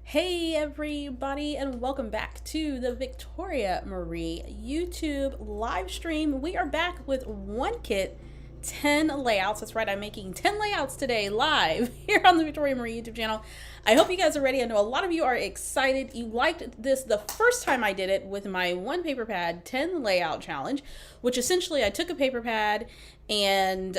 Hey everybody, and welcome back to the Victoria Marie YouTube live stream. We are back with one kit, 10 layouts. That's right, I'm making 10 layouts today live here on the Victoria Marie YouTube channel. I hope you guys are ready. I know a lot of you are excited. You liked this the first time I did it with my one paper pad 10 layout challenge, which essentially I took a paper pad and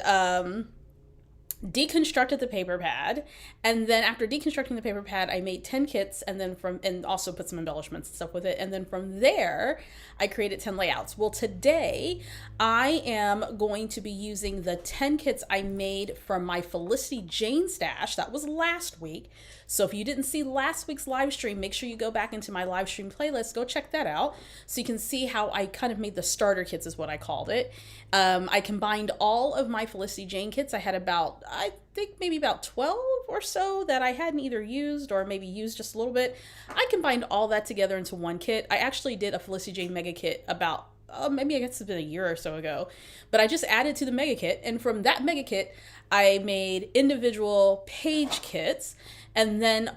deconstructed the paper pad, and then after deconstructing the paper pad I made 10 kits, and then and also put some embellishments and stuff with it, and then from there I created 10 layouts. Well, today I am going to be using the 10 kits I made from my Felicity Jane stash. That was last week, so if you didn't see last week's live stream, make sure you go back into my live stream playlist, go check that out so you can see how I kind of made the starter kits, is what I called it. I combined all of my Felicity Jane kits. I had about, I think maybe about 12 or so that I hadn't either used or maybe used just a little bit. I combined all that together into one kit. I actually did a Felicity Jane mega kit about, maybe I guess it's been a year or so ago, but I just added to the mega kit, and from that mega kit I made individual page kits. And then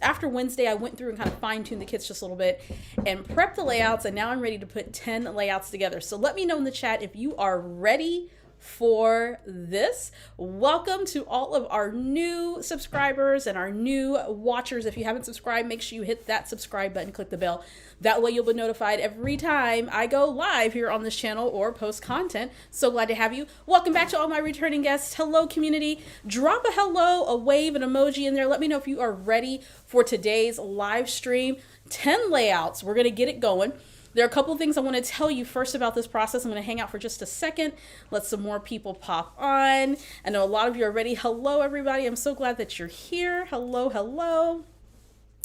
after Wednesday, I went through and kind of fine-tuned the kits just a little bit and prepped the layouts, and now I'm ready to put 10 layouts together. So let me know in the chat if you are ready for this. Welcome to all of our new subscribers and our new watchers. If you haven't subscribed, make sure you hit that subscribe button, click the bell. That way you'll be notified every time I go live here on this channel or post content. So glad to have you. Welcome back to all my returning guests. Hello, community. Drop a hello, a wave, an emoji in there. Let me know if you are ready for today's live stream. 10 layouts. We're going to get it going. There are a couple of things I want to tell you first about this process. I'm going to hang out for just a second, let some more people pop on. I know a lot of you are ready. Hello, everybody. I'm so glad that you're here. Hello, hello.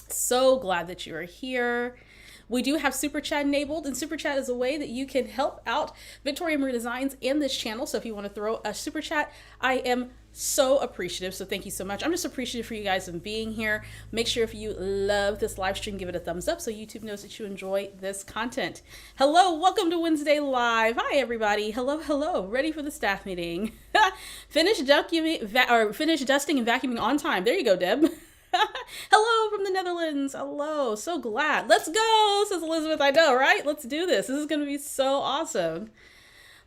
So glad that you are here. We do have Super Chat enabled, and Super Chat is a way that you can help out Victoria Marie Designs and this channel. So if you want to throw a Super Chat, I am so appreciative. So thank you so much. I'm just appreciative for you guys and being here. Make sure if you love this live stream, give it a thumbs up so YouTube knows that you enjoy this content. Hello, welcome to Wednesday Live. Hi, everybody. Hello, hello. Ready for the staff meeting. Finish dusting and vacuuming on time. There you go, Deb. Hello from the Netherlands. Hello. So glad. Let's go, says Elizabeth. I know, right? Let's do this. This is going to be so awesome.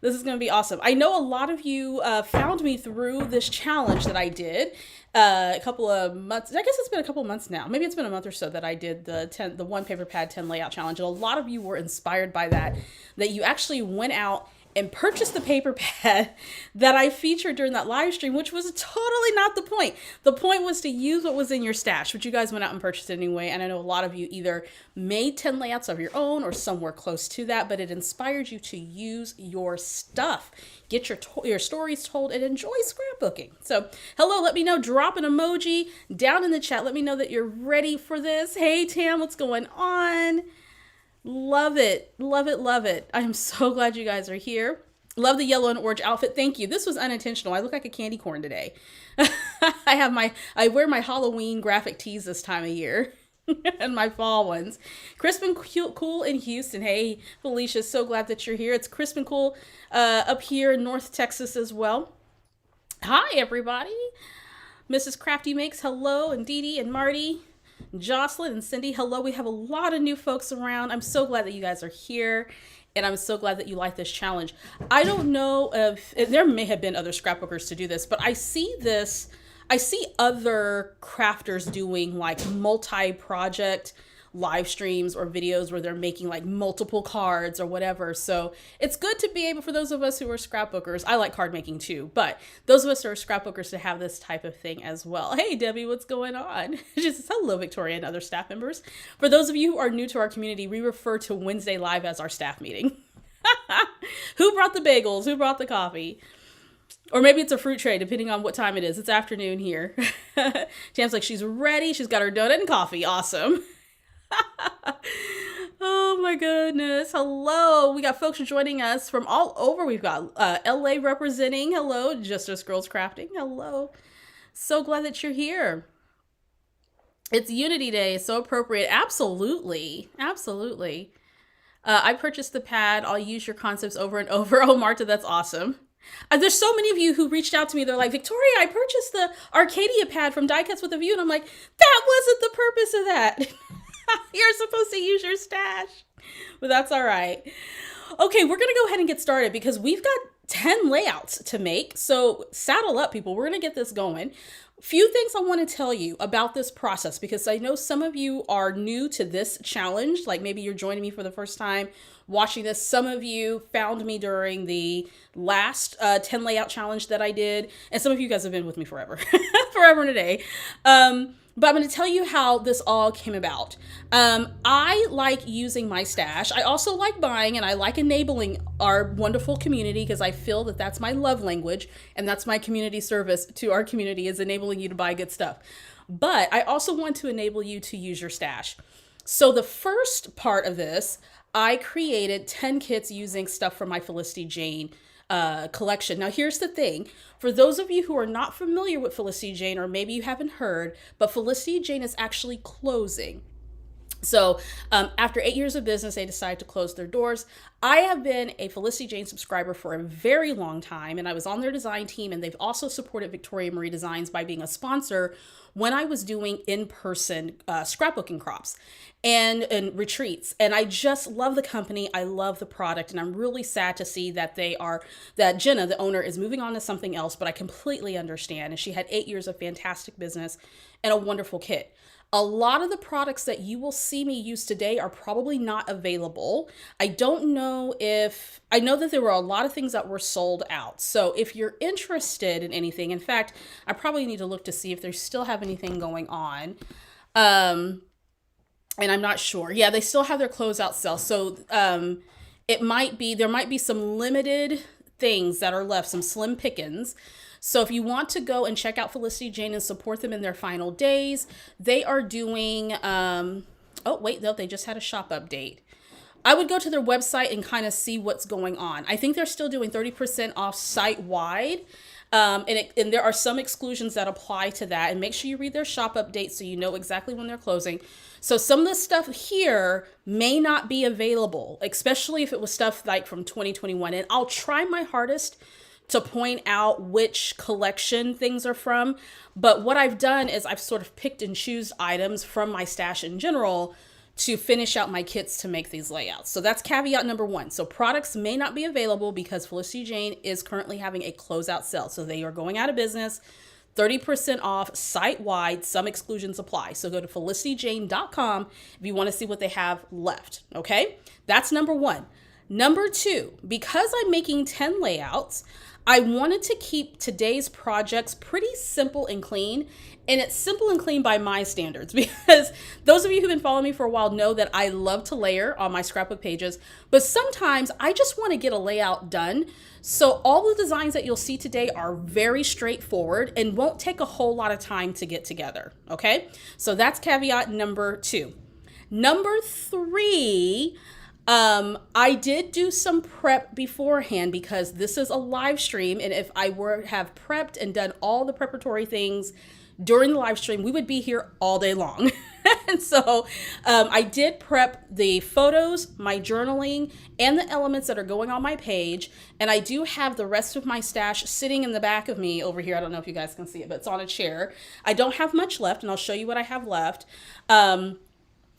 This is going to be awesome. I know a lot of you found me through this challenge that I did a couple of months. I guess it's been a couple of months now. Maybe it's been a month or so that I did the one paper pad 10 layout challenge. And a lot of you were inspired by that you actually went out and purchased the paper pad that I featured during that live stream, which was totally not the point. The point was to use what was in your stash, but you guys went out and purchased it anyway. And I know a lot of you either made 10 layouts of your own or somewhere close to that, but it inspired you to use your stuff, get your stories told, and enjoy scrapbooking. So hello, let me know, drop an emoji down in the chat. Let me know that you're ready for this. Hey Tam, what's going on? Love it. Love it. Love it. I am so glad you guys are here. Love the yellow and orange outfit. Thank you. This was unintentional. I look like a candy corn today. I wear my Halloween graphic tees this time of year and my fall ones. Crisp and cool in Houston. Hey, Felicia, so glad that you're here. It's crisp and cool up here in North Texas as well. Hi, everybody. Mrs. Crafty Makes, hello, and Dee Dee and Marty. Jocelyn and Cindy, hello. We have a lot of new folks around. I'm so glad that you guys are here, and I'm so glad that you like this challenge. I don't know if there may have been other scrapbookers to do this, but I see other crafters doing like multi-project live streams or videos where they're making like multiple cards or whatever. So it's good to be able, for those of us who are scrapbookers, I like card making too, but those of us who are scrapbookers to have this type of thing as well. Hey Debbie, what's going on? Just hello Victoria and other staff members. For those of you who are new to our community, we refer to Wednesday Live as our staff meeting. Who brought the bagels? Who brought the coffee? Or maybe it's a fruit tray, depending on what time it is. It's afternoon here. Tam's like, she's ready. She's got her donut and coffee. Awesome. Oh my goodness. Hello. We got folks joining us from all over. We've got LA representing. Hello. Just Us Girls Crafting. Hello. So glad that you're here. It's Unity Day. So appropriate. Absolutely. Absolutely. I purchased the pad. I'll use your concepts over and over. Oh, Marta, that's awesome. There's so many of you who reached out to me. They're like, Victoria, I purchased the Arcadia pad from Die Cuts with a View. And I'm like, that wasn't the purpose of that. You're supposed to use your stash. But that's all right. Okay, we're going to go ahead and get started because we've got 10 layouts to make. So saddle up, people. We're going to get this going. Few things I want to tell you about this process because I know some of you are new to this challenge. Like maybe you're joining me for the first time watching this. Some of you found me during the last 10 layout challenge that I did. And some of you guys have been with me forever, forever and a day. But I'm going to tell you how this all came about. I like using my stash. I also like buying and I like enabling our wonderful community because I feel that that's my love language and that's my community service to our community is enabling you to buy good stuff. But I also want to enable you to use your stash. So the first part of this, I created 10 kits using stuff from my Felicity Jane collection. Now, here's the thing. For those of you who are not familiar with Felicity Jane, or maybe you haven't heard, but Felicity Jane is actually closing. So after 8 years of business, they decided to close their doors. I have been a Felicity Jane subscriber for a very long time, and I was on their design team, and they've also supported Victoria Marie Designs by being a sponsor when I was doing in-person scrapbooking crops and retreats. And I just love the company. I love the product, and I'm really sad to see that that Jenna, the owner, is moving on to something else, but I completely understand. And she had 8 years of fantastic business and a wonderful kit. A lot of the products that you will see me use today are probably not available. I know that there were a lot of things that were sold out. So if you're interested in anything, in fact, I probably need to look to see if they still have anything going on. And I'm not sure. Yeah, they still have their closeout sale. So there might be some limited things that are left, some slim pickings. So if you want to go and check out Felicity Jane and support them in their final days, they are doing, they just had a shop update. I would go to their website and kind of see what's going on. I think they're still doing 30% off site-wide. And there are some exclusions that apply to that. And make sure you read their shop update so you know exactly when they're closing. So some of the stuff here may not be available, especially if it was stuff like from 2021. And I'll try my hardest to point out which collection things are from. But what I've done is I've sort of picked and choose items from my stash in general to finish out my kits to make these layouts. So that's caveat number one. So products may not be available because Felicity Jane is currently having a closeout sale. So they are going out of business, 30% off site-wide, some exclusions apply. So go to felicityjane.com if you want to see what they have left, okay? That's number one. Number two, because I'm making 10 layouts, I wanted to keep today's projects pretty simple and clean. And it's simple and clean by my standards because those of you who've been following me for a while know that I love to layer on my scrapbook pages, but sometimes I just want to get a layout done. So all the designs that you'll see today are very straightforward and won't take a whole lot of time to get together. Okay, so that's caveat number two. Number three, I did do some prep beforehand because this is a live stream. And if I have prepped and done all the preparatory things during the live stream, we would be here all day long. And so I did prep the photos, my journaling, and the elements that are going on my page. And I do have the rest of my stash sitting in the back of me over here. I don't know if you guys can see it, but it's on a chair. I don't have much left, and I'll show you what I have left.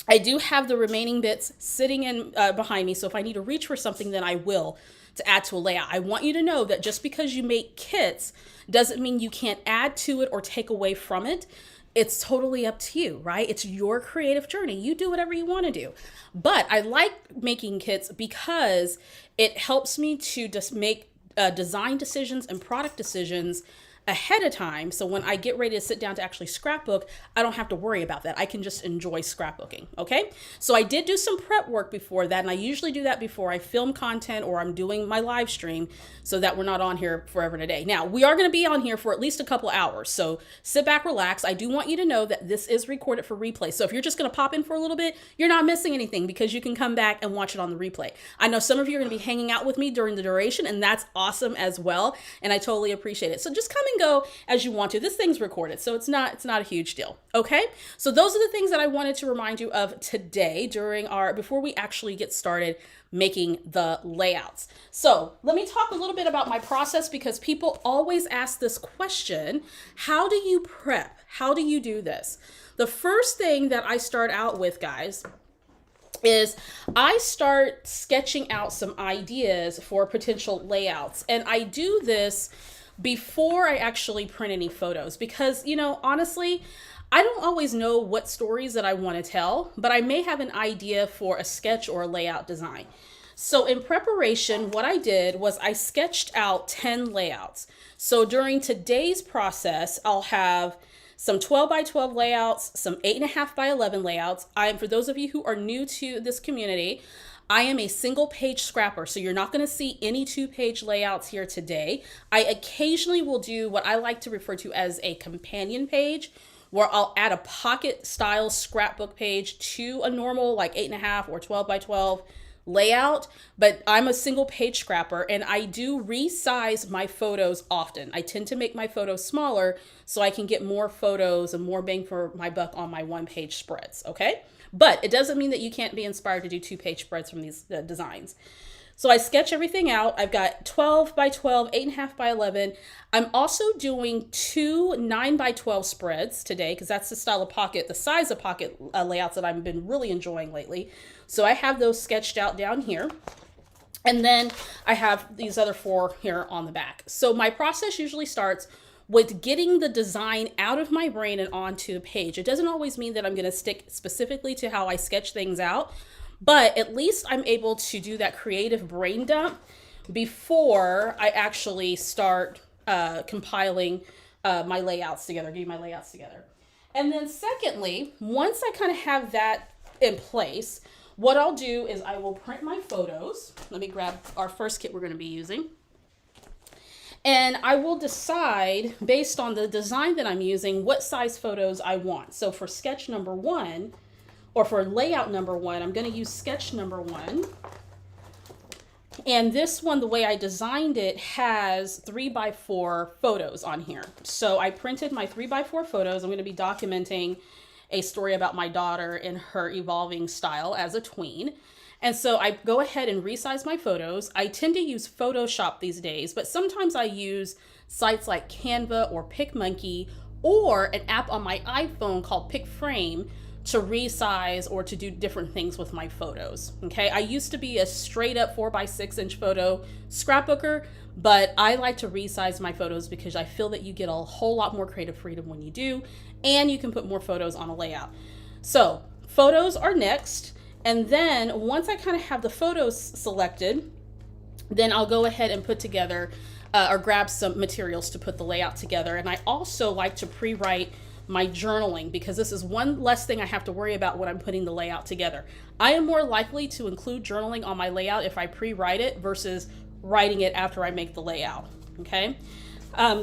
I do have the remaining bits sitting in behind me. So if I need to reach for something, then I will to add to a layout. I want you to know that just because you make kits doesn't mean you can't add to it or take away from it. It's totally up to you, right? It's your creative journey. You do whatever you want to do. But I like making kits because it helps me to just make design decisions and product decisions ahead of time. So when I get ready to sit down to actually scrapbook, I don't have to worry about that. I can just enjoy scrapbooking. Okay. So I did do some prep work before that. And I usually do that before I film content or I'm doing my live stream so that we're not on here forever and a day. Now we are going to be on here for at least a couple hours. So sit back, relax. I do want you to know that this is recorded for replay. So if you're just going to pop in for a little bit, you're not missing anything because you can come back and watch it on the replay. I know some of you are going to be hanging out with me during the duration, and that's awesome as well. And I totally appreciate it. So just coming can go as you want to. This thing's recorded, so it's not a huge deal. Okay, so those are the things that I wanted to remind you of today before we actually get started making the layouts. So let me talk a little bit about my process, because people always ask this question: how do you prep? How do you do this? The first thing that I start out with, guys, is I start sketching out some ideas for potential layouts. And I do this before I actually print any photos, because, honestly, I don't always know what stories that I want to tell, but I may have an idea for a sketch or a layout design. So in preparation, what I did was I sketched out 10 layouts. So during today's process, I'll have some 12 by 12 layouts, some 8.5 by 11 layouts. For those of you who are new to this community, I am a single page scrapper, so you're not going to see any 2-page layouts here today. I occasionally will do what I like to refer to as a companion page, where I'll add a pocket style scrapbook page to a normal like 8.5 or 12 by 12 layout. But I'm a single page scrapper, and I do resize my photos often. I tend to make my photos smaller so I can get more photos and more bang for my buck on my 1-page spreads. Okay, but it doesn't mean that you can't be inspired to do 2-page spreads from these designs. So I sketch everything out. I've got 12 by 12, 8.5 by 11. I'm also doing 2 9 by 12 spreads today, because that's the style of pocket, the size of pocket layouts that I've been really enjoying lately. So I have those sketched out down here. And then I have these other 4 here on the back. So my process usually starts with getting the design out of my brain and onto the page. It doesn't always mean that I'm going to stick specifically to how I sketch things out, but at least I'm able to do that creative brain dump before I actually start compiling my layouts together, getting my layouts together. And then secondly, once I kind of have that in place, what I'll do is I will print my photos. Let me grab our first kit we're going to be using. And I will decide, based on the design that I'm using, what size photos I want. So for sketch number 1, or for layout number 1, I'm going to use sketch number 1. And this one, the way I designed it, has 3 by 4 photos on here. So I printed my 3 by 4 photos. I'm going to be documenting a story about my daughter and her evolving style as a tween. And so I go ahead and resize my photos. I tend to use Photoshop these days, but sometimes I use sites like Canva or PicMonkey, or an app on my iPhone called PicFrame to resize or to do different things with my photos. Okay, I used to be a straight up 4 by 6 inch photo scrapbooker, but I like to resize my photos because I feel that you get a whole lot more creative freedom when you do, and you can put more photos on a layout. So photos are next. And then once I kind of have the photos selected, then I'll go ahead and put together or grab some materials to put the layout together. And I also like to pre-write my journaling, because this is one less thing I have to worry about when I'm putting the layout together. I am more likely to include journaling on my layout if I pre-write it versus writing it after I make the layout. Okay.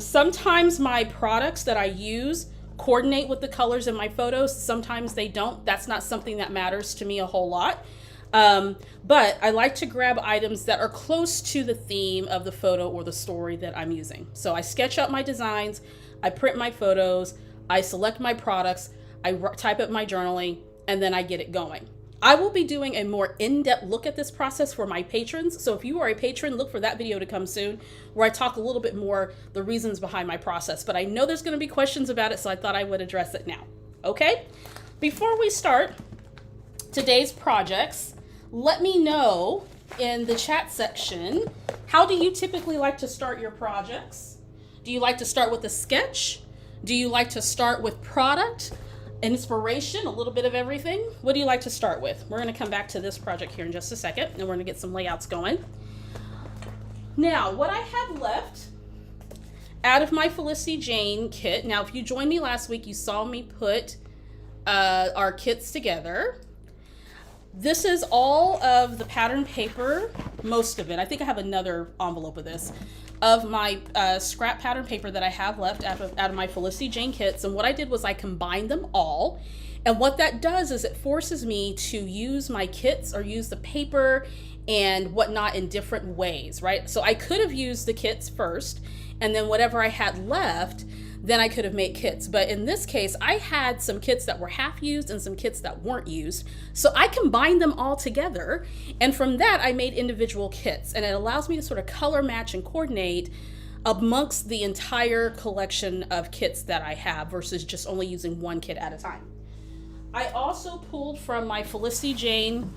Sometimes my products that I use coordinate with the colors in my photos. Sometimes they don't. That's not something that matters to me a whole lot. But I like to grab items that are close to the theme of the photo or the story that I'm using. So I sketch out my designs, I print my photos, I select my products, I type up my journaling, and then I get it going. I will be doing a more in-depth look at this process for my patrons. So if you are a patron, look for that video to come soon, where I talk a little bit more the reasons behind my process. But I know there's going to be questions about it, so I thought I would address it now. Okay? Before we start today's projects, let me know in the chat section, how do you typically like to start your projects? Do you like to start with a sketch? Do you like to start with product, inspiration, a little bit of everything? What do you like to start with? We're going to come back to this project here in just a second, and we're going to get some layouts going. Now, what I have left out of my Felicity Jane kit, now if you joined me last week, you saw me put our kits together. This is all of the pattern paper, most of it. I think I have another envelope of this, of my scrap pattern paper that I have left out of my Felicity Jane kits. And what I did was I combined them all. And what that does is it forces me to use my kits or use the paper and whatnot in different ways, right? So I could have used the kits first and then whatever I had left, then I could have made kits. But in this case, I had some kits that were half used and some kits that weren't used. So I combined them all together. And from that, I made individual kits. And it allows me to sort of color match and coordinate amongst the entire collection of kits that I have versus just only using one kit at a time. I also pulled from my Felicity Jane.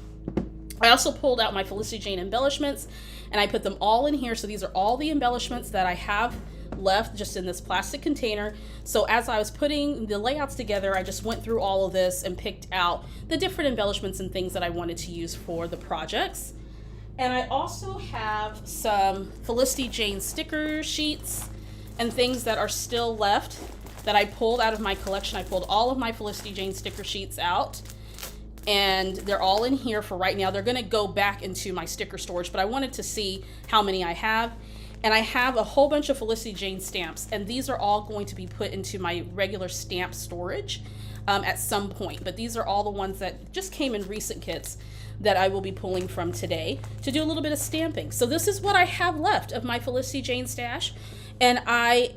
I also pulled out my Felicity Jane embellishments and I put them all in here. So these are all the embellishments that I have left just in this plastic container. So as I was putting the layouts together, I just went through all of this and picked out the different embellishments and things that I wanted to use for the projects. And I also have some Felicity Jane sticker sheets and things that are still left that I pulled out of my collection. I pulled all of my Felicity Jane sticker sheets out and they're all in here for right now. They're gonna go back into my sticker storage, but I wanted to see how many I have. And I have a whole bunch of Felicity Jane stamps, and these are all going to be put into my regular stamp storage at some point. But these are all the ones that just came in recent kits that I will be pulling from today to do a little bit of stamping. So this is what I have left of my Felicity Jane stash. And I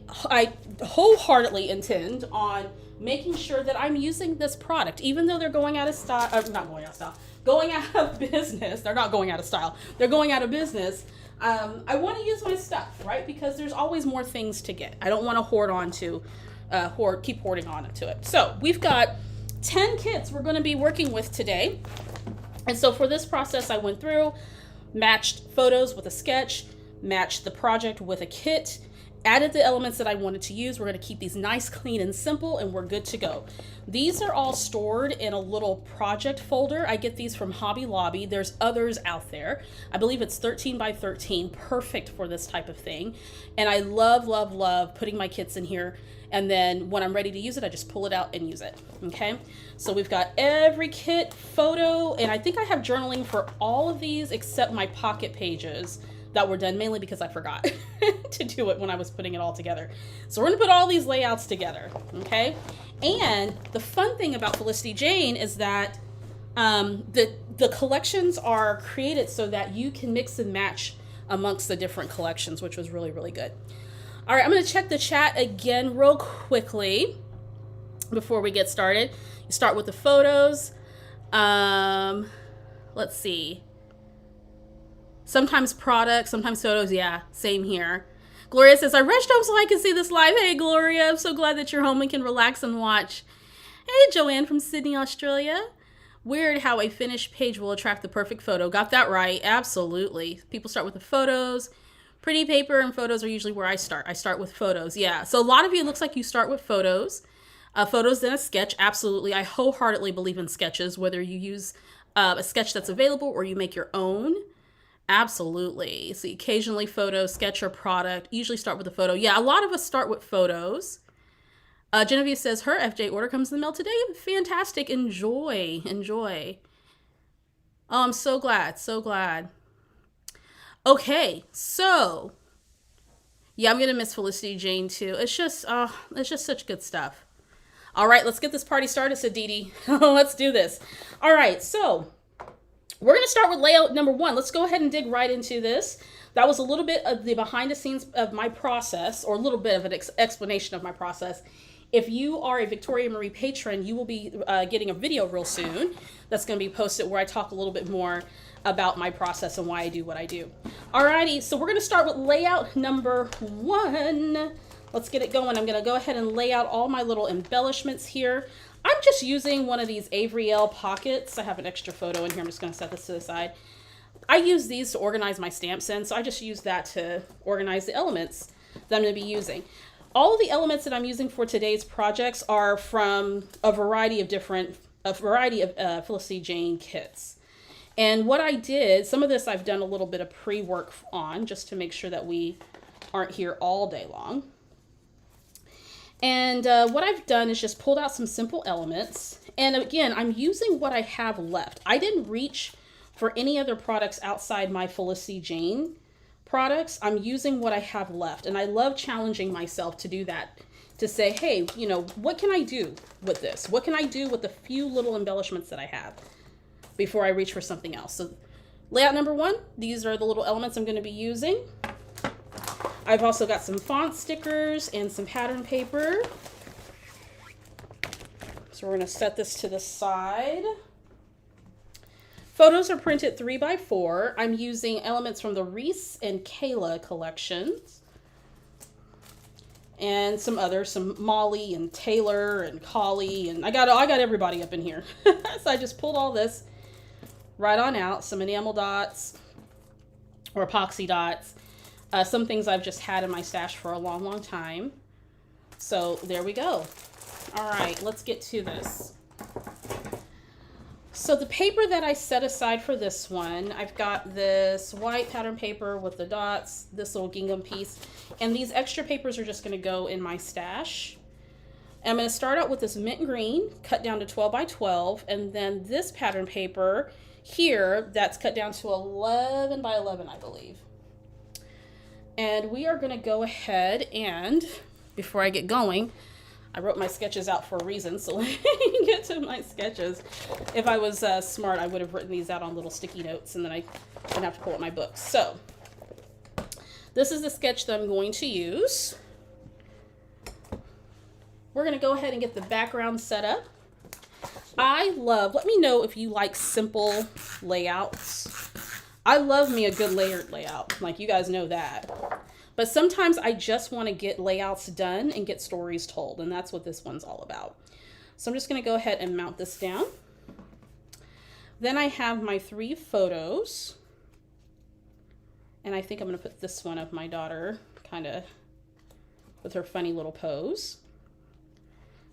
wholeheartedly intend on making sure that I'm using this product, even though they're going out of style, not going out of style, going out of business. They're not going out of style. They're going out of business. I want to use my stuff, right? Because there's always more things to get. I don't want to hoard on to, keep hoarding on to it. So we've got 10 kits we're going to be working with today. And so for this process, I went through, matched photos with a sketch, matched the project with a kit, added the elements that I wanted to use. We're going to keep these nice, clean, and simple, and we're good to go. These are all stored in a little project folder. I get these from Hobby Lobby. There's others out there. I believe it's 13 by 13, perfect for this type of thing. And I love, love, love putting my kits in here. And then when I'm ready to use it, I just pull it out and use it, okay? So we've got every kit photo, and I think I have journaling for all of these except my pocket pages that were done, mainly because I forgot to do it when I was putting it all together. So we're gonna put all these layouts together, okay? And the fun thing about Felicity Jane is that the collections are created so that you can mix and match amongst the different collections, which was really, really good. All right, I'm gonna check the chat again real quickly before we get started. You start with the photos. Let's see. Sometimes products, sometimes photos. Yeah, same here. Gloria says, I rushed home so I can see this live. Hey, Gloria, I'm so glad that you're home and can relax and watch. Hey, Joanne from Sydney, Australia. Weird how a finished page will attract the perfect photo. Got that right. Absolutely. People start with the photos. Pretty paper and photos are usually where I start. I start with photos. Yeah. So a lot of you, it looks like you start with photos. Photos, then a sketch. Absolutely. I wholeheartedly believe in sketches, whether you use a sketch that's available or you make your own. Absolutely. So occasionally photo, sketch, or product. Usually start with a photo. Yeah, a lot of us start with photos. Genevieve says her FJ order comes in the mail today. Fantastic. Enjoy. Enjoy. Oh, I'm so glad. So glad. Okay, so yeah, I'm going to miss Felicity Jane too. It's just such good stuff. All right, let's get this party started, said Dee Dee. Let's do this. All right, so we're going to start with layout number 1. Let's go ahead and dig right into this. That was a little bit of the behind the scenes of my process, or a little bit of an explanation of my process. If you are a Victoria Marie patron, you will be getting a video real soon that's going to be posted where I talk a little bit more about my process and why I do what I do. Alrighty, so we're going to start with layout number 1. Let's get it going. I'm going to go ahead and lay out all my little embellishments here. I'm just using one of these Avery L pockets. I have an extra photo in here. I'm just going to set this to the side. I use these to organize my stamps in, so I just use that to organize the elements that I'm going to be using. All of the elements that I'm using for today's projects are from a variety of Felicity Jane kits. And what I did, some of this I've done a little bit of pre-work on just to make sure that we aren't here all day long. And what I've done is just pulled out some simple elements. And again, I'm using what I have left. I didn't reach for any other products outside my Felicity Jane products. I'm using what I have left. And I love challenging myself to do that. To say, hey, you know, what can I do with this? What can I do with the few little embellishments that I have before I reach for something else? So layout number 1, these are the little elements I'm going to be using. I've also got some font stickers and some pattern paper. So we're going to set this to the side. Photos are printed 3x4. I'm using elements from the Reese and Kayla collections. And some others, some Molly and Taylor and Collie, and I got everybody up in here. So I just pulled all this right on out. Some enamel dots or epoxy dots. Some things I've just had in my stash for a long, long time. So there we go. All right, let's get to this. So the paper that I set aside for this one, I've got this white pattern paper with the dots, this little gingham piece, and these extra papers are just going to go in my stash. I'm going to start out with this mint green, cut down to 12 by 12, and then this pattern paper here, that's cut down to 11 by 11, I believe. And we are going to go ahead and, before I get going, I wrote my sketches out for a reason, so let me get to my sketches. If I was smart, I would have written these out on little sticky notes, and then I didn't have to pull up my books. So, this is the sketch that I'm going to use. We're going to go ahead and get the background set up. Let me know if you like simple layouts. I love me a good layered layout, like you guys know that. But sometimes I just want to get layouts done and get stories told, and that's what this one's all about. So I'm just going to go ahead and mount this down. Then I have my 3 photos, and I think I'm going to put this one of my daughter kind of with her funny little pose.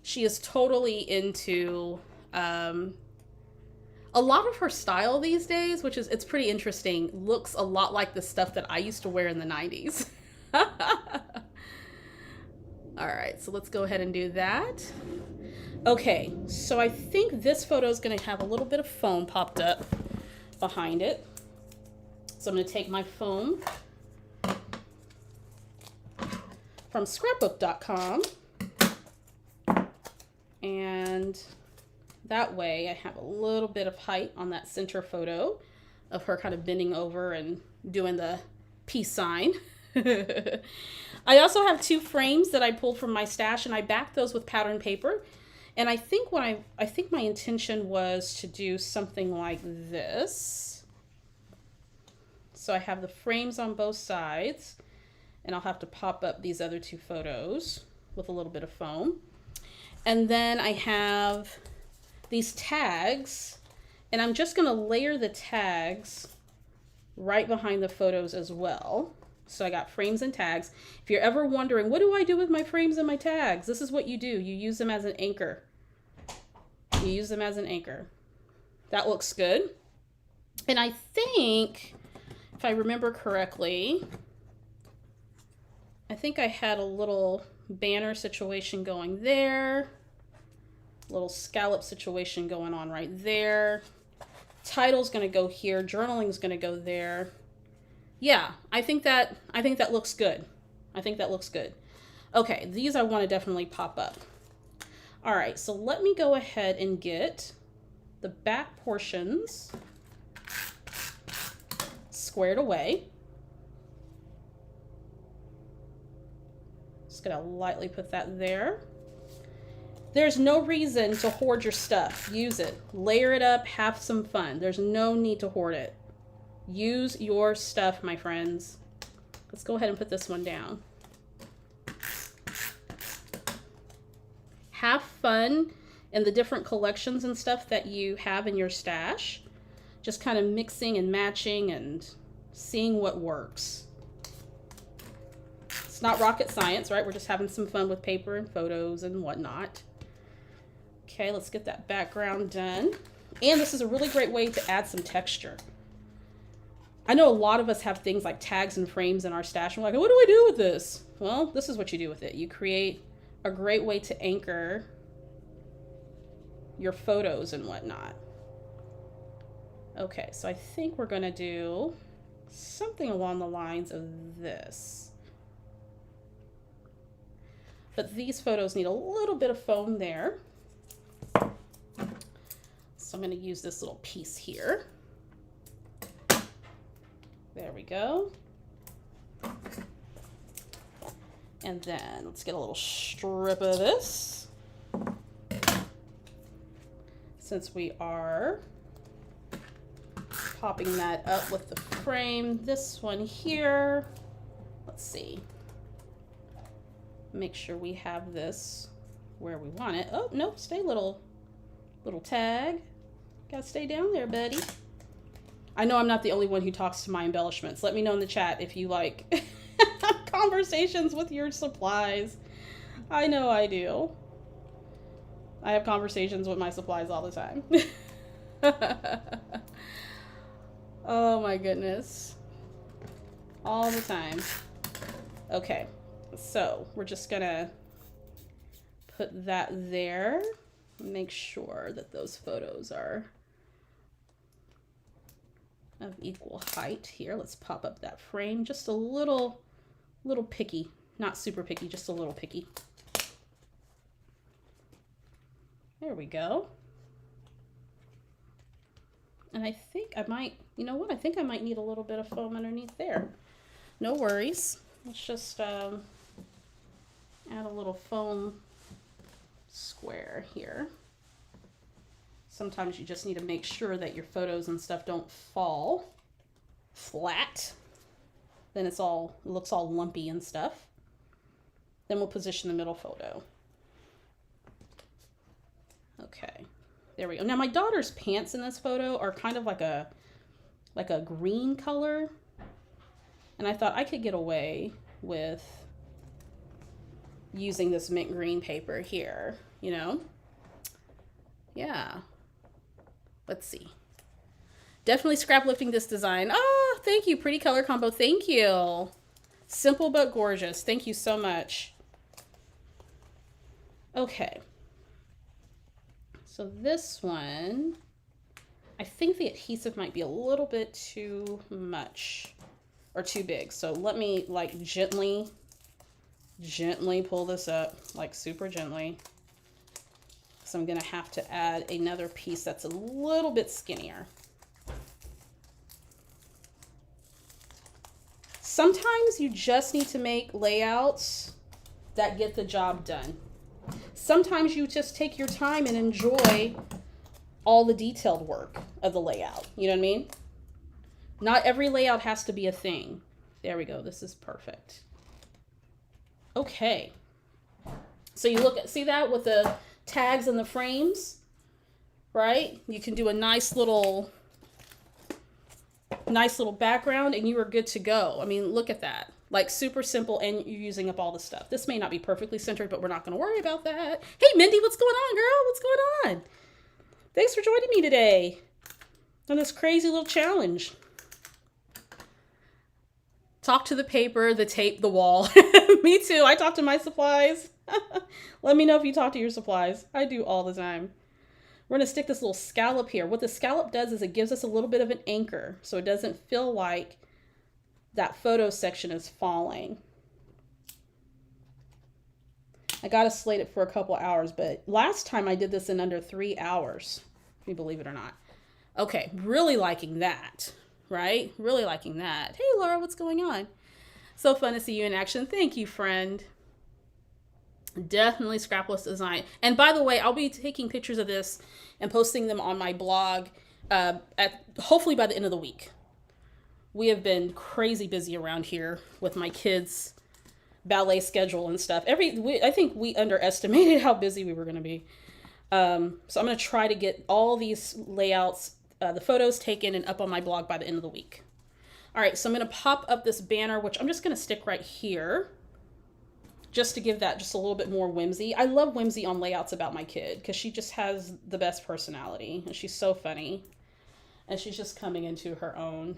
She is totally into a lot of her style these days, which is, it's pretty interesting, looks a lot like the stuff that I used to wear in the 90s. All right, so let's go ahead and do that. Okay, so I think this photo is going to have a little bit of foam popped up behind it. So I'm going to take my foam from scrapbook.com, and that way I have a little bit of height on that center photo of her kind of bending over and doing the peace sign. I also have 2 frames that I pulled from my stash, and I backed those with pattern paper. And I think my intention was to do something like this. So I have the frames on both sides, and I'll have to pop up these other 2 photos with a little bit of foam. And then I have these tags, and I'm just going to layer the tags right behind the photos as well. So I got frames and tags. If you're ever wondering, what do I do with my frames and my tags? This is what you do. You use them as an anchor. You use them as an anchor. That looks good. And I think, if I remember correctly, I think I had a little banner situation going there. Little scallop situation going on right there. Title's going to go here. Journaling's going to go there. Yeah, I think that looks good. I think that looks good. Okay, these I want to definitely pop up. All right, so let me go ahead and get the back portions squared away. Just gonna lightly put that there. There's no reason to hoard your stuff. Use it. Layer it up, have some fun. There's no need to hoard it. Use your stuff, my friends. Let's go ahead and put this one down. Have fun in the different collections and stuff that you have in your stash. Just kind of mixing and matching and seeing what works. It's not rocket science, right? We're just having some fun with paper and photos and whatnot. Okay, let's get that background done. And this is a really great way to add some texture. I know a lot of us have things like tags and frames in our stash. And we're like, what do I do with this? Well, this is what you do with it. You create a great way to anchor your photos and whatnot. Okay, so I think we're going to do something along the lines of this. But these photos need a little bit of foam there. So I'm going to use this little piece here. There we go. And then let's get a little strip of this. Since we are popping that up with the frame, this one here, let's see. Make sure we have this where we want it. Oh, no, stay little tag. Gotta stay down there, buddy. I know I'm not the only one who talks to my embellishments. Let me know in the chat if you like conversations with your supplies. I know I do. I have conversations with my supplies all the time. Oh my goodness. All the time. Okay, so we're just gonna put that there. Make sure that those photos are of equal height here. Let's pop up that frame just a little picky, not super picky, just a little picky. There we go. And I think I might, you know what? I think I might need a little bit of foam underneath there. No worries. Let's just add a little foam square here. Sometimes you just need to make sure that your photos and stuff don't fall flat. Then it looks all lumpy and stuff. Then we'll position the middle photo. Okay, there we go. Now my daughter's pants in this photo are kind of like a green color. And I thought I could get away with using this mint green paper here, you know? Yeah. Let's see. Definitely scraplifting this design. Oh, thank you. Pretty color combo. Thank you. Simple but gorgeous. Thank you so much. Okay. So this one, I think the adhesive might be a little bit too much or too big. So let me like gently pull this up, like super gently. So I'm gonna have to add another piece that's a little bit skinnier. Sometimes you just need to make layouts that get the job done. Sometimes you just take your time and enjoy all the detailed work of the layout. You know what I mean? Not every layout has to be a thing. There we go. This is perfect. Okay. So you see that with the tags and the frames, right? You can do a nice little background and you are good to go. I mean, look at that. Like super simple, and you're using up all the stuff. This may not be perfectly centered, but we're not going to worry about that. Hey, Mindy, what's going on, girl? What's going on? Thanks for joining me today on this crazy little challenge. Talk to the paper, the tape, the wall. Me too. I talk to my supplies. Let me know if you talk to your supplies. I do all the time. We're going to stick this little scallop here. What the scallop does is it gives us a little bit of an anchor, so it doesn't feel like that photo section is falling. I got to slate it for a couple hours, but last time I did this in under 3 hours, if you believe it or not. Okay, really liking that, right? Really liking that. Hey, Laura, what's going on? So fun to see you in action. Thank you, friend. Definitely scrapless design. And by the way, I'll be taking pictures of this and posting them on my blog hopefully by the end of the week. We have been crazy busy around here with my kids' ballet schedule and stuff. I think we underestimated how busy we were going to be. So I'm going to try to get all these layouts, the photos taken and up on my blog by the end of the week. All right, so I'm going to pop up this banner, which I'm just going to stick right here, just to give that just a little bit more whimsy. I love whimsy on layouts about my kid because she just has the best personality and she's so funny. And she's just coming into her own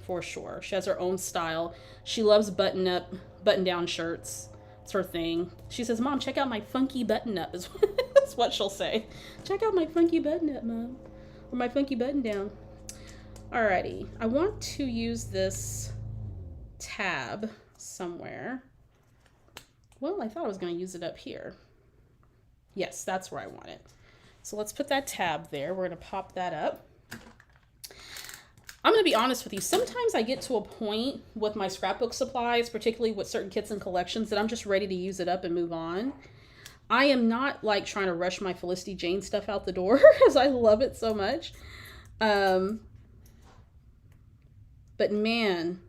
for sure. She has her own style. She loves button-down shirts. It's her thing. She says, Mom, check out my funky button-up. That's what she'll say. Check out my funky button-up, Mom. Or my funky button-down. Alrighty. I want to use this tab somewhere. Well, I thought I was going to use it up here. Yes, that's where I want it. So let's put that tab there. We're going to pop that up. I'm going to be honest with you. Sometimes I get to a point with my scrapbook supplies, particularly with certain kits and collections, that I'm just ready to use it up and move on. I am not like trying to rush my Felicity Jane stuff out the door because I love it so much. But man,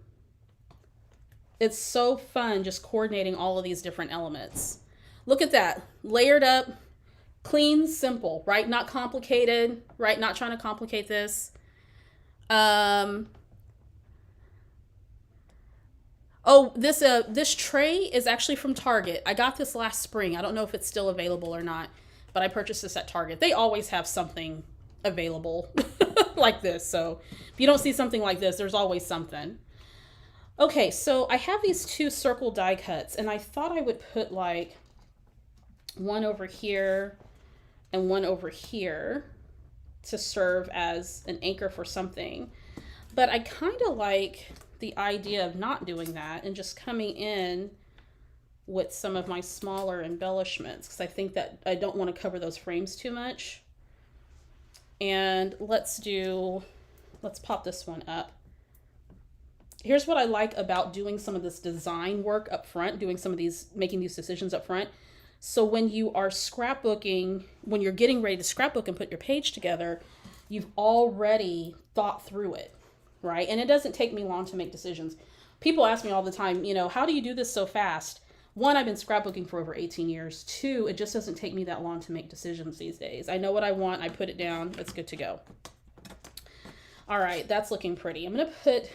it's so fun just coordinating all of these different elements. Look at that. Layered up, clean, simple, right? Not complicated, right? Not trying to complicate this. Oh, this tray is actually from Target. I got this last spring. I don't know if it's still available or not, but I purchased this at Target. They always have something available like this. So if you don't see something like this, there's always something. Okay, so I have these 2 circle die cuts, and I thought I would put like one over here and one over here to serve as an anchor for something. But I kind of like the idea of not doing that and just coming in with some of my smaller embellishments, because I think that I don't want to cover those frames too much. And let's pop this one up. Here's what I like about doing some of this design work up front, making these decisions up front. So when you are scrapbooking, when you're getting ready to scrapbook and put your page together, you've already thought through it, right? And it doesn't take me long to make decisions. People ask me all the time, how do you do this so fast? 1, I've been scrapbooking for over 18 years. 2, it just doesn't take me that long to make decisions these days. I know what I want. I put it down. It's good to go. All right, that's looking pretty. I'm going to put,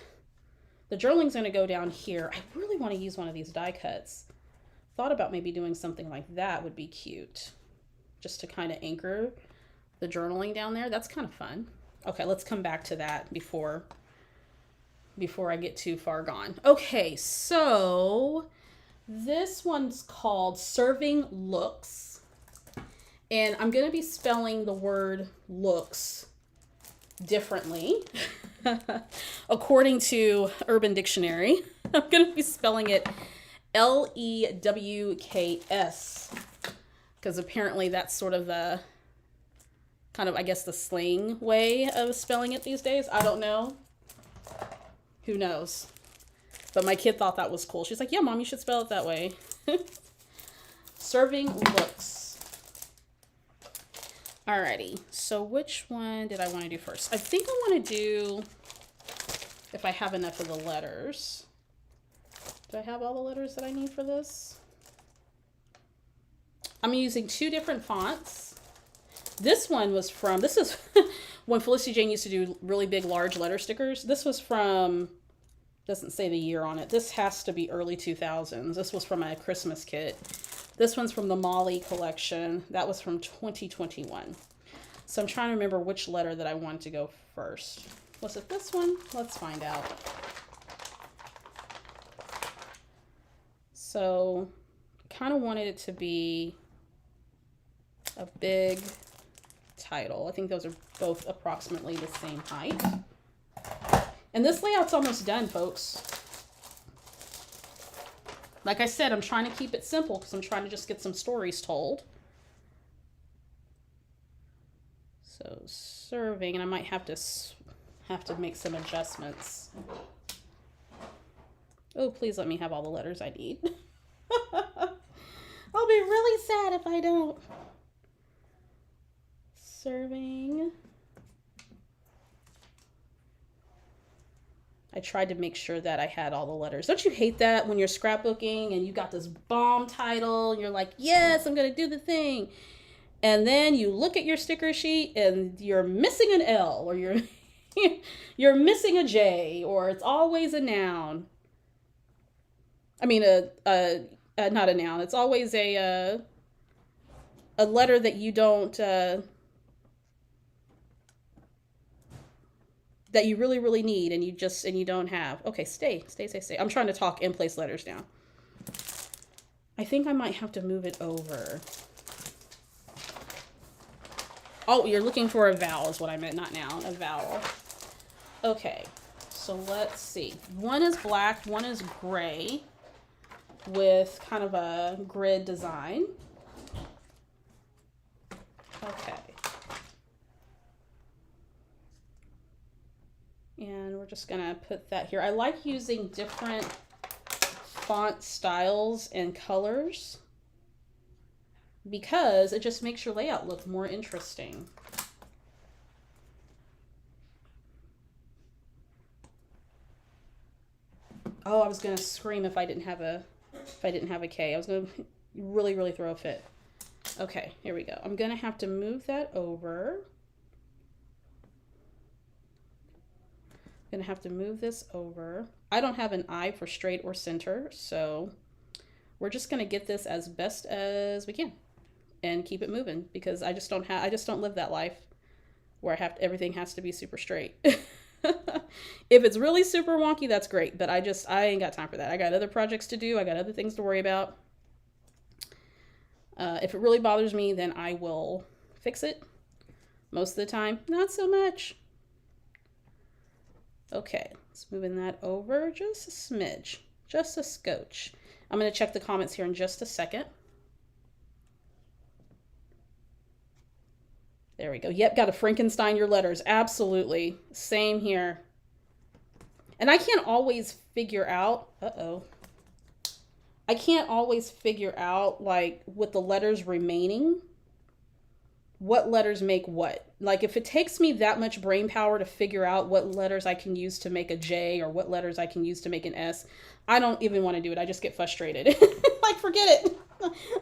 the journaling's going to go down here. I really want to use one of these die cuts. Thought about maybe doing something like that would be cute, just to kind of anchor the journaling down there. That's kind of fun. Okay, let's come back to that before I get too far gone. Okay, so this one's called Serving Looks, and I'm going to be spelling the word looks differently according to Urban Dictionary. I'm going to be spelling it Lewks, because apparently that's sort of the kind of, I guess, the slang way of spelling it these days. I don't know. Who knows? But my kid thought that was cool. She's like, yeah, Mom, you should spell it that way. Serving Looks. Alrighty. So which one did I want to do first? I think I want to do, if I have enough of the letters. Do I have all the letters that I need for this? I'm using 2 different fonts. This is when Felicity Jane used to do really big, large letter stickers. This was from, doesn't say the year on it. This has to be early 2000s. This was from a Christmas kit. This one's from the Molly collection. That was from 2021. So I'm trying to remember which letter that I wanted to go first. Was it this one? Let's find out. So kind of wanted it to be a big title. I think those are both approximately the same height. And this layout's almost done, folks. Like I said, I'm trying to keep it simple because I'm trying to just get some stories told. So serving, and I might have to make some adjustments. Oh, please let me have all the letters I need. I'll be really sad if I don't. Serving. I tried to make sure that I had all the letters. Don't you hate that when you're scrapbooking and you got this bomb title and you're like, yes, I'm going to do the thing. And then you look at your sticker sheet and you're missing an L, or you're missing a J, or it's always a noun. I mean, not a noun. It's always a letter that you don't, that you really, really need, and you don't have. Okay, stay. I'm trying to talk and place letters down. I think I might have to move it over. Oh, you're looking for a vowel is what I meant, not noun, a vowel. Okay, so let's see. One is black, one is gray with kind of a grid design. Okay. And we're just gonna put that here. I like using different font styles and colors because it just makes your layout look more interesting. Oh, I was gonna scream if I didn't have a K. I was gonna really throw a fit. Okay, here we go. I'm gonna have to move that over. I'm gonna have to move this over. I don't have an I for straight or center, so we're just gonna get this as best as we can and keep it moving because I just don't live that life where everything has to be super straight. If it's really super wonky, that's great, but I ain't got time for that. I got other projects to do. I got other things to worry about. If it really bothers me, then I will fix it. Most of the time, not so much. Okay, let's moving that over just a smidge, just a scotch. I'm going to check the comments here in just a second. There we go. Yep, got to Frankenstein your letters. Absolutely. Same here. And I can't always figure out, I can't always figure out, like, with the letters remaining, what letters make what. Like, if it takes me that much brain power to figure out what letters I can use to make a J or what letters I can use to make an S, I don't even want to do it. I just get frustrated. Like, forget it.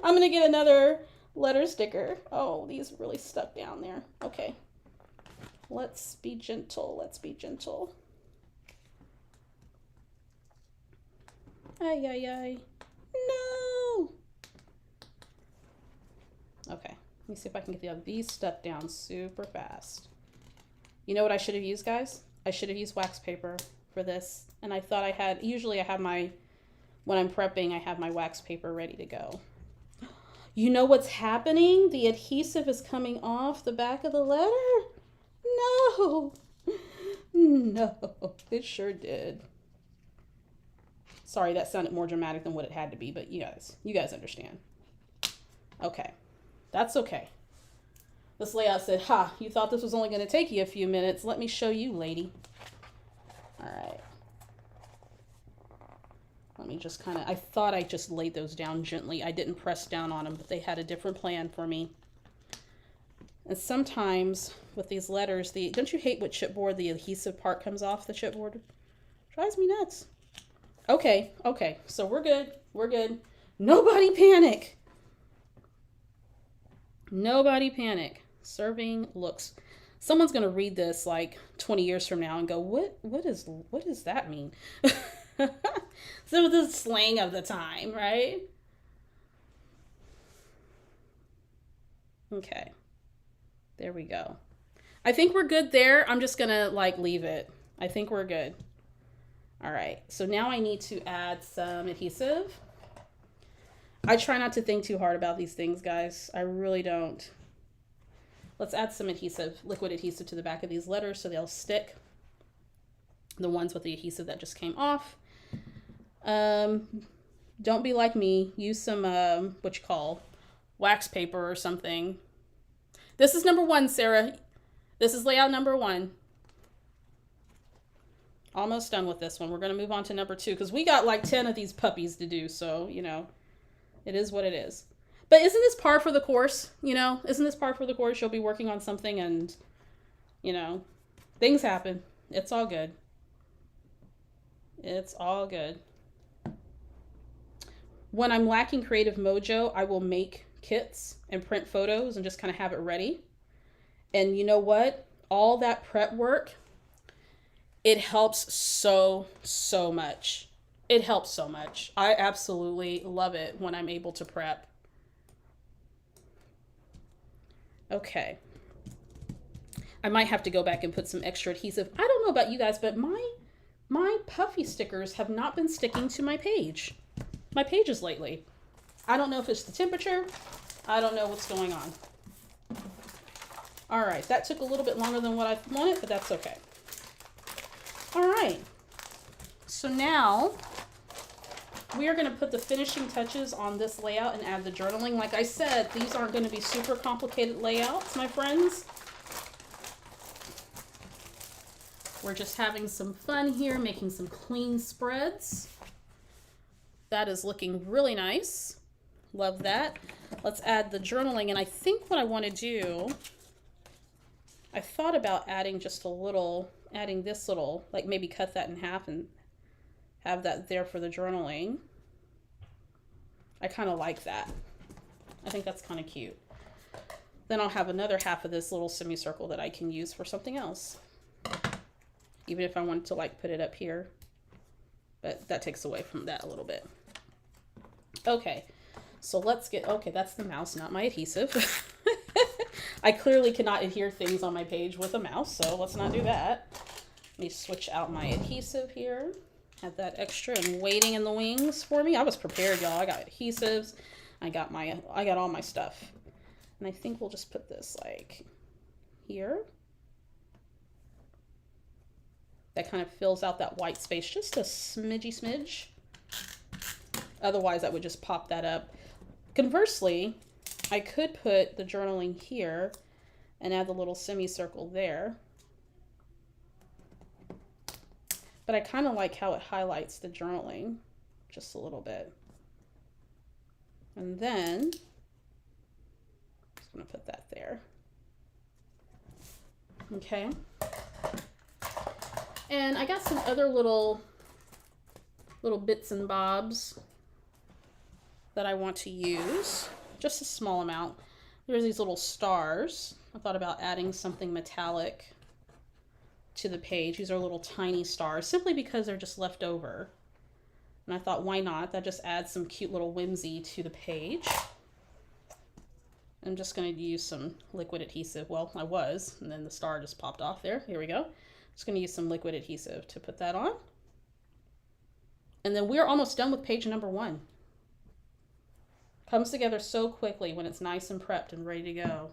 I'm going to get another letter sticker. Oh, these really stuck down there. Okay. Let's be gentle. Let's be gentle. Ay, ay, ay. No. Okay. Let me see if I can get these stuck down super fast. You know what I should have used, guys? I should have used wax paper for this. And I thought I had, usually I have my, when I'm prepping, I have my wax paper ready to go. You know what's happening? The adhesive is coming off the back of the letter? No. No, it sure did. Sorry, that sounded more dramatic than what it had to be, but you guys understand. Okay, that's okay. This layout said, ha, you thought this was only going to take you a few minutes. Let me show you, lady. All right. Let me just kind of, I thought I just laid those down gently. I didn't press down on them, but they had a different plan for me. And sometimes with these letters, don't you hate with chipboard, the adhesive part comes off the chipboard? Drives me nuts. Okay, okay, so we're good. We're good. Nobody panic. Nobody panic. Serving looks. Someone's going to read this like 20 years from now and go, what does that mean? So the slang of the time, right? Okay. There we go. I think we're good there. I'm just going to like leave it. I think we're good. All right. So now I need to add some adhesive. I try not to think too hard about these things, guys. I really don't. Let's add some adhesive, liquid adhesive to the back of these letters so they'll stick. The ones with the adhesive that just came off. Don't be like me. Use some, what you call, wax paper or something. This is number 1, Sarah. This is layout number 1. Almost done with this one. We're going to move on to number 2 because we got like 10 of these puppies to do. So, you know, it is what it is. But isn't this par for the course? You know, isn't this par for the course? You'll be working on something and, you know, things happen. It's all good. It's all good. When I'm lacking creative mojo, I will make kits and print photos and just kind of have it ready. And you know what? All that prep work, it helps so much. It helps so much. I absolutely love it when I'm able to prep. Okay. I might have to go back and put some extra adhesive. I don't know about you guys, but my puffy stickers have not been sticking to my pages lately. I don't know if it's the temperature. I don't know what's going on. All right, that took a little bit longer than what I wanted, but that's okay. All right, so now we are going to put the finishing touches on this layout and add the journaling. Like I said, these aren't going to be super complicated layouts, my friends. We're just having some fun here, making some clean spreads. That is looking really nice. Love that. Let's add the journaling. And I think what I want to do, I thought about adding just a little, adding this little, like maybe cut that in half and have that there for the journaling. I kind of like that. I think that's kind of cute. Then I'll have another half of this little semicircle that I can use for something else. Even if I wanted to like put it up here. But that takes away from that a little bit. Okay, so let's get, okay, that's the mouse, not my adhesive. I clearly cannot adhere things on my page with a mouse, so let's not do that. Let me switch out my adhesive here. Had that extra and waiting in the wings for me. I was prepared, y'all. I got adhesives. I got all my stuff. And I think we'll just put this like here. That kind of fills out that white space just a smidge. Otherwise, that would just pop that up. Conversely, I could put the journaling here and add the little semicircle there. But I kind of like how it highlights the journaling just a little bit. And then, I'm just going to put that there. Okay. And I got some other little bits and bobs that I want to use. Just a small amount. There's these little stars. I thought about adding something metallic to the page. These are little tiny stars simply because they're just left over. And I thought, why not? That just adds some cute little whimsy to the page. I'm just going to use some liquid adhesive. Well, I was, and then the star just popped off there. Here we go. Just going to use some liquid adhesive to put that on. And then we're almost done with page number 1. Comes together so quickly when it's nice and prepped and ready to go.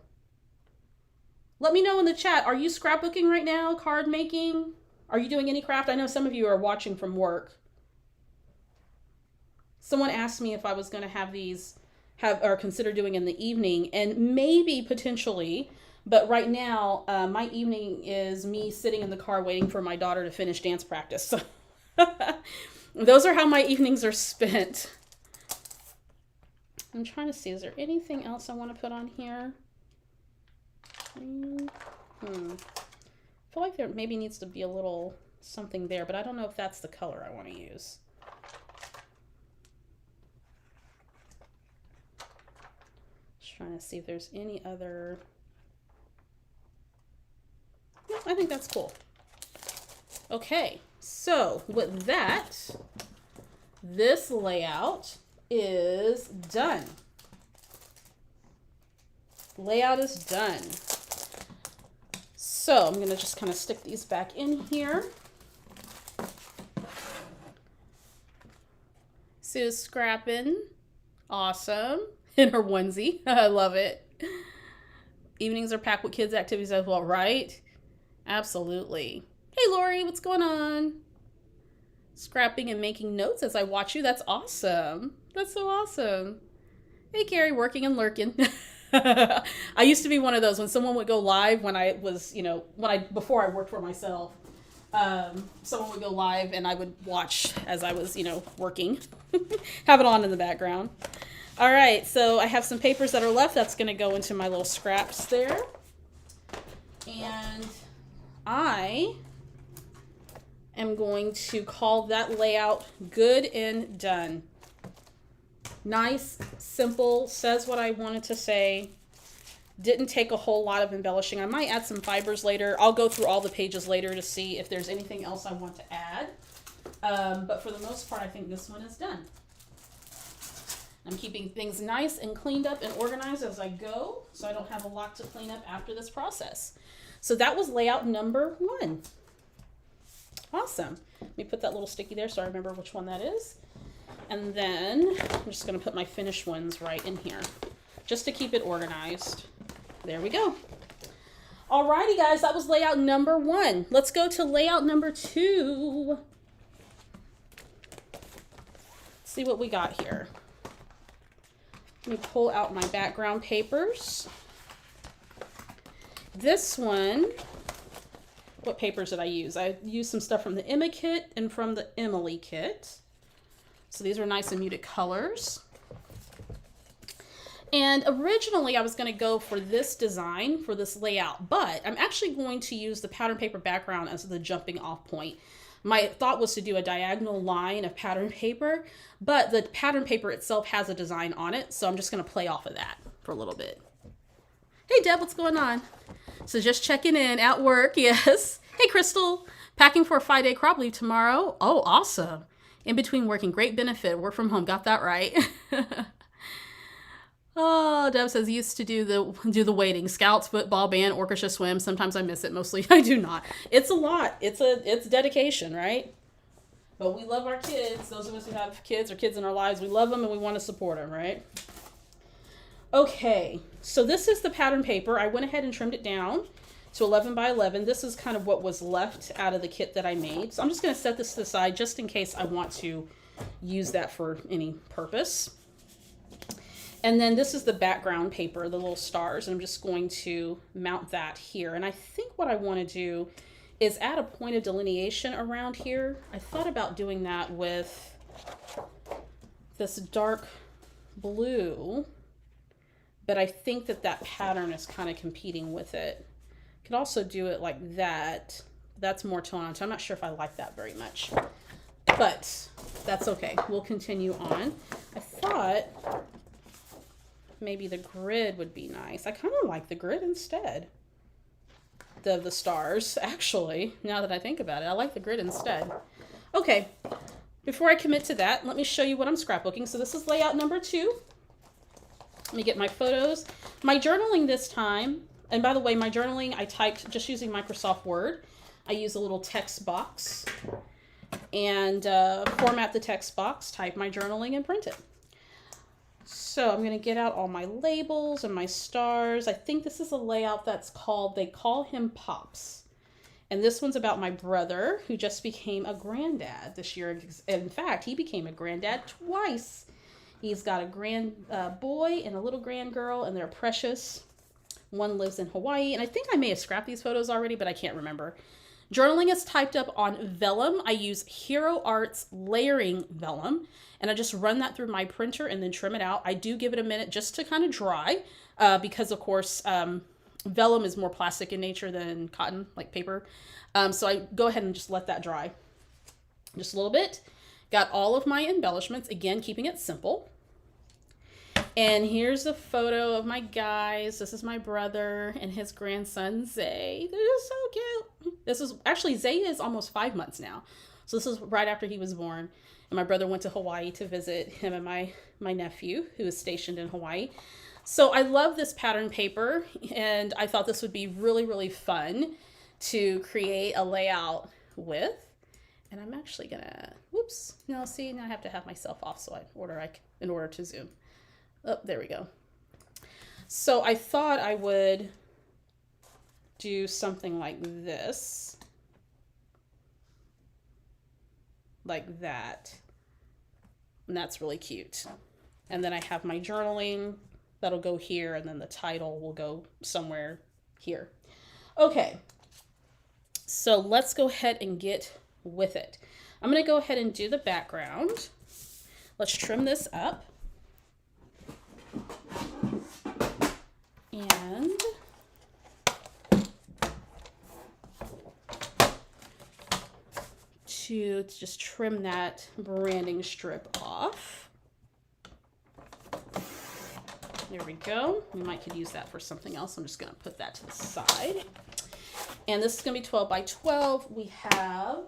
Let me know in the chat, are you scrapbooking right now? Card making? Are you doing any craft? I know some of you are watching from work. Someone asked me if I was going to have these, or consider doing in the evening, and maybe potentially, but right now, my evening is me sitting in the car waiting for my daughter to finish dance practice. So those are how my evenings are spent. I'm trying to see, is there anything else I want to put on here? I feel like there maybe needs to be a little something there, but I don't know if that's the color I want to use. Just trying to see if there's any other. No, I think that's cool. Okay, so with that, this layout is done. Layout is done. So I'm going to just kind of stick these back in here. Sue's scrapping. Awesome. In her onesie. I love it. Evenings are packed with kids' activities as well, right? Absolutely. Hey, Lori, what's going on? Scrapping and making notes as I watch you. That's awesome. That's so awesome. Hey, Carrie, working and lurking. I used to be one of those when someone would go live when I was, before I worked for myself, someone would go live and I would watch as I was, working, have it on in the background. All right. So I have some papers that are left. That's going to go into my little scraps there. And I am going to call that layout good and done. Nice, simple, says what I wanted to say. Didn't take a whole lot of embellishing. I might add some fibers later. I'll go through all the pages later to see if there's anything else I want to add. But for the most part, I think this one is done. I'm keeping things nice and cleaned up and organized as I go, so I don't have a lot to clean up after this process. So that was layout number 1. Awesome. Let me put that little sticky there so I remember which one that is. And then I'm just going to put my finished ones right in here just to keep it organized. There we go. Alrighty, guys, that was layout number 1. Let's go to layout number 2. Let's see what we got here. Let me pull out my background papers. This one what papers did I use? I used some stuff from the Emma kit and from the Emily kit. So these are nice and muted colors. And originally I was going to go for this design, for this layout, but I'm actually going to use the pattern paper background as the jumping off point. My thought was to do a diagonal line of pattern paper, but the pattern paper itself has a design on it, so I'm just going to play off of that for a little bit. Hey Deb, what's going on? So just checking in at work, yes. Hey Crystal, packing for a 5-day crop leave tomorrow. Oh, awesome. In between working, great benefit, work from home, got that right. Oh, Deb says used to do the waiting. Scouts, football, band, orchestra, swim. Sometimes I miss it. Mostly I do not. It's a lot. It's dedication, right? But we love our kids. Those of us who have kids or kids in our lives, we love them and we want to support them, right? Okay, so this is the pattern paper. I went ahead and trimmed it down to 11 by 11. This is kind of what was left out of the kit that I made. So I'm just going to set this to the side just in case I want to use that for any purpose. And then this is the background paper, the little stars, and I'm just going to mount that here. And I think what I want to do is add a point of delineation around here. I thought about doing that with this dark blue, but I think that pattern is kind of competing with it. Could also do it like that. That's more tone on, so I'm not sure if I like that very much, but that's okay. We'll continue on. I thought maybe the grid would be nice. I kind of like the grid instead. The stars, actually, now that I think about it. I like the grid instead. Okay, before I commit to that, let me show you what I'm scrapbooking. So this is layout number 2. Let me get my photos. My journaling this time, and by the way, my journaling I typed just using Microsoft Word. I use a little text box and format the text box, type my journaling, and print it. So I'm going to get out all my labels and my stars. I think this is a layout that's called, they call him Pops. And this one's about my brother who just became a granddad this year. In fact, he became a granddad twice. He's got a grand boy and a little grand girl, and they're precious. One lives in Hawaii, and I think I may have scrapped these photos already, but I can't remember. Journaling is typed up on vellum. I use Hero Arts layering vellum, and I just run that through my printer and then trim it out. I do give it a minute just to kind of dry because, of course, vellum is more plastic in nature than cotton, like paper. So I go ahead and just let that dry just a little bit. Got all of my embellishments, again, keeping it simple. And here's a photo of my guys. This is my brother and his grandson, Zay. They're so cute. This is actually, Zay is almost 5 months now. So this is right after he was born. And my brother went to Hawaii to visit him and my nephew, who is stationed in Hawaii. So I love this pattern paper, and I thought this would be really, really fun to create a layout with. And I'm actually gonna, whoops, no, see, now I have to have myself off so in order to zoom. Oh, there we go. So I thought I would do something like this. Like that. And that's really cute. And then I have my journaling that'll go here, and then the title will go somewhere here. Okay. So let's go ahead and get with it. I'm going to go ahead and do the background. Let's trim this up. And to just trim that branding strip off. There we go. We might could use that for something else. I'm just going to put that to the side. And this is going to be 12 by 12. We have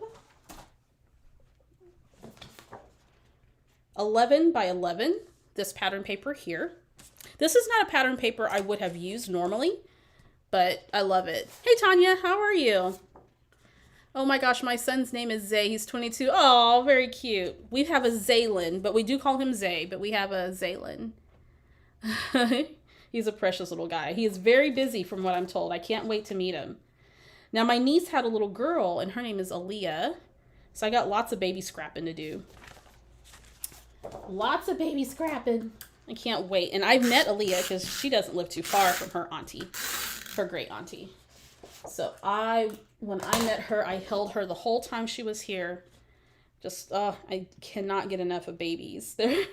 11 by 11, this pattern paper here. This is not a pattern paper I would have used normally, but I love it. Hey, Tanya, how are you? Oh my gosh, my son's name is Zay. He's 22. Oh, very cute. We have a Zaylin, but we do call him Zay, but we have a Zaylin. He's a precious little guy. He is very busy from what I'm told. I can't wait to meet him. Now, my niece had a little girl, and her name is Aaliyah, so I got lots of baby scrapping to do. Lots of baby scrapping. I can't wait. And I've met Aaliyah because she doesn't live too far from her auntie, her great auntie. So when I met her, I held her the whole time she was here. Just, I cannot get enough of babies. They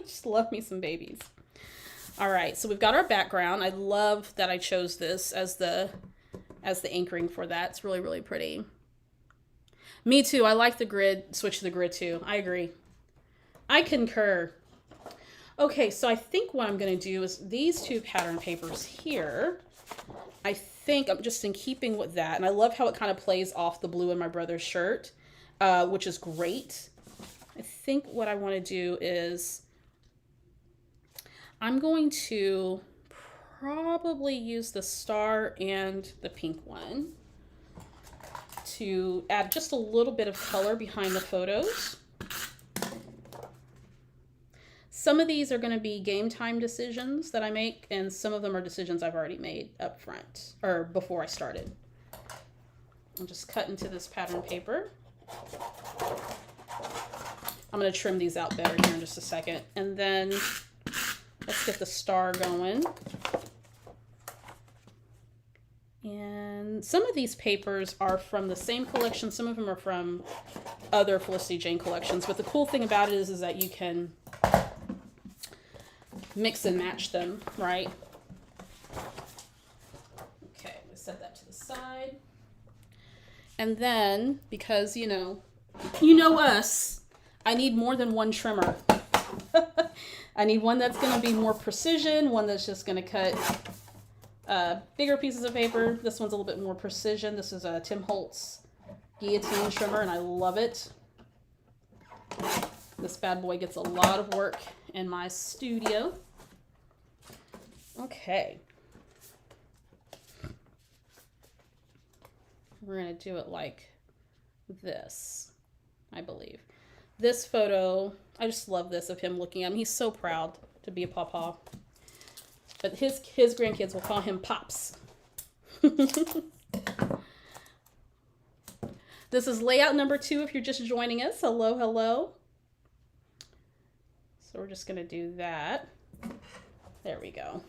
just love me some babies. All right, so we've got our background. I love that I chose this as the anchoring for that. It's really, really pretty. Me too. I like the grid, switch to the grid too. I agree. I concur. Okay, so I think what I'm going to do is these two pattern papers here, I think I'm just in keeping with that. And I love how it kind of plays off the blue in my brother's shirt, which is great. I think what I want to do is I'm going to probably use the star and the pink one to add just a little bit of color behind the photos. Some of these are going to be game time decisions that I make, and some of them are decisions I've already made up front or before I started. I'll just cut into this pattern paper. I'm going to trim these out better here in just a second. And then let's get the star going. And some of these papers are from the same collection. Some of them are from other Felicity Jane collections. But the cool thing about it is that you can mix and match them, right? Okay, we set that to the side. And then, because, you know us, I need more than one trimmer. I need one that's going to be more precision, one that's just going to cut bigger pieces of paper. This one's a little bit more precision. This is a Tim Holtz guillotine trimmer, and I love it. This bad boy gets a lot of work in my studio. Okay. We're going to do it like this, I believe. This photo, I just love this of him looking at him. He's so proud to be a pawpaw. But his grandkids will call him Pops. This is layout number 2 if you're just joining us. Hello, hello. So we're just going to do that. There we go.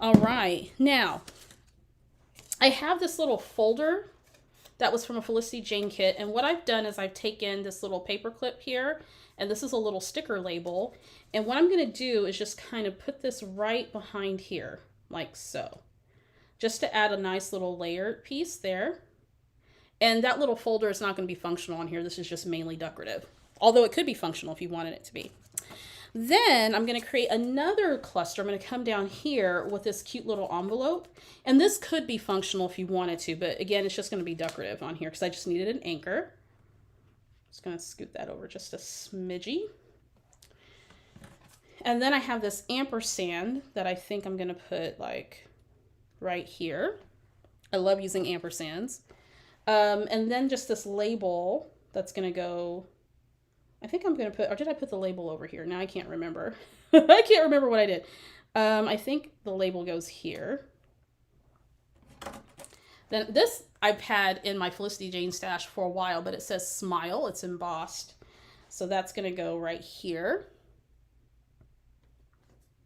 All right. Now, I have this little folder that was from a Felicity Jane kit. And what I've done is I've taken this little paper clip here, and this is a little sticker label. And what I'm going to do is just kind of put this right behind here, like so, just to add a nice little layered piece there. And that little folder is not going to be functional on here. This is just mainly decorative, although it could be functional if you wanted it to be. Then I'm going to create another cluster. I'm going to come down here with this cute little envelope. And this could be functional if you wanted to, but again, it's just going to be decorative on here because I just needed an anchor. Just going to scoot that over just a smidgy. And then I have this ampersand that I think I'm going to put like right here. I love using ampersands. And then just this label that's going to go, I think I'm going to put, or did I put the label over here? Now I can't remember. I can't remember what I did. I think the label goes here. Then this I've had in my Felicity Jane stash for a while, but it says Smile. It's embossed. So that's going to go right here.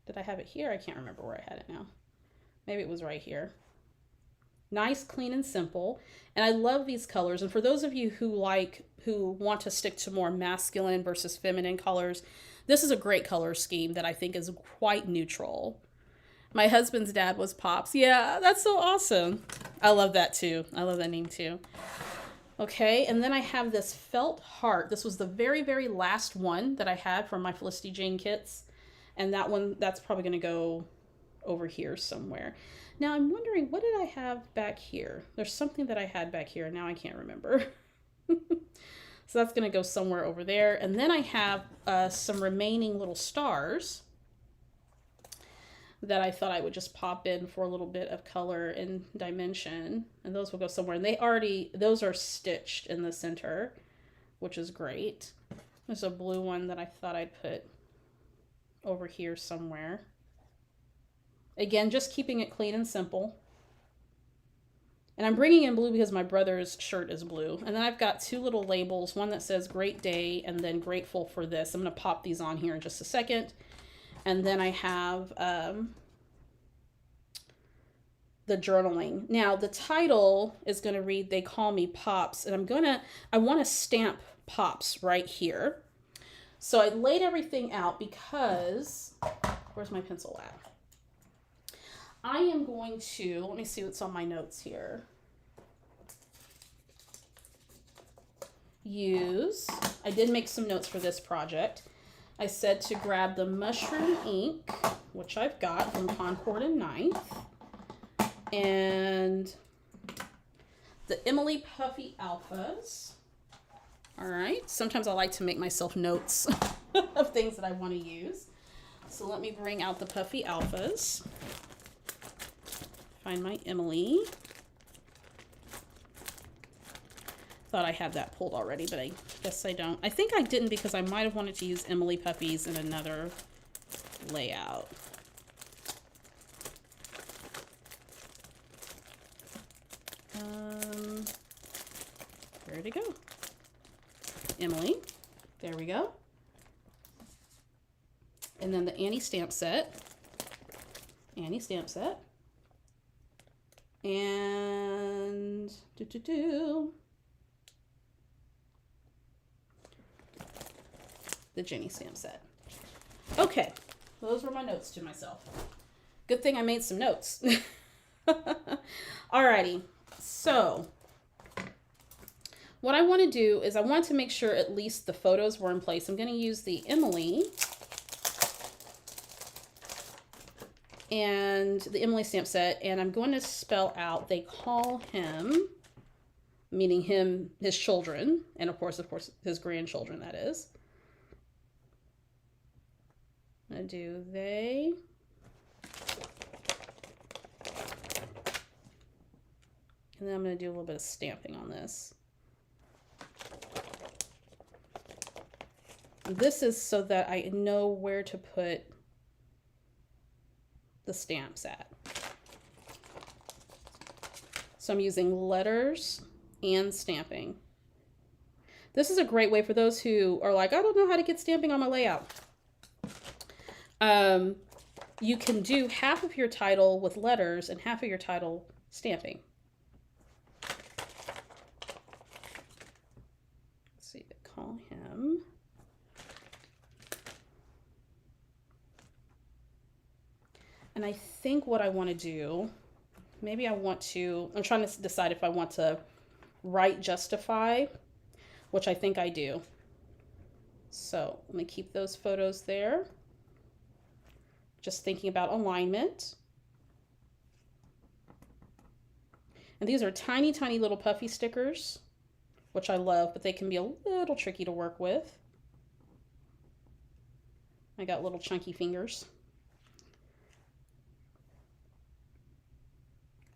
Did I have it here? I can't remember where I had it now. Maybe it was right here. Nice, clean, and simple. And I love these colors. And for those of you who want to stick to more masculine versus feminine colors, this is a great color scheme that I think is quite neutral. My husband's dad was Pops. Yeah, that's so awesome. I love that too. I love that name too. Okay, and then I have this felt heart. This was the very, very last one that I had from my Felicity Jane kits. And that one, that's probably going to go over here somewhere. Now I'm wondering, what did I have back here? There's something that I had back here. Now I can't remember. So that's going to go somewhere over there. And then I have some remaining little stars that I thought I would just pop in for a little bit of color and dimension. And those will go somewhere. And those are stitched in the center, which is great. There's a blue one that I thought I'd put over here somewhere. Again, just keeping it clean and simple. And I'm bringing in blue because my brother's shirt is blue. And then I've got 2 little labels, one that says Great Day and then Grateful for This. I'm going to pop these on here in just a second. And then I have the journaling. Now the title is going to read, They Call Me Pops, and I want to stamp Pops right here. So I laid everything out because, where's my pencil at? I am going to, let me see what's on my notes here. I did make some notes for this project. I said to grab the mushroom ink, which I've got from Concord and Ninth, and the Emily Puffy Alphas. All right, sometimes I like to make myself notes of things that I want to use. So let me bring out the Puffy Alphas. Find my Emily. Thought I had that pulled already, but I guess I don't. I think I didn't because I might have wanted to use Emily Puppies in another layout. Where'd it go? Emily. There we go. And then the Annie stamp set. Annie stamp set. And the Jenny stamp set. Okay, those were my notes to myself. Good thing I made some notes. Alrighty, so what I want to do is I want to make sure at least the photos were in place. I'm going to use the Emily and the Emily stamp set, and I'm going to spell out They Call Him, meaning him, his children, and of course, his grandchildren, that is. I'm going to do they. And then I'm going to do a little bit of stamping on this. This is so that I know where to put the stamps at. So I'm using letters and stamping. This is a great way for those who are like, I don't know how to get stamping on my layout. You can do half of your title with letters and half of your title stamping. Let's see, Call Him. And I think what I want to do, maybe I'm trying to decide if I want to write justify, which I think I do. So let me keep those photos there. Just thinking about alignment. And these are tiny, tiny little puffy stickers, which I love, but they can be a little tricky to work with. I got little chunky fingers.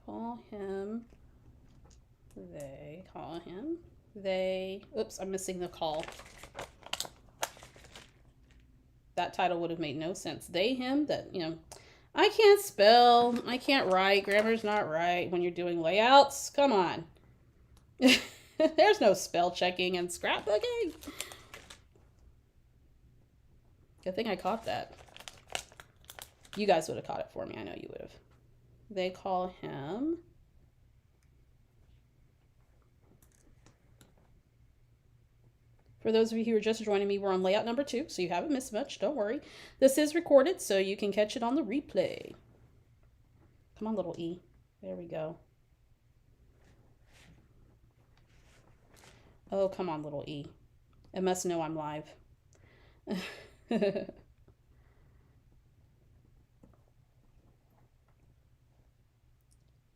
Call him. They call him. They. Oops, I'm missing the call. That title would have made no sense. They, him, that, you know, I can't spell, I can't write, grammar's not right when you're doing layouts. Come on. There's no spell checking and scrapbooking. Good thing I caught that. You guys would have caught it for me. I know you would have. They call him. For those of you who are just joining me, we're on layout number 2, so you haven't missed much. Don't worry. This is recorded, so you can catch it on the replay. Come on, little E. There we go. Oh, come on, little E. It must know I'm live.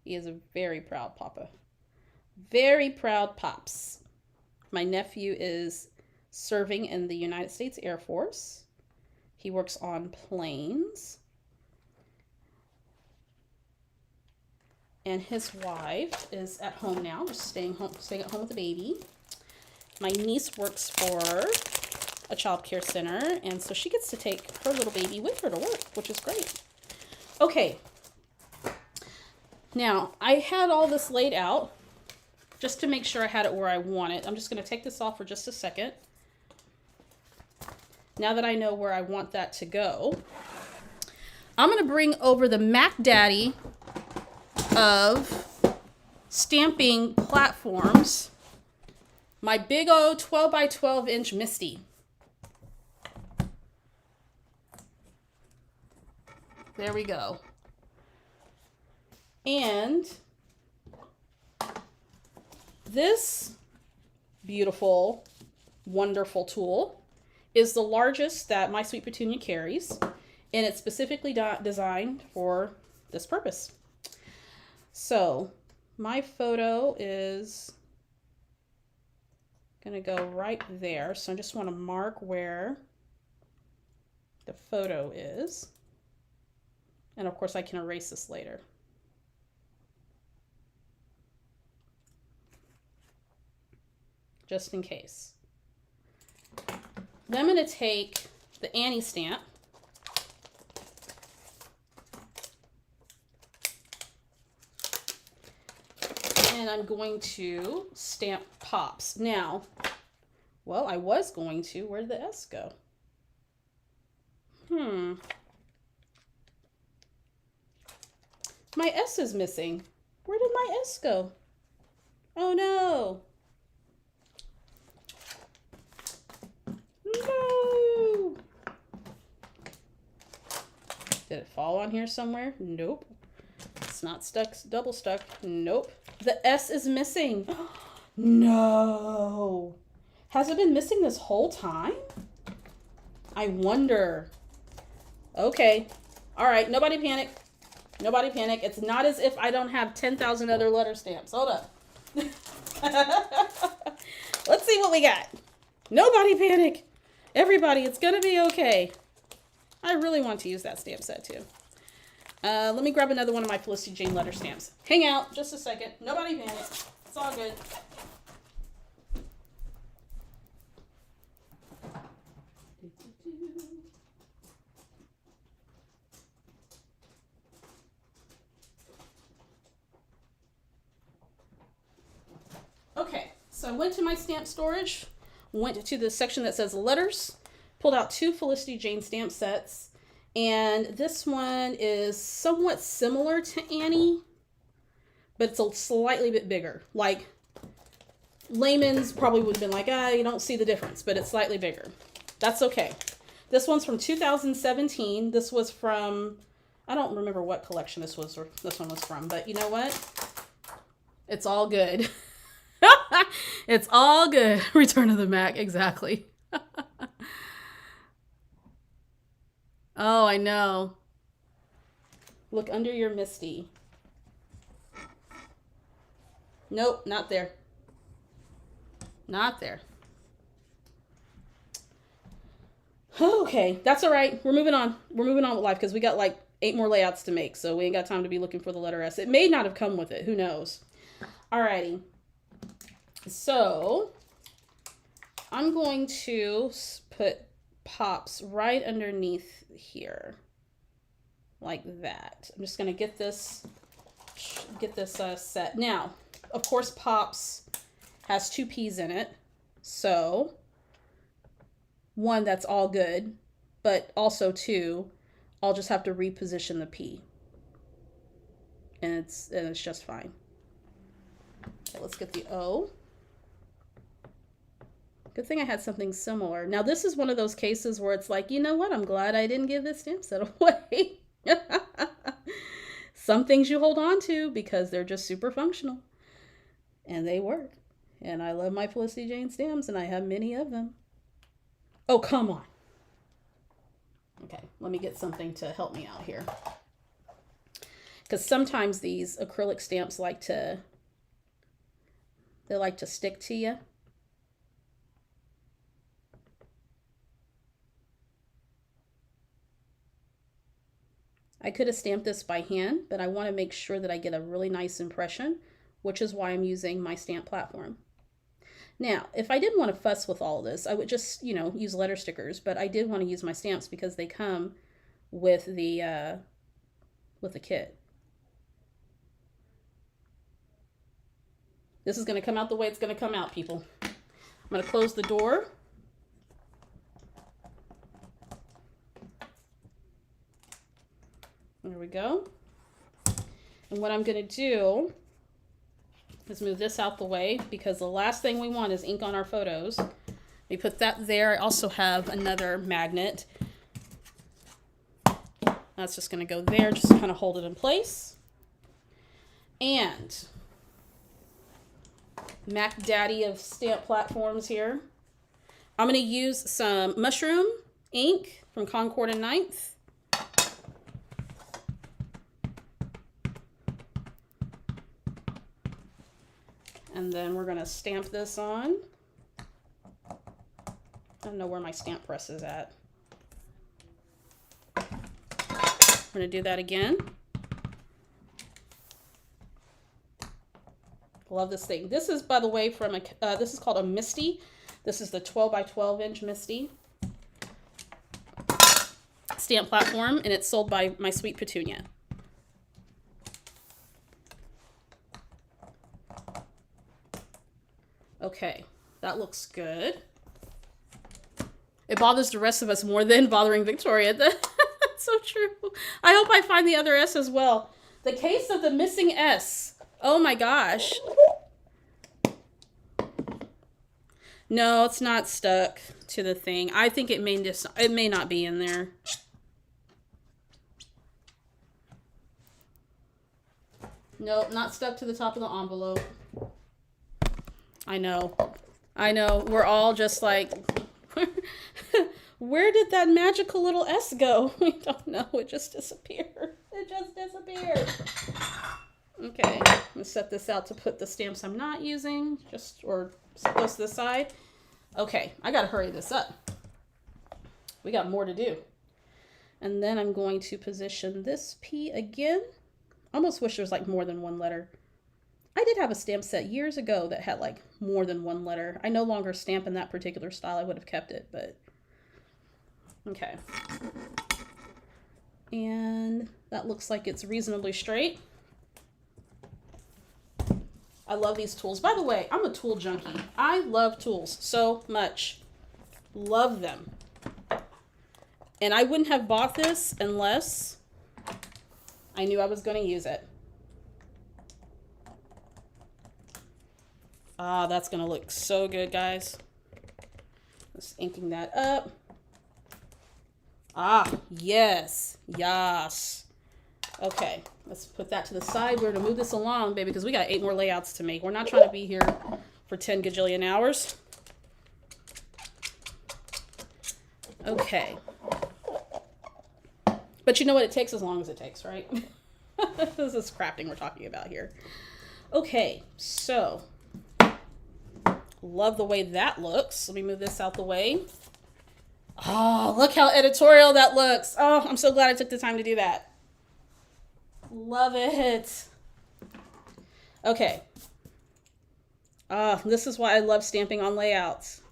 He is a very proud papa. Very proud pops. My nephew is serving in the United States Air Force. He works on planes. And his wife is at home now, just staying at home with the baby. My niece works for a child care center, and so she gets to take her little baby with her to work, which is great. Okay. Now, I had all this laid out just to make sure I had it where I want it. I'm just going to take this off for just a second. Now that I know where I want that to go, I'm going to bring over the Mac Daddy of stamping platforms, my big old 12 by 12 inch Misty. There we go. And this beautiful, wonderful tool is the largest that My Sweet Petunia carries, and it's specifically designed for this purpose. So my photo is gonna go right there. So I just want to mark where the photo is. And of course I can erase this later. Just in case. Then I'm going to take the Annie stamp. And I'm going to stamp Pops. Now, well, I was going to. Where did the S go? My S is missing. Where did my S go? Oh no. No. Did it fall on here somewhere? Nope. It's not stuck, double stuck. Nope. The S is missing. No. Has it been missing this whole time? I wonder. Okay. All right. Nobody panic. Nobody panic. It's not as if I don't have 10,000 other letter stamps. Hold up. Let's see what we got. Nobody panic. Everybody, it's going to be okay. I really want to use that stamp set too. Let me grab another one of my Felicity Jane letter stamps. Hang out just a second. Nobody panic. It's all good. Okay, so I went to my stamp storage, went to the section that says letters, pulled out 2 Felicity Jane stamp sets, and this one is somewhat similar to Annie, but it's a slightly bit bigger. Like, layman's probably would have been like, you don't see the difference, but it's slightly bigger. That's okay. This one's from 2017. This was from, I don't remember what collection this one was from, but you know what? It's all good. It's all good. Return of the Mac, exactly. Oh, I know. Look under your Misty. Nope, not there. Not there. Okay, that's all right. We're moving on. We're moving on with life because we got like 8 more layouts to make, so we ain't got time to be looking for the letter S. It may not have come with it. Who knows? Alrighty. So I'm going to put Pops right underneath here, like that. I'm just going to get this set. Now, of course, Pops has 2 P's in it, so 1, that's all good, but also 2, I'll just have to reposition the P, and it's just fine. Okay, let's get the O. Good thing I had something similar. Now, this is one of those cases where it's like, you know what? I'm glad I didn't give this stamp set away. Some things you hold on to because they're just super functional. And they work. And I love my Felicity Jane stamps, and I have many of them. Oh, come on. Okay, let me get something to help me out here. Because sometimes these acrylic stamps like to stick to you. I could have stamped this by hand, but I want to make sure that I get a really nice impression, which is why I'm using my stamp platform. Now, if I didn't want to fuss with all of this, I would just, use letter stickers, but I did want to use my stamps because they come with the kit. This is going to come out the way it's going to come out, people. I'm going to close the door. There we go. And And what I'm going to do is move this out the way because the last thing we want is ink on our photos. We put that there. I also have another magnet. That's just going to go there, just to kind of hold it in place. And Mac Daddy of stamp platforms here. I'm going to use some mushroom ink from Concord and Ninth. And then we're going to stamp this on. I don't know where my stamp press is at. We're going to do that again. Love this thing. This is, by the way, from a, this is called a Misty. This is the 12 by 12 inch Misty stamp platform, and it's sold by My Sweet Petunia. Okay, that looks good. It bothers the rest of us more than bothering Victoria. That's so true. I hope I find the other S as well. The case of the missing S. Oh my gosh. No, it's not stuck to the thing. I think it may not be in there. Nope, not stuck to the top of the envelope. I know. We're all just like, where did that magical little S go? We don't know. It just disappeared. It just disappeared. Okay, I'm gonna set this out to put the stamps I'm not using, or set those to the side. Okay, I gotta hurry this up. We got more to do. And then I'm going to position this P again. Almost wish there was like more than one letter. I did have a stamp set years ago that had like more than one letter. I no longer stamp in that particular style. I would have kept it, but okay. And that looks like it's reasonably straight. I love these tools. By the way, I'm a tool junkie. I love tools so much. Love them. And I wouldn't have bought this unless I knew I was going to use it. Ah, that's going to look so good, guys. Just inking that up. Ah, yes. Yes. Okay, let's put that to the side. We're going to move this along, baby, because we got 8 more layouts to make. We're not trying to be here for 10 gajillion hours. Okay. But you know what? It takes as long as it takes, right? This is crafting we're talking about here. Okay, so love the way that looks. Let me move this out the way. Oh, look how editorial that looks. Oh, I'm so glad I took the time to do that. Love it. Okay. This is why I love stamping on layouts.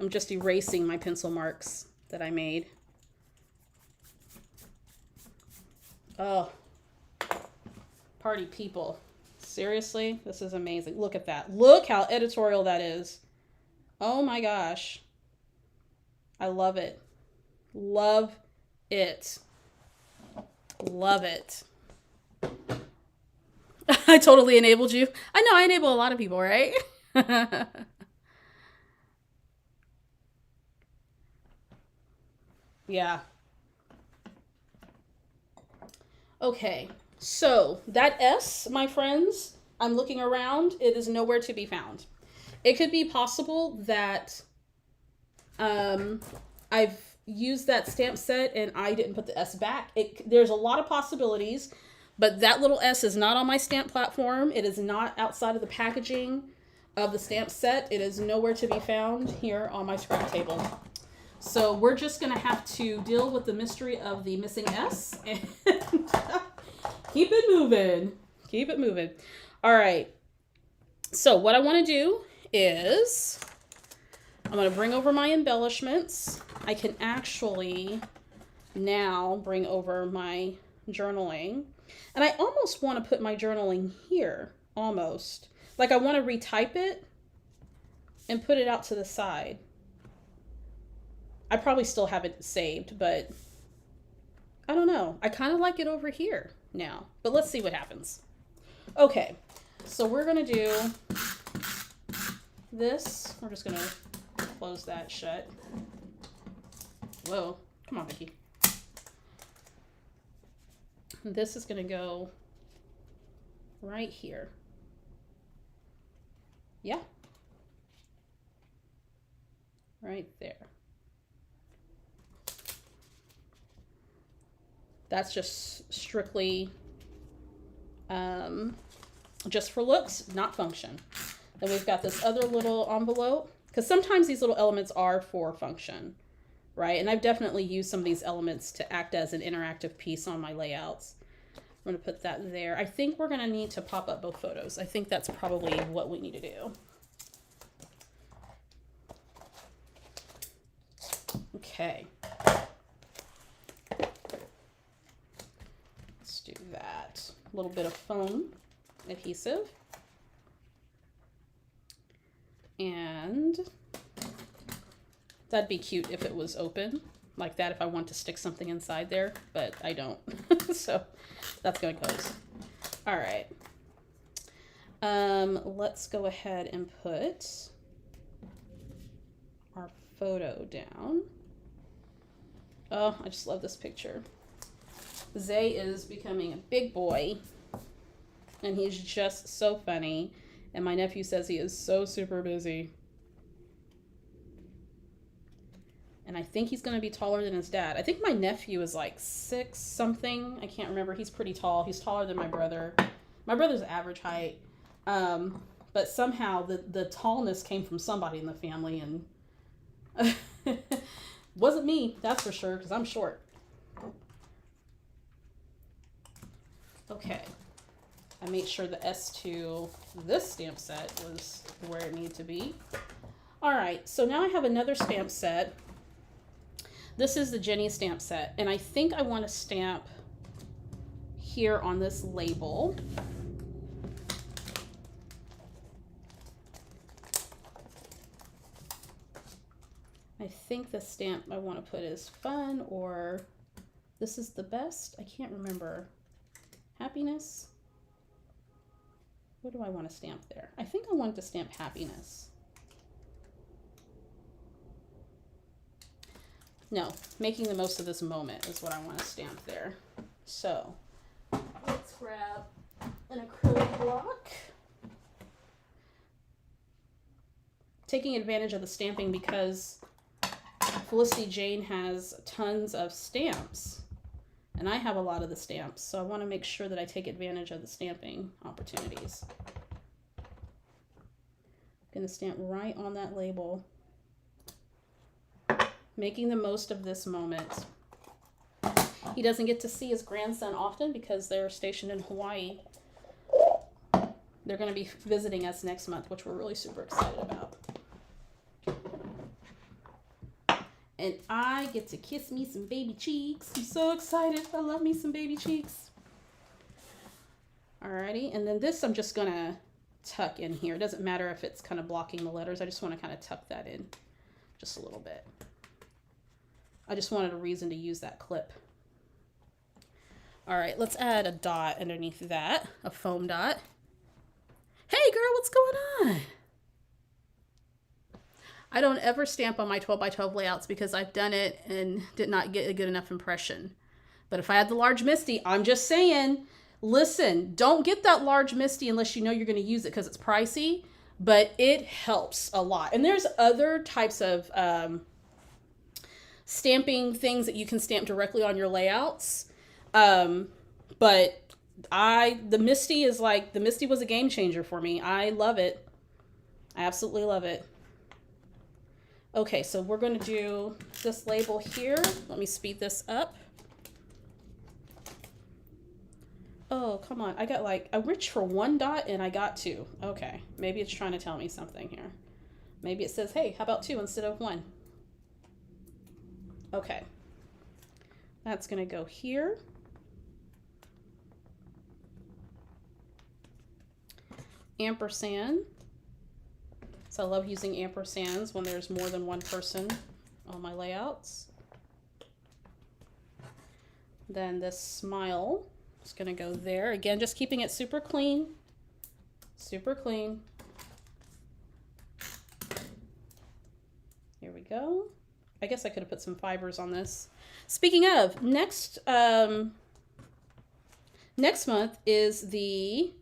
I'm just erasing my pencil marks that I made. Oh, party people. Seriously, this is amazing. Look at that. Look how editorial that is. Oh my gosh. I love it. Love it. Love it. I totally enabled you. I know I enable a lot of people, right? Yeah. Okay, so that S, my friends, I'm looking around. It is nowhere to be found. It could be possible that I've used that stamp set and I didn't put the S back. There's a lot of possibilities, but that little S is not on my stamp platform. It is not outside of the packaging of the stamp set. It is nowhere to be found here on my scrap table. So we're just going to have to deal with the mystery of the missing S and keep it moving. Keep it moving. All right. So what I want to do is I'm going to bring over my embellishments. I can actually now bring over my journaling. And I almost want to put my journaling here, almost. Like I want to retype it and put it out to the side. I probably still have it saved, but I don't know. I kind of like it over here now, but let's see what happens. Okay, so we're going to do this. We're just going to close that shut. Whoa, come on, Vicky. This is going to go right here. Yeah. Right there. That's just strictly just for looks, not function. Then we've got this other little envelope, because sometimes these little elements are for function, right? And I've definitely used some of these elements to act as an interactive piece on my layouts. I'm going to put that there. I think we're going to need to pop up both photos. I think that's probably what we need to do. Okay. Let's do that. A little bit of foam adhesive. And that'd be cute if it was open like that, if I want to stick something inside there, but I don't. So that's going to close. All right. Let's go ahead and put our photo down. Oh, I just love this picture. Zay is becoming a big boy, and he's just so funny. And my nephew says he is so super busy. And I think he's going to be taller than his dad. I think my nephew is like 6 something. I can't remember. He's pretty tall. He's taller than my brother. My brother's average height. But somehow the tallness came from somebody in the family, and wasn't me, that's for sure, because I'm short. Okay. I made sure the S2, this stamp set, was where it needed to be. All right, so now I have another stamp set. This is the Jenny stamp set, and I think I want to stamp here on this label. I think the stamp I want to put is fun, or this is the best. I can't remember. Happiness. What do I want to stamp there? I think I want to stamp happiness. No, making the most of this moment is what I want to stamp there. So let's grab an acrylic block. Taking advantage of the stamping because Felicity Jane has tons of stamps, and I have a lot of the stamps, so I want to make sure that I take advantage of the stamping opportunities. I'm going to stamp right on that label, making the most of this moment. He doesn't get to see his grandson often because they're stationed in Hawaii. They're going to be visiting us next month, which we're really super excited about. And I get to kiss me some baby cheeks. I'm so excited. I love me some baby cheeks. Alrighty, and then this I'm just gonna tuck in here. It doesn't matter if it's kind of blocking the letters. I just want to kind of tuck that in just a little bit. I just wanted a reason to use that clip. All right, let's add a dot underneath that, a foam dot. Hey girl, what's going on? I don't ever stamp on my 12 by 12 layouts because I've done it and did not get a good enough impression. But if I had the large Misty, I'm just saying, listen, don't get that large Misty unless you know you're going to use it because it's pricey, but it helps a lot. And there's other types of stamping things that you can stamp directly on your layouts. But the Misty is like, the Misty was a game changer for me. I love it. I absolutely love it. Okay, so we're going to do this label here. Let me speed this up. Oh, come on. I reached for 1 dot and I got 2. Okay, maybe it's trying to tell me something here. Maybe it says, hey, how about 2 instead of 1? Okay. That's going to go here. Ampersand. So I love using ampersands when there's more than one person all my layouts. Then this smile is going to go there. Again, just keeping it super clean. Super clean. Here we go. I guess I could have put some fibers on this. Speaking of, next month is the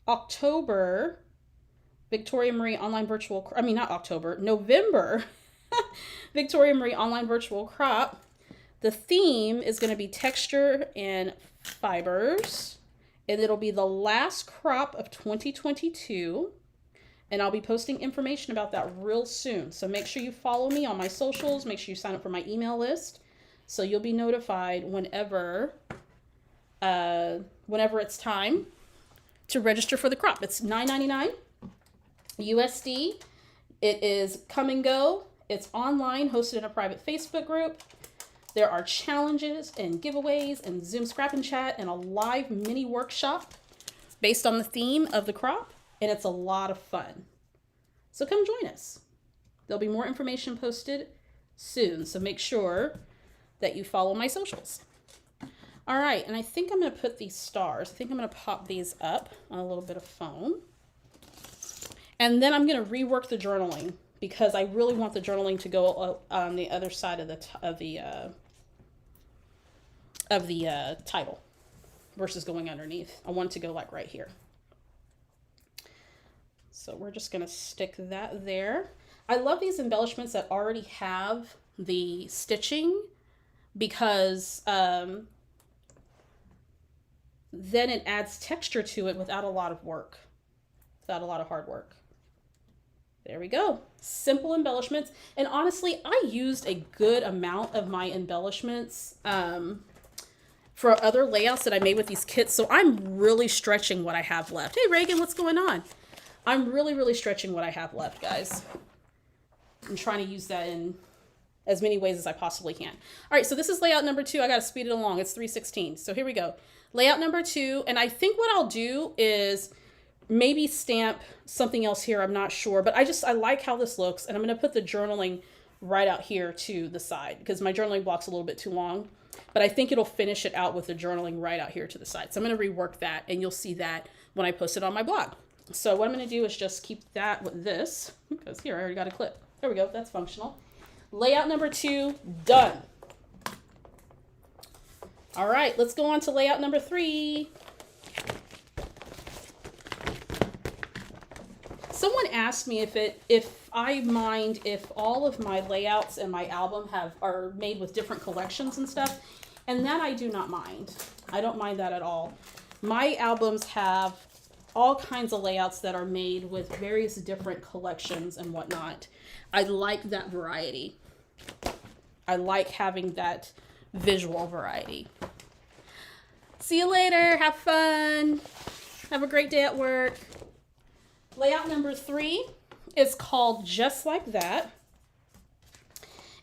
October Victoria Marie Online Virtual, I mean, not October, November Victoria Marie Online Virtual Crop. The theme is going to be texture and fibers, and it'll be the last crop of 2022, and I'll be posting information about that real soon. So make sure you follow me on my socials, make sure you sign up for my email list, so you'll be notified whenever it's time to register for the crop. It's $9.99 USD. It is come and go. It's online, hosted in a private Facebook group. There are challenges and giveaways and Zoom Scrap and Chat and a live mini workshop based on the theme of the crop, and it's a lot of fun. So come join us. There'll be more information posted soon, so make sure that you follow my socials. All right, and I think I'm going to put these stars. I think I'm going to pop these up on a little bit of foam. And then I'm going to rework the journaling because I really want the journaling to go on the other side of the title versus going underneath. I want it to go like right here. So we're just going to stick that there. I love these embellishments that already have the stitching because then it adds texture to it without a lot of work, without a lot of hard work. There we go. Simple embellishments. And honestly, I used a good amount of my embellishments for other layouts that I made with these kits. So I'm really stretching what I have left. Hey, Reagan, what's going on? I'm really, really stretching what I have left, guys. I'm trying to use that in as many ways as I possibly can. All right, so this is layout number 2. I got to speed it along. It's 3:16. So here we go. Layout number 2. And I think what I'll do is maybe stamp something else here. I'm not sure, but I like how this looks. And I'm going to put the journaling right out here to the side because my journaling block's a little bit too long, but I think it'll finish it out with the journaling right out here to the side. So I'm going to rework that and you'll see that when I post it on my blog. So what I'm going to do is just keep that with this because here, I already got a clip. There we go. That's functional. Layout number 2, done. All right, let's go on to layout number 3. Someone asked me if I mind if all of my layouts in my album are made with different collections and stuff, and that I do not mind. I don't mind that at all. My albums have all kinds of layouts that are made with various different collections and whatnot. I like that variety. I like having that visual variety. See you later. Have fun. Have a great day at work. Layout number 3 is called Just Like That.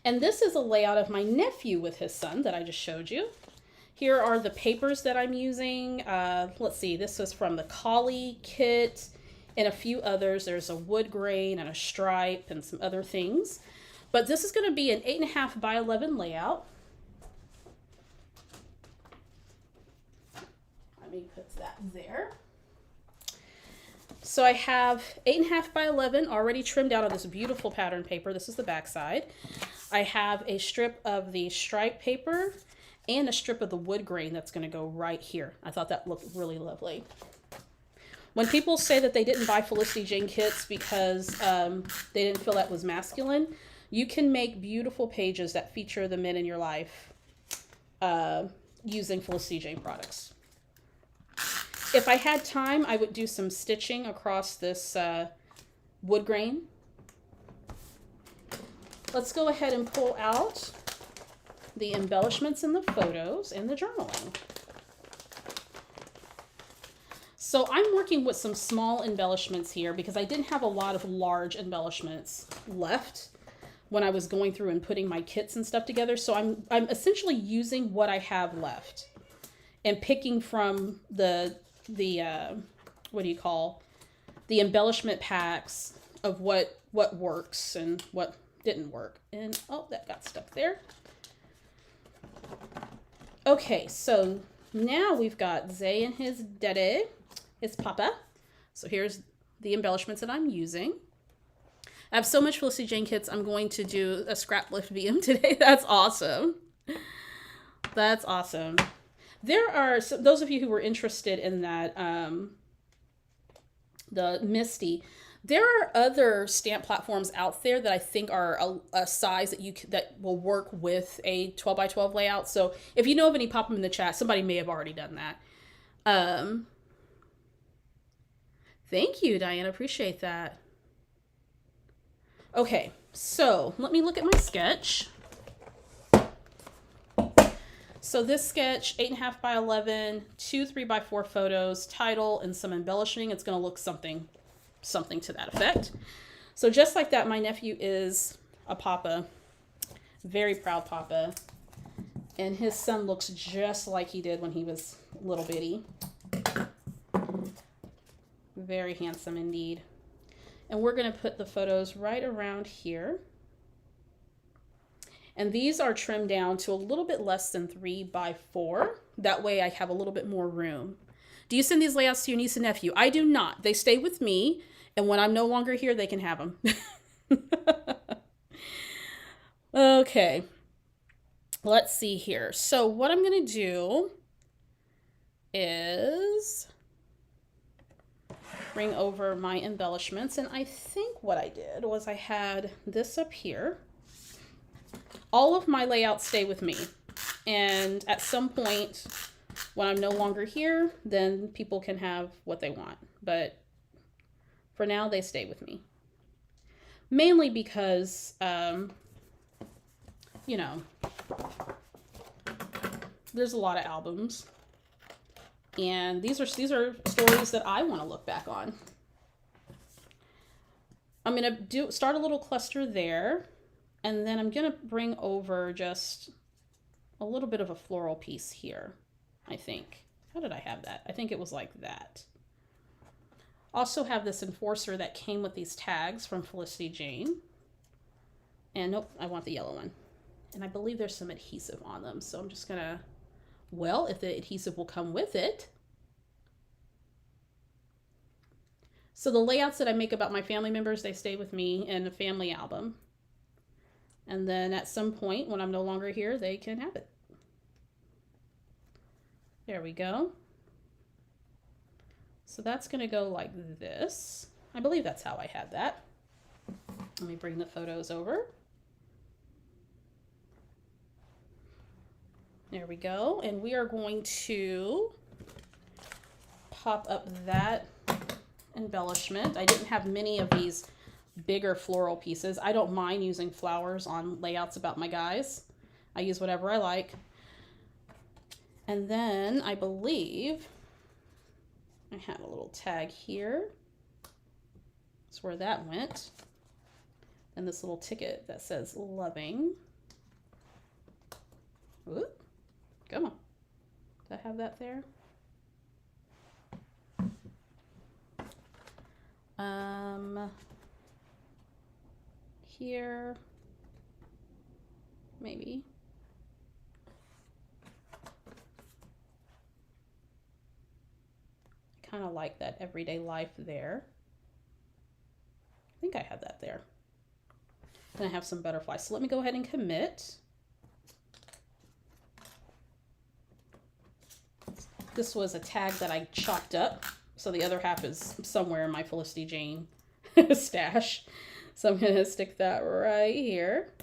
And this is a layout of my nephew with his son that I just showed you. Here are the papers that I'm using. Let's see, this is from the Collie kit and a few others. There's a wood grain and a stripe and some other things. But this is going to be an 8.5 by 11 layout. Let me put that there. So I have 8.5 by 11 already trimmed out on this beautiful pattern paper. This is the back side. I have a strip of the stripe paper and a strip of the wood grain that's going to go right here. I thought that looked really lovely. When people say that they didn't buy Felicity Jane kits because they didn't feel that was masculine, you can make beautiful pages that feature the men in your life using Felicity Jane products. If I had time, I would do some stitching across this wood grain. Let's go ahead and pull out the embellishments and the photos and the journaling. So I'm working with some small embellishments here because I didn't have a lot of large embellishments left when I was going through and putting my kits and stuff together. So I'm essentially using what I have left and picking from the what do you call, the embellishment packs of what works and what didn't work. And oh, that got stuck there. Okay, so now we've got Zay and his daddy, his papa. So here's the embellishments that I'm using. I have so much Felicity Jane kits, I'm going to do a scrapbook VM today. That's awesome. That's awesome. There are, so those of you who were interested in that, the Misty, there are other stamp platforms out there that I think are a size that will work with a 12 by 12 layout. So if you know of any, pop them in the chat. Somebody may have already done that. Thank you, Diana. Appreciate that. Okay, so let me look at my sketch. So this sketch, 8.5 by 11, 2 3x4 photos, title, and some embellishing. It's going to look something to that effect. So just like that, my nephew is a papa, very proud papa, and his son looks just like he did when he was little bitty. Very handsome indeed. And we're going to put the photos right around here. And these are trimmed down to a little bit less than 3x4. That way I have a little bit more room. Do you send these layouts to your niece and nephew? I do not. They stay with me. And when I'm no longer here, they can have them. Okay. Let's see here. So what I'm going to do is bring over my embellishments. And I think what I did was I had this up here. All of my layouts stay with me. And at some point when I'm no longer here, then people can have what they want. But for now, they stay with me. Mainly because, you know, there's a lot of albums. And these are stories that I want to look back on. I'm going to start a little cluster there. And then I'm going to bring over just a little bit of a floral piece here, I think. How did I have that? I think it was like that. Also have this enforcer that came with these tags from Felicity Jane. And nope, I want the yellow one. And I believe there's some adhesive on them. So I'm just going to, well, if the adhesive will come with it. So the layouts that I make about my family members, they stay with me in a family album. And then at some point when I'm no longer here, they can have it. There we go. So that's going to go like this. I believe that's how I had that. Let me bring the photos over. There we go. And we are going to pop up that embellishment. I didn't have many of these bigger floral pieces. I don't mind using flowers on layouts about my guys. I use whatever I like. And then I believe I have a little tag here. That's where that went. And this little ticket that says loving. Ooh, come on. Did I have that there? Here, maybe. Kind of like that everyday life there. I think I had that there. And I have some butterflies. So let me go ahead and commit. This was a tag that I chopped up. So the other half is somewhere in my Felicity Jane stash. So I'm going to stick that right here.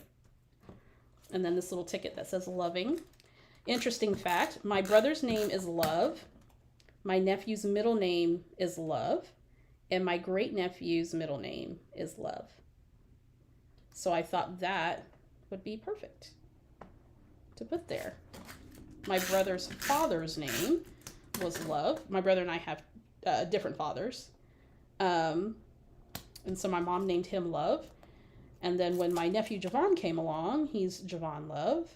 And then this little ticket that says loving. Interesting fact, my brother's name is Love. My nephew's middle name is Love. And my great nephew's middle name is Love. So I thought that would be perfect to put there. My brother's father's name was Love. My brother and I have different fathers. And so my mom named him Love. And then when my nephew Javon came along, he's Javon Love.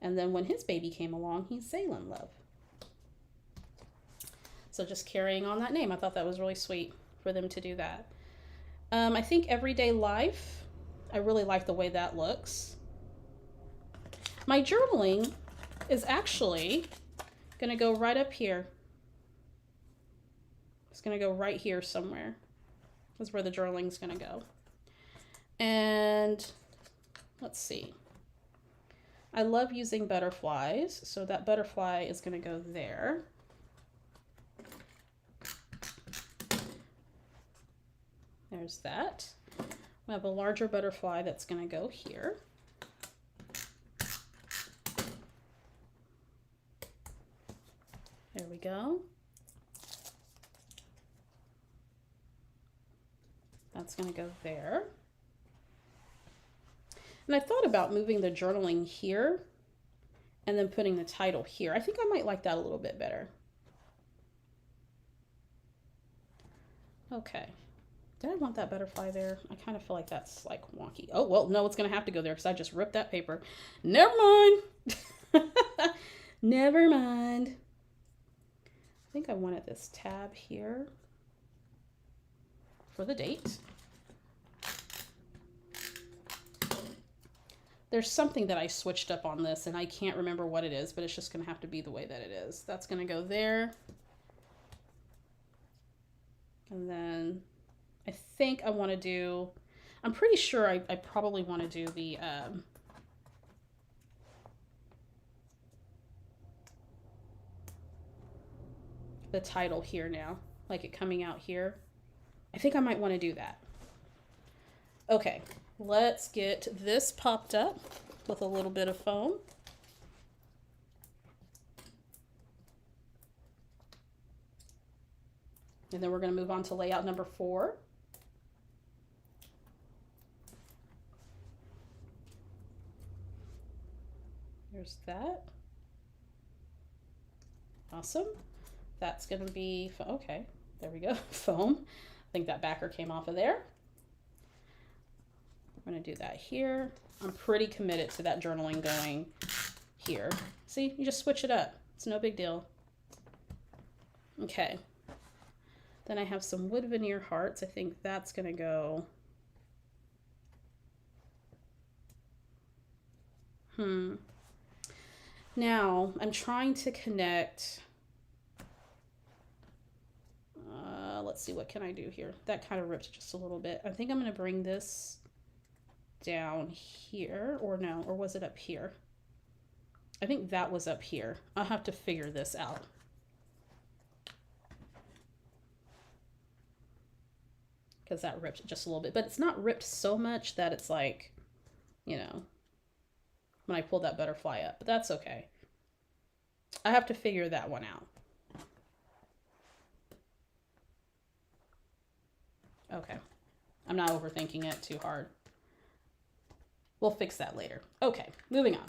And then when his baby came along, he's Zaylin Love. So just carrying on that name. I thought that was really sweet for them to do that. I think everyday life, I really like the way that looks. My journaling is actually going to go right up here. It's going to go right here somewhere. That's where the journaling is going to go. And let's see. I love using butterflies, so that butterfly is going to go there. There's that. We have a larger butterfly that's going to go here. There we go. That's going to go there. And I thought about moving the journaling here and then putting the title here. I think I might like that a little bit better. Okay. Did I want that butterfly there? I kind of feel like that's like wonky. Oh, well, no, it's going to have to go there because I just ripped that paper. Never mind. Never mind. I think I wanted this tab here for the date. There's something that I switched up on this and I can't remember what it is, but it's just going to have to be the way that it is. That's going to go there. And then I think I want to do, I'm pretty sure I probably want to do the title here now, like it coming out here. I think I might want to do that. Okay, let's get this popped up with a little bit of foam. And then we're going to move on to layout number 4. There's that. Awesome. That's going to be, okay, there we go, foam. I think that backer came off of there. I'm going to do that here. I'm pretty committed to that journaling going here. See, you just switch it up. It's no big deal. Okay. Then I have some wood veneer hearts. I think that's going to go. Now, I'm trying to connect. Let's see, what can I do here? That kind of ripped just a little bit. I think I'm going to bring this down here, or no, or was it up here? I think that was up here. I'll have to figure this out. Because that ripped just a little bit, but it's not ripped so much that it's like, you know, when I pull that butterfly up, but that's okay. I have to figure that one out. Okay. I'm not overthinking it too hard. We'll fix that later. Okay, moving on.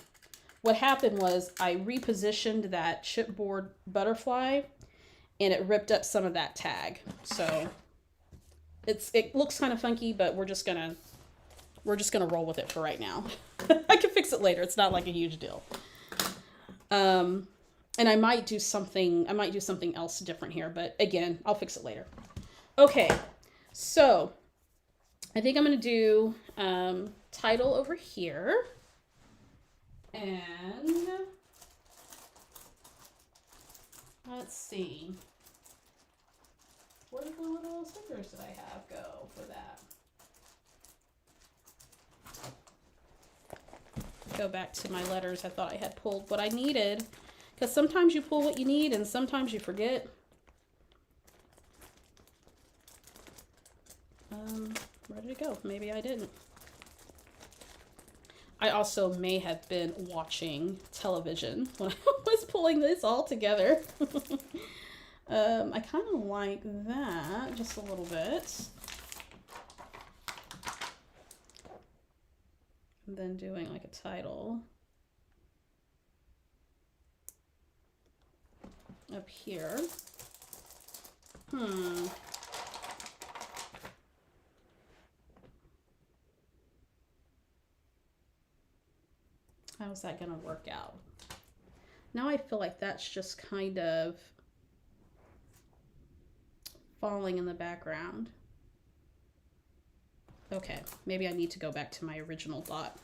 What happened was I repositioned that chipboard butterfly and it ripped up some of that tag. So it looks kind of funky, but we're just gonna roll with it for right now. I can fix it later. It's not like a huge deal. And I might do something else different here, but again, I'll fix it later. Okay, so I think I'm gonna do title over here, and let's see. Where did the little stickers that I have go for that? Go back to my letters. I thought I had pulled what I needed, because sometimes you pull what you need and sometimes you forget. Where did it go? Maybe I didn't. I also may have been watching television when I was pulling this all together. I kind of like that just a little bit. And then doing like a title up here. How's that gonna work out? Now I feel like that's just kind of falling in the background. Okay, maybe I need to go back to my original thought,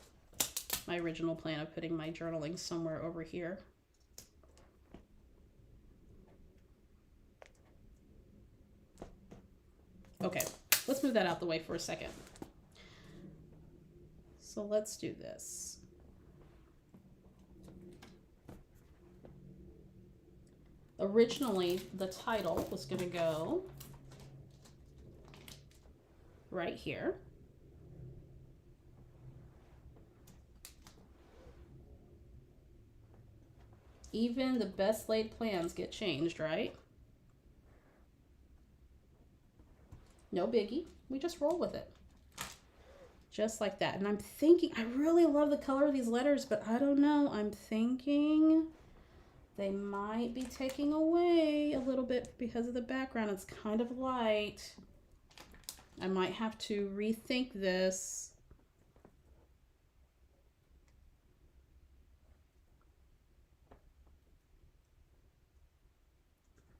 my original plan of putting my journaling somewhere over here. Okay, let's move that out the way for a second. So let's do this. Originally, the title was going to go right here. Even the best laid plans get changed, right? No biggie. We just roll with it. Just like that. And I'm thinking, I really love the color of these letters, but I don't know. I'm thinking they might be taking away a little bit because of the background. It's kind of light. I might have to rethink this.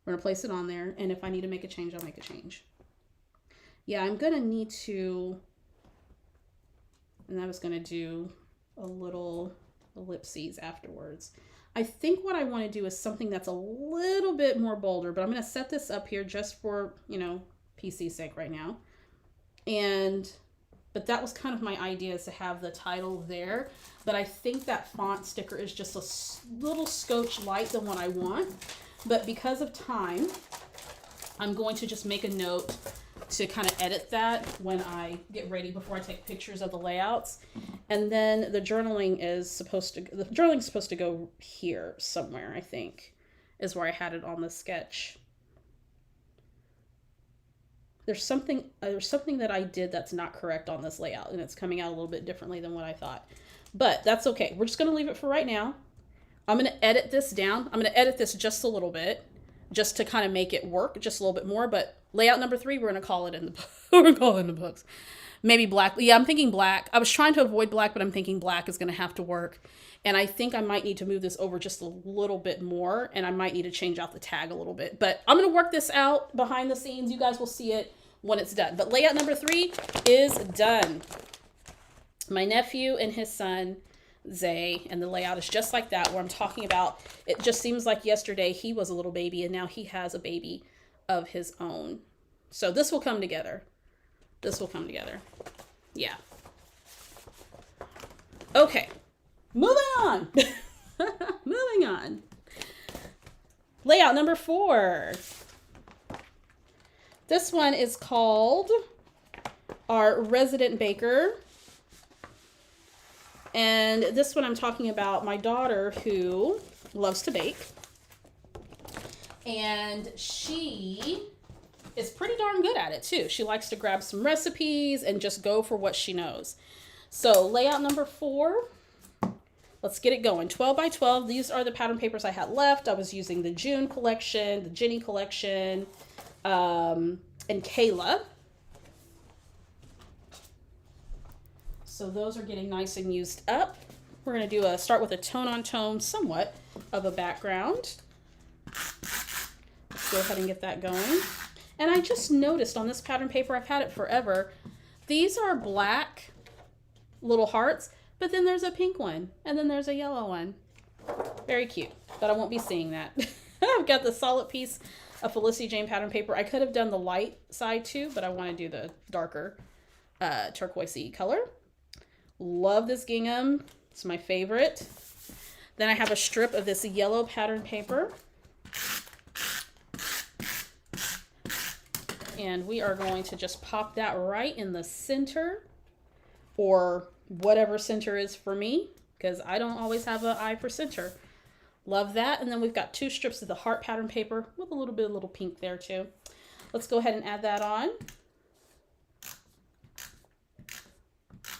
We're gonna place it on there, and if I need to make a change, I'll make a change. Yeah, I'm gonna need to, and I was gonna do a little ellipses afterwards. I think what I want to do is something that's a little bit more bolder, but I'm going to set this up here just for, you know, PC sake right now. But that was kind of my idea, is to have the title there. But I think that font sticker is just a little scotch light than what I want. But because of time, I'm going to just make a note to kind of edit that when I get ready, before I take pictures of the layouts. And then the journaling is supposed to go here somewhere, I think, is where I had it on the sketch. There's something that I did that's not correct on this layout, and it's coming out a little bit differently than what I thought. But that's okay. We're just going to leave it for right now. I'm going to edit this down. I'm going to edit this just a little bit, just to kind of make it work just a little bit more. But layout number 3, we're going to call it in the we're going to call it in the books. Maybe black. Yeah, I'm thinking black. I was trying to avoid black, but I'm thinking black is going to have to work. And I think I might need to move this over just a little bit more, and I might need to change out the tag a little bit. But I'm going to work this out behind the scenes. You guys will see it when it's done. But layout number 3 is done. My nephew and his son, Zay, and the layout is just like that, where I'm talking about, it just seems like yesterday he was a little baby and now he has a baby of his own. So this will come together. This will come together. Yeah. Okay. Moving on. Moving on. Layout number 4. This one is called our resident baker. And this one I'm talking about my daughter, who loves to bake. And she is pretty darn good at it too. She likes to grab some recipes and just go for what she knows. So layout number 4, let's get it going. 12 by 12. These are the pattern papers I had left. I was using the June collection, the Jenny collection, and Kayla. So those are getting nice and used up. We're going to start with a tone on tone, somewhat of a background. Let's go ahead and get that going. And I just noticed on this pattern paper, I've had it forever, these are black little hearts, but then there's a pink one, and then there's a yellow one. Very cute, but I won't be seeing that. I've got the solid piece of Felicity Jane pattern paper. I could have done the light side too, but I want to do the darker turquoisey color. Love this gingham. It's my favorite. Then I have a strip of this yellow pattern paper. And we are going to just pop that right in the center, or whatever center is for me, because I don't always have an eye for center. Love that. And then we've got 2 strips of the heart pattern paper with a little pink there too. Let's go ahead and add that on.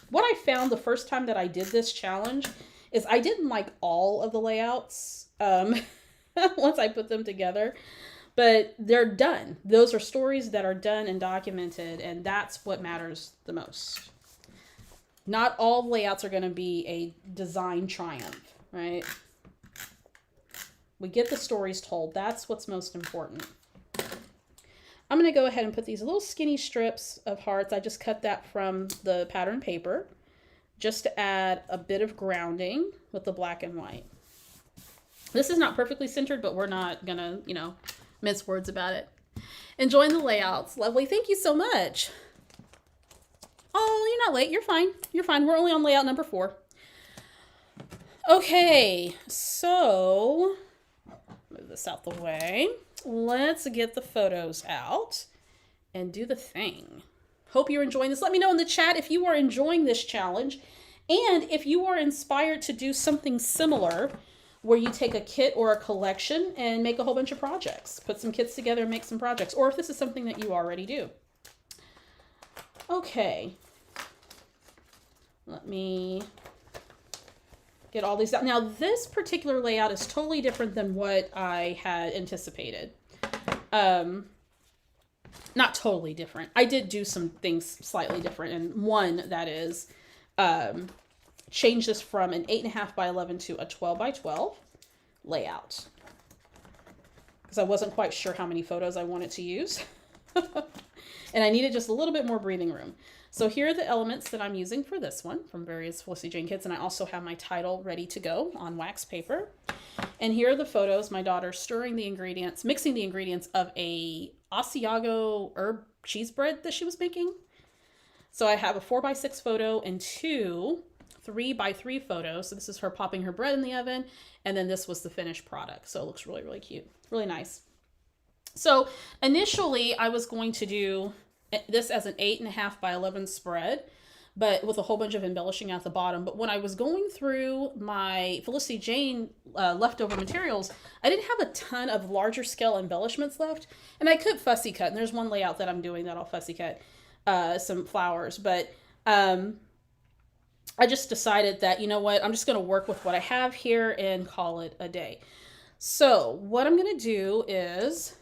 What I found the first time that I did this challenge is I didn't like all of the layouts once I put them together, but they're done. Those are stories that are done and documented, and that's what matters the most. Not all layouts are going to be a design triumph, right? We get the stories told. That's what's most important. I'm going to go ahead and put these little skinny strips of hearts. I just cut that from the pattern paper just to add a bit of grounding with the black and white. This is not perfectly centered, but we're not going to, you know, mince words about it. Enjoying the layouts. Lovely. Thank you so much. Oh, you're not late. You're fine. You're fine. We're only on layout number 4. Okay, so move this out the way. Let's get the photos out and do the thing. Hope you're enjoying this. Let me know in the chat if you are enjoying this challenge and if you are inspired to do something similar where you take a kit or a collection and make a whole bunch of projects. Put some kits together and make some projects, or if this is something that you already do. Okay. Let me get all these out. Now, this particular layout is totally different than what I had anticipated. Not totally different. I did do some things slightly different, and one that is change this from an 8.5 by 11 to a 12 by 12 layout, because I wasn't quite sure how many photos I wanted to use. And I needed just a little bit more breathing room. So here are the elements that I'm using for this one from various Felicity Jane kits. And I also have my title ready to go on wax paper. And here are the photos. My daughter stirring the ingredients, mixing the ingredients of a Asiago herb cheese bread that she was making. So I have a 4x6 photo and 2 3x3 photos. So this is her popping her bread in the oven. And then this was the finished product. So it looks really, really cute. Really nice. So initially I was going to do this as an 8.5 by 11 spread, but with a whole bunch of embellishing at the bottom. But when I was going through my Felicity Jane leftover materials, I didn't have a ton of larger scale embellishments left, and I could fussy cut. And there's one layout that I'm doing that I'll fussy cut some flowers, but I just decided that, you know what, I'm just going to work with what I have here and call it a day. So what I'm going to do is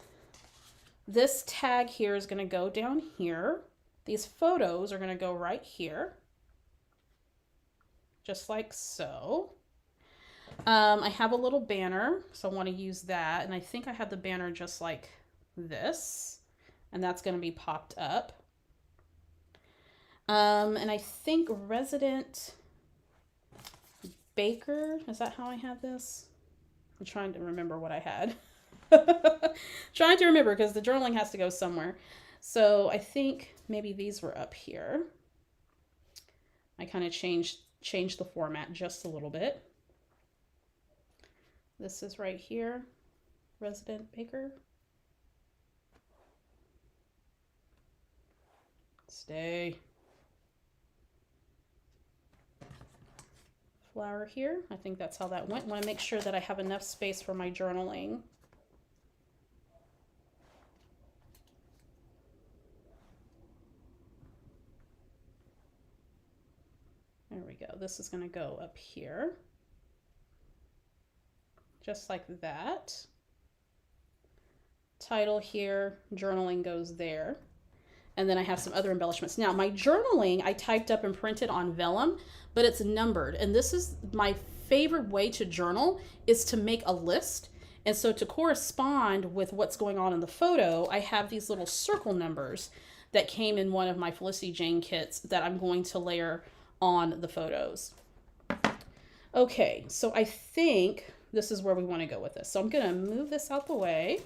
this tag here is going to go down here. These photos are going to go right here, just like so. I have a little banner, so I want to use that. And I think I have the banner just like this, and that's going to be popped up. And I think resident baker, is that how I have this? I'm trying to remember what I had. Trying to remember because the journaling has to go somewhere. So I think maybe these were up here. I kind of changed the format just a little bit. This is right here, resident baker. Stay. Flower here. I think that's how that went. I want to make sure that I have enough space for my journaling. There we go. This is going to go up here. Just like that. Title here, journaling goes there. And then I have some other embellishments. Now, my journaling, I typed up and printed on vellum, but it's numbered. And this is my favorite way to journal, is to make a list. And so to correspond with what's going on in the photo, I have these little circle numbers that came in one of my Felicity Jane kits that I'm going to layer on the photos. Okay, so I think this is where we want to go with this. So I'm going to move this out the way.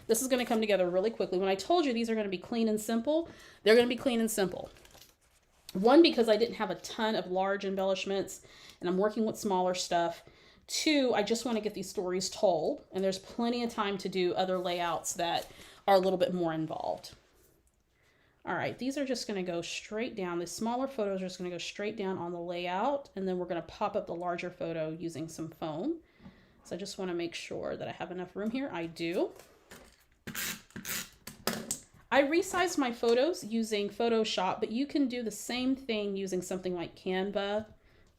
This is going to come together really quickly. When I told you these are going to be clean and simple, they're going to be clean and simple. One, because I didn't have a ton of large embellishments and I'm working with smaller stuff. 2, I just want to get these stories told, and there's plenty of time to do other layouts that are a little bit more involved. All right, these are just going to go straight down. The smaller photos are just going to go straight down on the layout, and then we're going to pop up the larger photo using some foam. So I just want to make sure that I have enough room here. I do. I resized my photos using Photoshop, but you can do the same thing using something like Canva,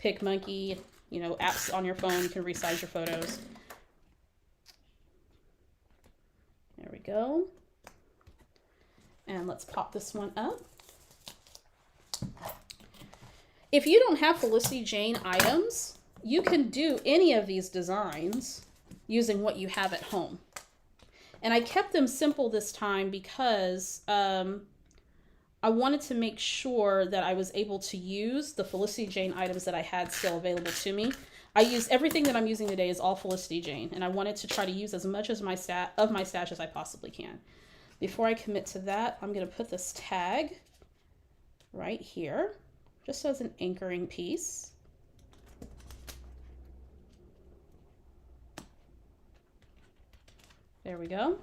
PicMonkey, you know, apps on your phone. You can resize your photos. There we go. And let's pop this one up. If you don't have Felicity Jane items, you can do any of these designs using what you have at home. And I kept them simple this time because I wanted to make sure that I was able to use the Felicity Jane items that I had still available to me. I used everything that I'm using today is all Felicity Jane, and I wanted to try to use as much as my stash as I possibly can. Before I commit to that, I'm going to put this tag right here, just as an anchoring piece. There we go.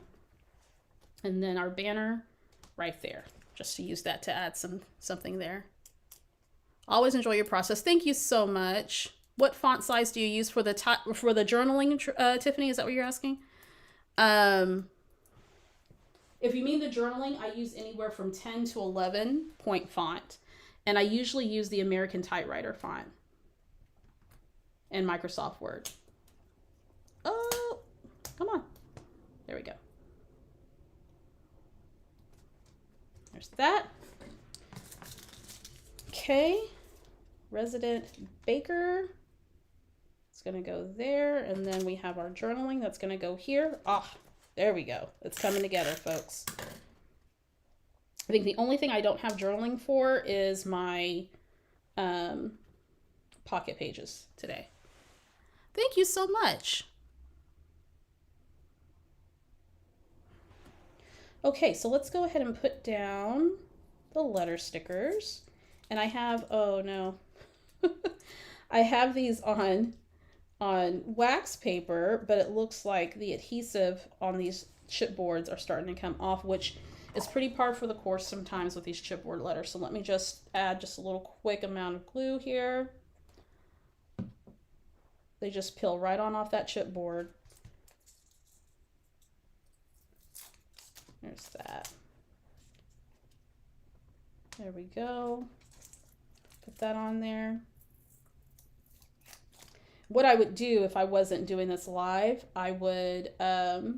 And then our banner right there, just to use that to add something there. Always enjoy your process. Thank you so much. What font size do you use for the journaling, Tiffany? Is that what you're asking? If you mean the journaling, I use anywhere from 10 to 11 point font. And I usually use the American Typewriter font in Microsoft Word. Oh, come on. There we go. There's that. Okay. Resident Baker. It's going to go there. And then we have our journaling that's going to go here. Ah, there we go. It's coming together, folks. I think the only thing I don't have journaling for is my pocket pages today. Thank you so much. Okay, so let's go ahead and put down the letter stickers. And I have, oh no, I have these on wax paper, but it looks like the adhesive on these chipboards are starting to come off, which is pretty par for the course sometimes with these chipboard letters. So let me just add just a little quick amount of glue here. They just peel right on off that chipboard. There's that. There we go. Put that on there. What I would do if I wasn't doing this live, I would have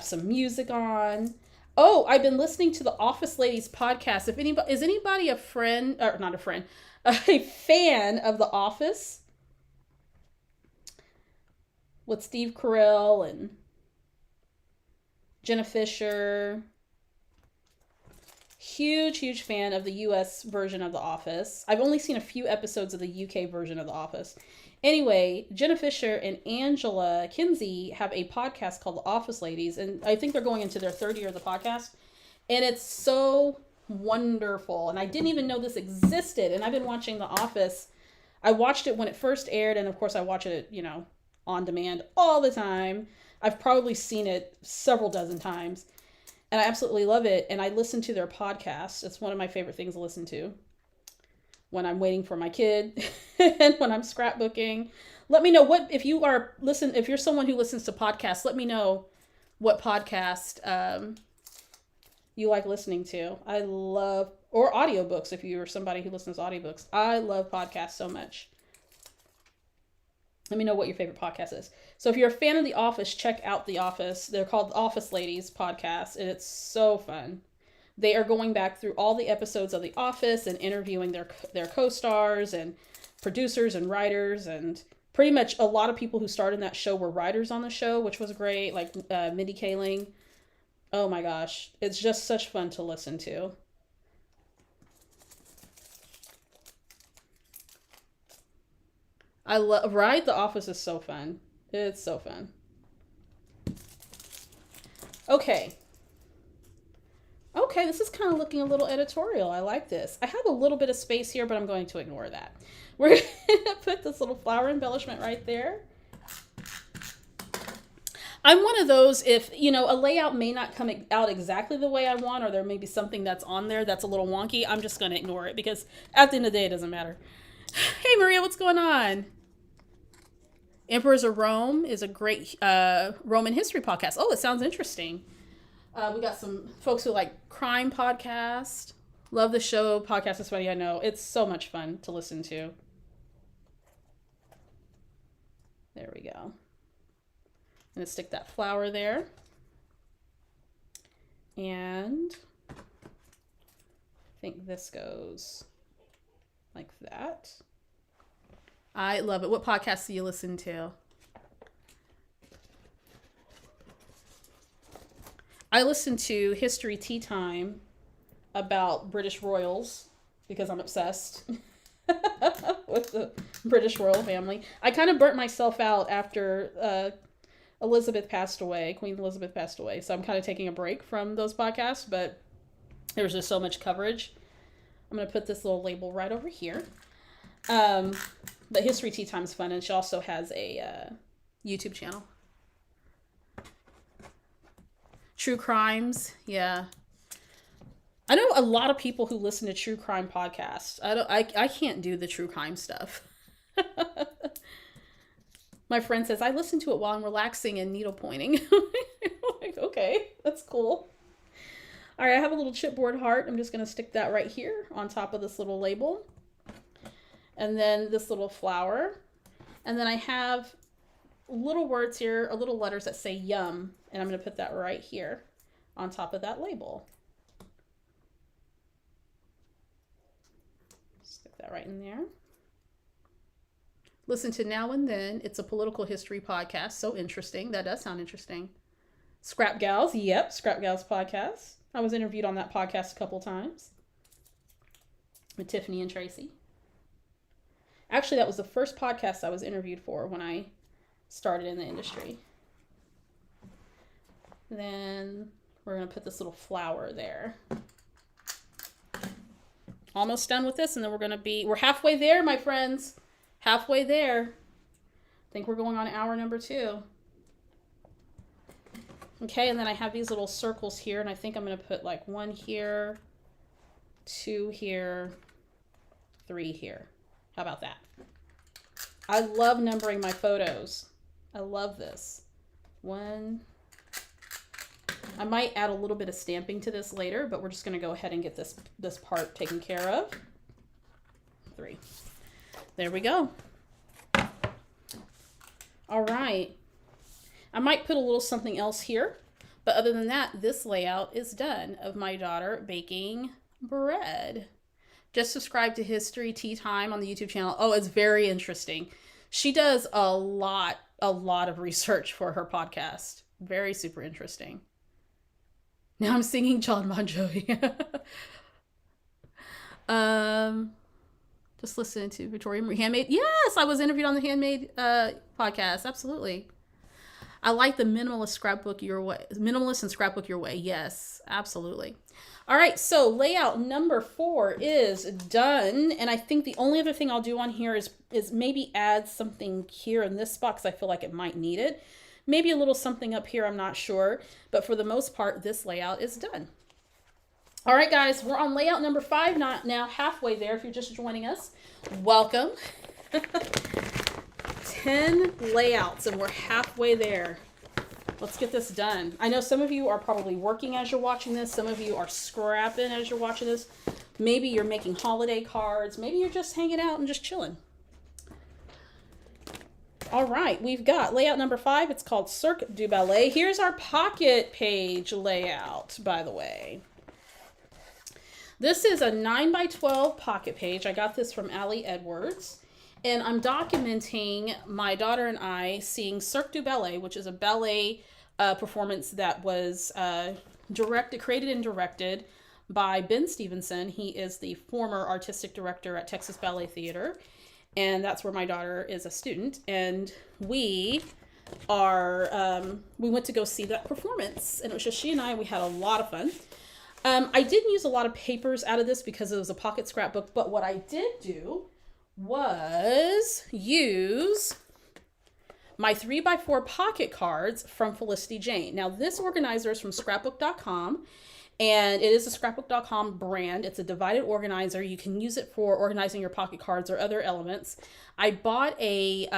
some music on. Oh, I've been listening to the Office Ladies podcast. If anybody is anybody a friend or not a friend, a fan of The Office with Steve Carell and Jenna Fisher. Huge fan of the US version of The Office. I've only seen a few episodes of the UK version of The Office. Anyway, Jenna Fisher and Angela Kinsey have a podcast called The Office Ladies, and I think they're going into their third year of the podcast. And it's so wonderful. And I didn't even know this existed. And I've been watching The Office. I watched it when it first aired, and of course I watch it, you know, on demand all the time. I've probably seen it several dozen times. And I absolutely love it. And I listen to their podcast. It's one of my favorite things to listen to when I'm waiting for my kid and when I'm scrapbooking. Let me know what, if you're someone who listens to podcasts, let me know what podcast you like listening to. I love, or audiobooks if you're somebody who listens to audiobooks. I love podcasts so much. Let me know what your favorite podcast is. So if you're a fan of The Office, check out The Office. They're called The Office Ladies podcast, and it's so fun. They are going back through all the episodes of The Office and interviewing their co-stars and producers and writers, and pretty much a lot of people who starred in that show were writers on the show, which was great, like Mindy Kaling. Oh my gosh, it's just such fun to listen to. I love, right? The Office is so fun. It's so fun. Okay. Okay, this is kind of looking a little editorial. I like this. I have a little bit of space here, but I'm going to ignore that. We're going to put this little flower embellishment right there. I'm one of those, if, you know, a layout may not come out exactly the way I want, or there may be something that's on there that's a little wonky, I'm just going to ignore it because at the end of the day, it doesn't matter. Hey, Maria, what's going on? Emperors of Rome is a great Roman history podcast. Oh, it sounds interesting. We got some folks who like crime podcast. Love the show. Podcast is funny, I know. It's so much fun to listen to. There we go. I'm going to stick that flower there. And I think this goes like that. I love it. What podcasts do you listen to? I listen to History Tea Time about British royals because I'm obsessed with the British royal family. I kind of burnt myself out after Elizabeth passed away. Queen Elizabeth passed away. So I'm kind of taking a break from those podcasts, but there's just so much coverage. I'm going to put this little label right over here. But History Tea Time is fun, and she also has a YouTube channel. True crimes, yeah. I know a lot of people who listen to true crime podcasts. I can't do the true crime stuff. My friend says I listen to it while I'm relaxing and needle pointing. Like, okay, that's cool. All right, I have a little chipboard heart. I'm just going to stick that right here on top of this little label. And then this little flower. And then I have little words here, or little letters that say yum. And I'm going to put that right here on top of that label. Stick that right in there. Listen to Now and Then. It's a political history podcast. So interesting. That does sound interesting. Scrap Gals. Yep, Scrap Gals podcast. I was interviewed on that podcast a couple times with Tiffany and Tracy. Actually, that was the first podcast I was interviewed for when I started in the industry. Then we're going to put this little flower there. Almost done with this, and then we're halfway there, my friends. Halfway there. I think we're going on hour number 2. Okay, and then I have these little circles here, and I think I'm going to put like 1 here, 2 here, 3 here. How about that? I love numbering my photos. I love this. 1. I might add a little bit of stamping to this later, but we're just going to go ahead and get this part taken care of. 3. There we go. All right. I might put a little something else here, but other than that, this layout is done of my daughter baking bread. Just subscribe to History Tea Time on the YouTube channel. Oh, it's very interesting. She does a lot of research for her podcast. Very super interesting. Now I'm singing John Bon Jovi. Just listening to Victoria Marie Handmade. Yes, I was interviewed on the Handmade podcast. Absolutely. I like the minimalist scrapbook your way. Minimalist and scrapbook your way. Yes, absolutely. All right, so layout number 4 is done. And I think the only other thing I'll do on here is maybe add something here in this spot because I feel like it might need it. Maybe a little something up here, I'm not sure. But for the most part, this layout is done. All right, guys, we're on layout number 5, now halfway there. If you're just joining us, welcome. 10 layouts, and we're halfway there. Let's get this done. I know some of you are probably working as you're watching this. Some of you are scrapping as you're watching this. Maybe you're making holiday cards. Maybe you're just hanging out and just chilling. All right, we've got layout number 5. It's called Cirque du Ballet. Here's our pocket page layout, by the way. This is a 9x12 pocket page. I got this from Allie Edwards. And I'm documenting my daughter and I seeing Cirque du Ballet, which is a ballet performance that was created and directed by Ben Stevenson. He is the former artistic director at Texas Ballet Theater. And that's where my daughter is a student. And we went to go see that performance. And it was just she and I. We had a lot of fun. I didn't use a lot of papers out of this because it was a pocket scrapbook. But what I did do was use my 3x4 pocket cards from Felicity Jane. Now, this organizer is from Scrapbook.com, and it is a Scrapbook.com brand. It's a divided organizer. You can use it for organizing your pocket cards or other elements. I bought a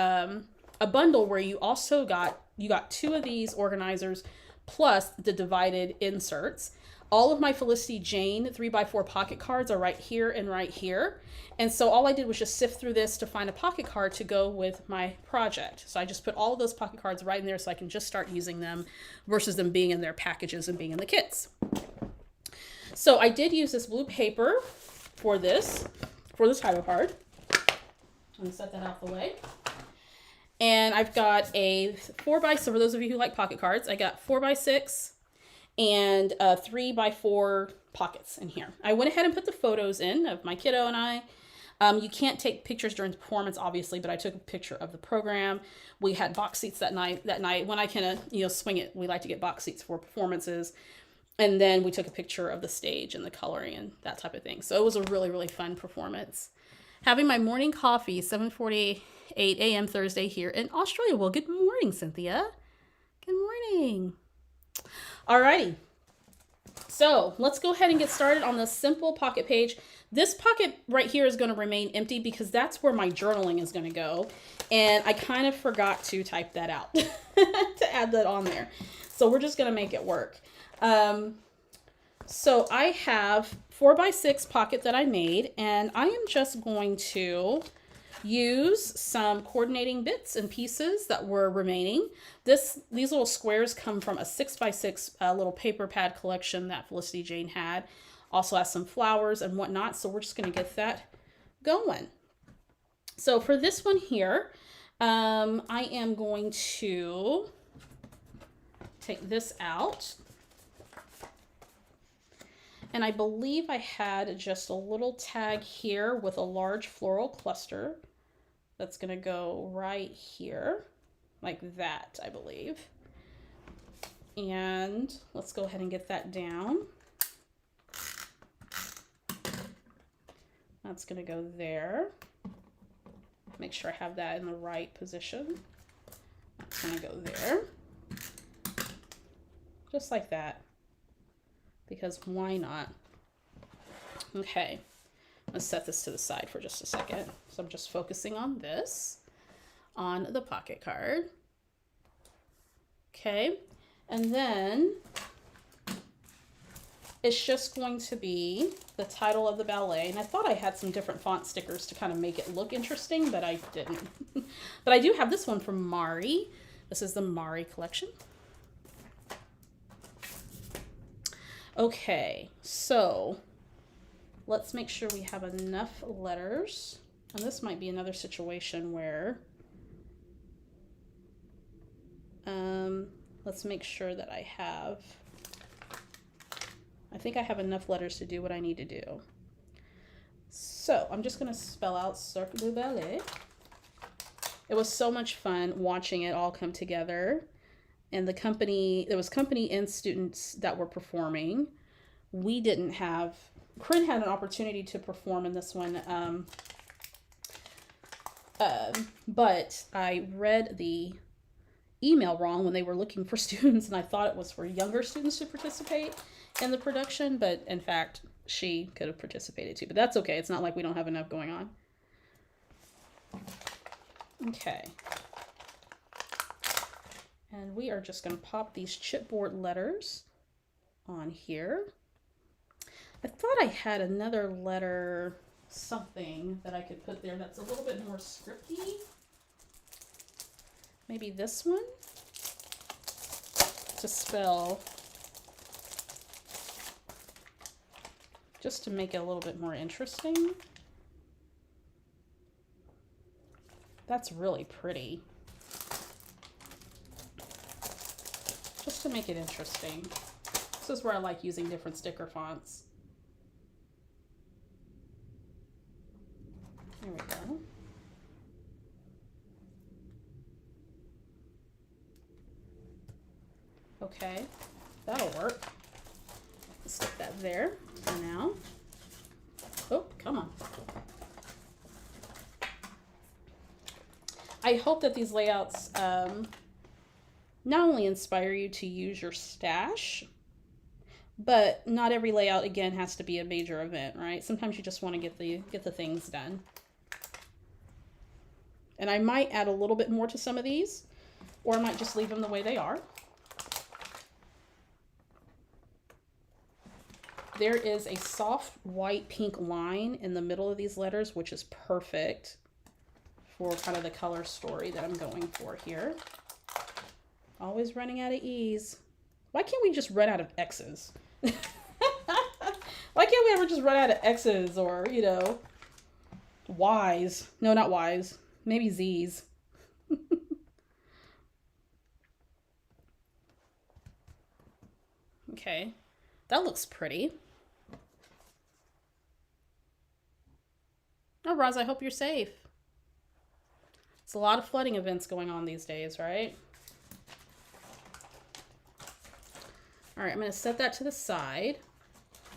bundle where you got 2 of these organizers plus the divided inserts. All of my Felicity Jane 3x4 pocket cards are right here and right here. And so all I did was just sift through this to find a pocket card to go with my project. So I just put all of those pocket cards right in there so I can just start using them versus them being in their packages and being in the kits. So I did use this blue paper for this title card. I'm going to set that out the way. And I've got a 4x, so for those of you who like pocket cards, I got 4x6 and 3x4 pockets in here. I went ahead and put the photos in of my kiddo and I. You can't take pictures during the performance, obviously, but I took a picture of the program. We had box seats that night. When I can, swing it, we like to get box seats for performances. And then we took a picture of the stage and the coloring and that type of thing. So it was a really, really fun performance. Having my morning coffee, 7:48 a.m. Thursday here in Australia. Well, good morning, Cynthia. Good morning. Alrighty. So let's go ahead and get started on the simple pocket page. This pocket right here is going to remain empty because that's where my journaling is going to go. And I kind of forgot to type that out to add that on there. So we're just going to make it work. So I have 4x6 pocket that I made, and I am just going to use some coordinating bits and pieces that were remaining. These little squares come from a 6x6 little paper pad collection that Felicity Jane had. Also has some flowers and whatnot, so we're just going to get that going. So for this one here, I am going to take this out. And I believe I had just a little tag here with a large floral cluster that's going to go right here, like that, I believe. And let's go ahead and get that down. That's going to go there. Make sure I have that in the right position. That's going to go there. Just like that. Because why not? Okay, let's set this to the side for just a second. So I'm just focusing on this, on the pocket card. Okay, and then it's just going to be the title of the ballet. And I thought I had some different font stickers to kind of make it look interesting, but I didn't. But I do have this one from Mari. This is the Mari collection. Okay, so let's make sure we have enough letters. And this might be another situation where, let's make sure that I think I have enough letters to do what I need to do. So I'm just gonna spell out Cirque du Ballet. It was so much fun watching it all come together. And the company, there was company and students that were performing. We didn't have, Corinne had an opportunity to perform in this one, but I read the email wrong when they were looking for students, and I thought it was for younger students to participate in the production, but in fact, she could have participated too. But that's okay. It's not like we don't have enough going on. Okay. And we are just going to pop these chipboard letters on here. I thought I had another letter something that I could put there that's a little bit more scripty. Maybe this one to spell, just to make it a little bit more interesting. That's really pretty. Just to make it interesting. This is where I like using different sticker fonts. There we go. Okay, that'll work. Let's stick that there for now. Oh, come on. I hope that these layouts not only inspire you to use your stash, but not every layout, again, has to be a major event, right? Sometimes you just want to get the things done. And I might add a little bit more to some of these, or I might just leave them the way they are. There is a soft white pink line in the middle of these letters, which is perfect for kind of the color story that I'm going for here. Always running out of E's. Why can't we just run out of X's? Why can't we ever just run out of X's or, you know, Y's? No, not Y's. Maybe Z's. Okay, that looks pretty. Oh, Roz, I hope you're safe. It's a lot of flooding events going on these days, right? All right, I'm going to set that to the side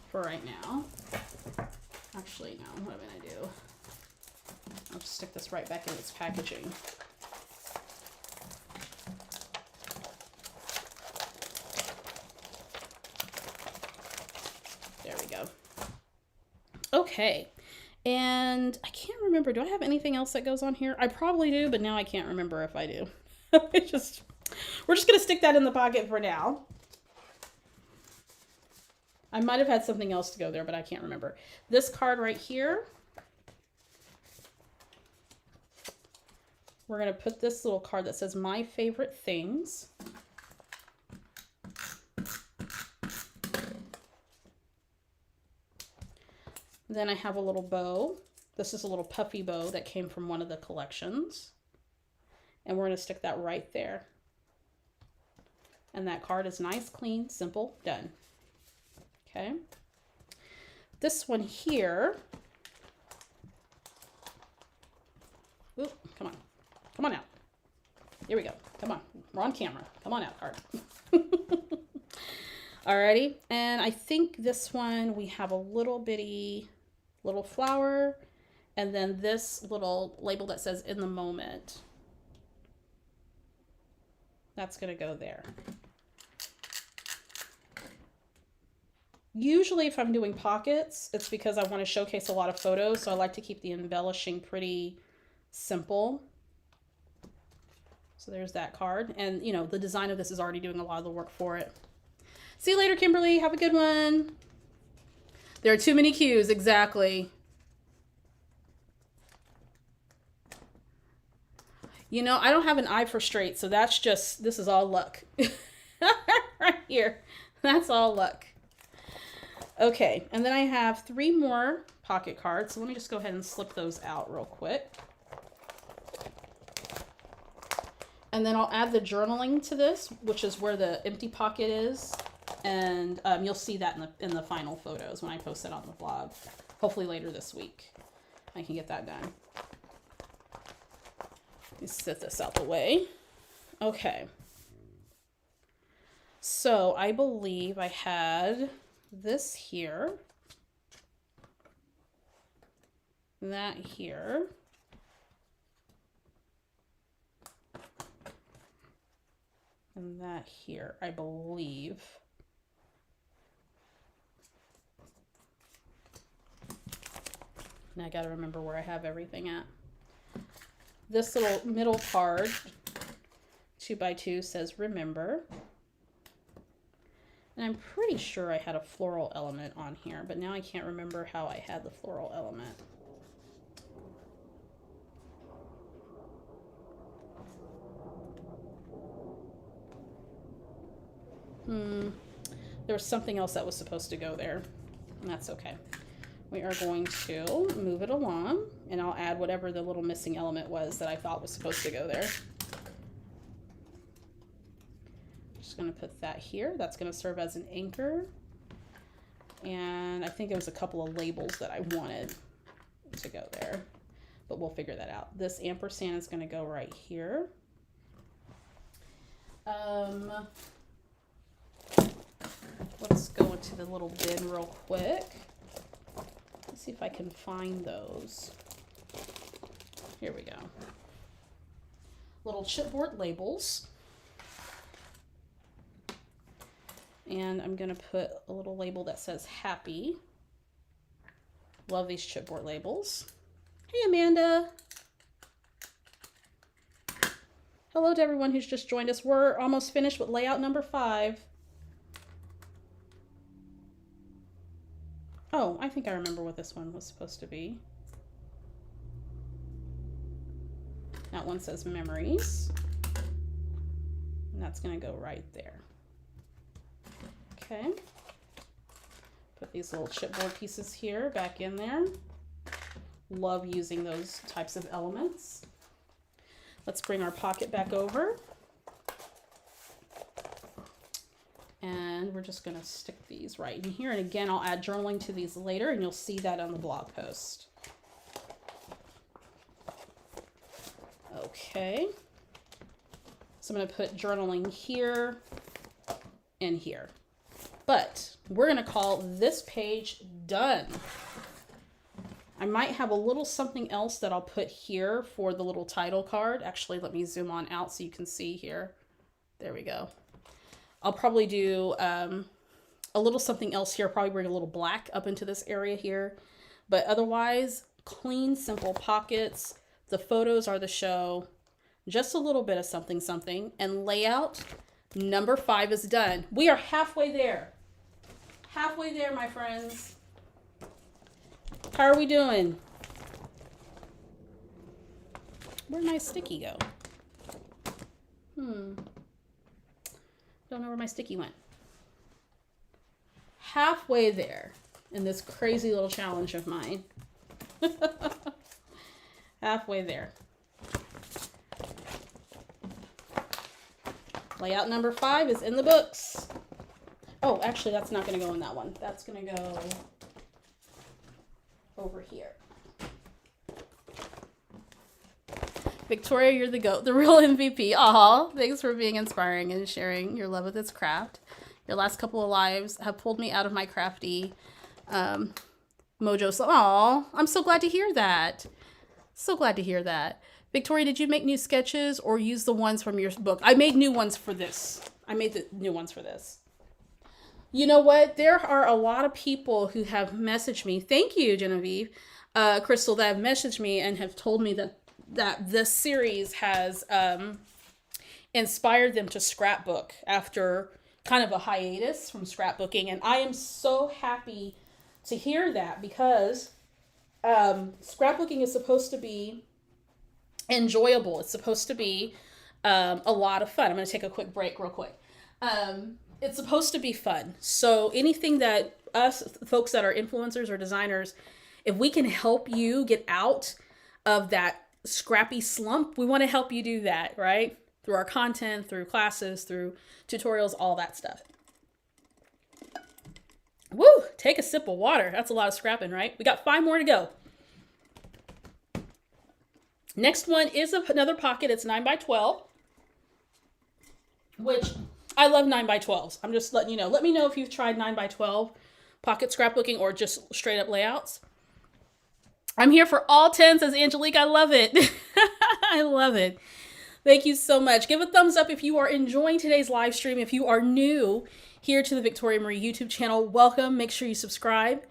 for right now. Actually, no, what am I going to do? I'll just stick this right back in its packaging. There we go. Okay. And I can't remember, do I have anything else that goes on here? I probably do, but now I can't remember if I do. We're just going to stick that in the pocket for now. I might have had something else to go there, but I can't remember. This card right here, we're going to put this little card that says My Favorite Things. Then I have a little bow. This is a little puffy bow that came from one of the collections. And we're going to stick that right there. And that card is nice, clean, simple, done. Okay. This one here. Oop, come on. Come on out. Here we go. Come on. We're on camera. Come on out, card. Alrighty. And I think this one we have a little bitty little flower, and then this little label that says In the Moment. That's going to go there. Usually if I'm doing pockets, it's because I want to showcase a lot of photos, so I like to keep the embellishing pretty simple. So there's that card. And, you know, the design of this is already doing a lot of the work for it. See you later, Kimberly. Have a good one. There are too many cues, exactly. You know, I don't have an eye for straight, so that's just, this is all luck. Right here. That's all luck. Okay, and then I have 3 more pocket cards. So let me just go ahead and slip those out real quick. And then I'll add the journaling to this, which is where the empty pocket is. And you'll see that in the final photos when I post it on the blog. Hopefully later this week I can get that done. Let me set this out the way. Okay. So I believe I had this here. That here. And that here, I believe. Now I gotta remember where I have everything at. This little middle card, 2x2, says Remember. And I'm pretty sure I had a floral element on here, but now I can't remember how I had the floral element. There was something else that was supposed to go there, and that's okay. We are going to move it along, and I'll add whatever the little missing element was that I thought was supposed to go there. Just going to put that here. That's going to serve as an anchor. And I think it was a couple of labels that I wanted to go there, but we'll figure that out. This ampersand is going to go right here. Let's go into the little bin real quick. Let's see if I can find those. Here we go. Little chipboard labels. And I'm going to put a little label that says Happy. Love these chipboard labels. Hey, Amanda. Hello to everyone who's just joined us. We're almost finished with layout number 5. Oh, I think I remember what this one was supposed to be. That one says Memories. And that's going to go right there. Okay. Put these little chipboard pieces here back in there. Love using those types of elements. Let's bring our pocket back over. And we're just going to stick these right in here. And again, I'll add journaling to these later, and you'll see that on the blog post. Okay. So I'm going to put journaling here and here. But we're going to call this page done. I might have a little something else that I'll put here for the little title card. Actually, let me zoom on out so you can see here. There we go. I'll probably do a little something else here. Probably bring a little black up into this area here. But otherwise, clean, simple pockets. The photos are the show. Just a little bit of something, something. And layout number 5 is done. We are halfway there. Halfway there, my friends. How are we doing? Where'd my sticky go? Don't know where my sticky went. Halfway there in this crazy little challenge of mine. Halfway there. Layout number 5 is in the books. Oh, actually, that's not going to go in that one. That's going to go over here. Victoria, you're the GOAT, the real MVP. Aw, thanks for being inspiring and sharing your love of this craft. Your last couple of lives have pulled me out of my crafty mojo. So, aw, I'm so glad to hear that. So glad to hear that. Victoria, did you make new sketches or use the ones from your book? I made new ones for this. I made the new ones for this. You know what? There are a lot of people who have messaged me. Thank you, Genevieve, Crystal, that have messaged me and have told me that this series has inspired them to scrapbook after kind of a hiatus from scrapbooking. And I am so happy to hear that because scrapbooking is supposed to be enjoyable. It's supposed to be a lot of fun. I'm going to take a quick break real quick. It's supposed to be fun. So anything that us folks that are influencers or designers, if we can help you get out of that scrappy slump, we want to help you do that, right? Through our content, through classes, through tutorials, all that stuff. Woo! Take a sip of water. That's a lot of scrapping, right? We got 5 more to go. Next one is another pocket. It's 9x12, which I love 9x12s. I'm just letting you know. Let me know if you've tried 9x12 pocket scrapbooking or just straight up layouts. I'm here for all 10, says Angelique. I love it. I love it. Thank you so much. Give a thumbs up if you are enjoying today's live stream. If you are new here to the Victoria Marie YouTube channel, welcome. Make sure you subscribe.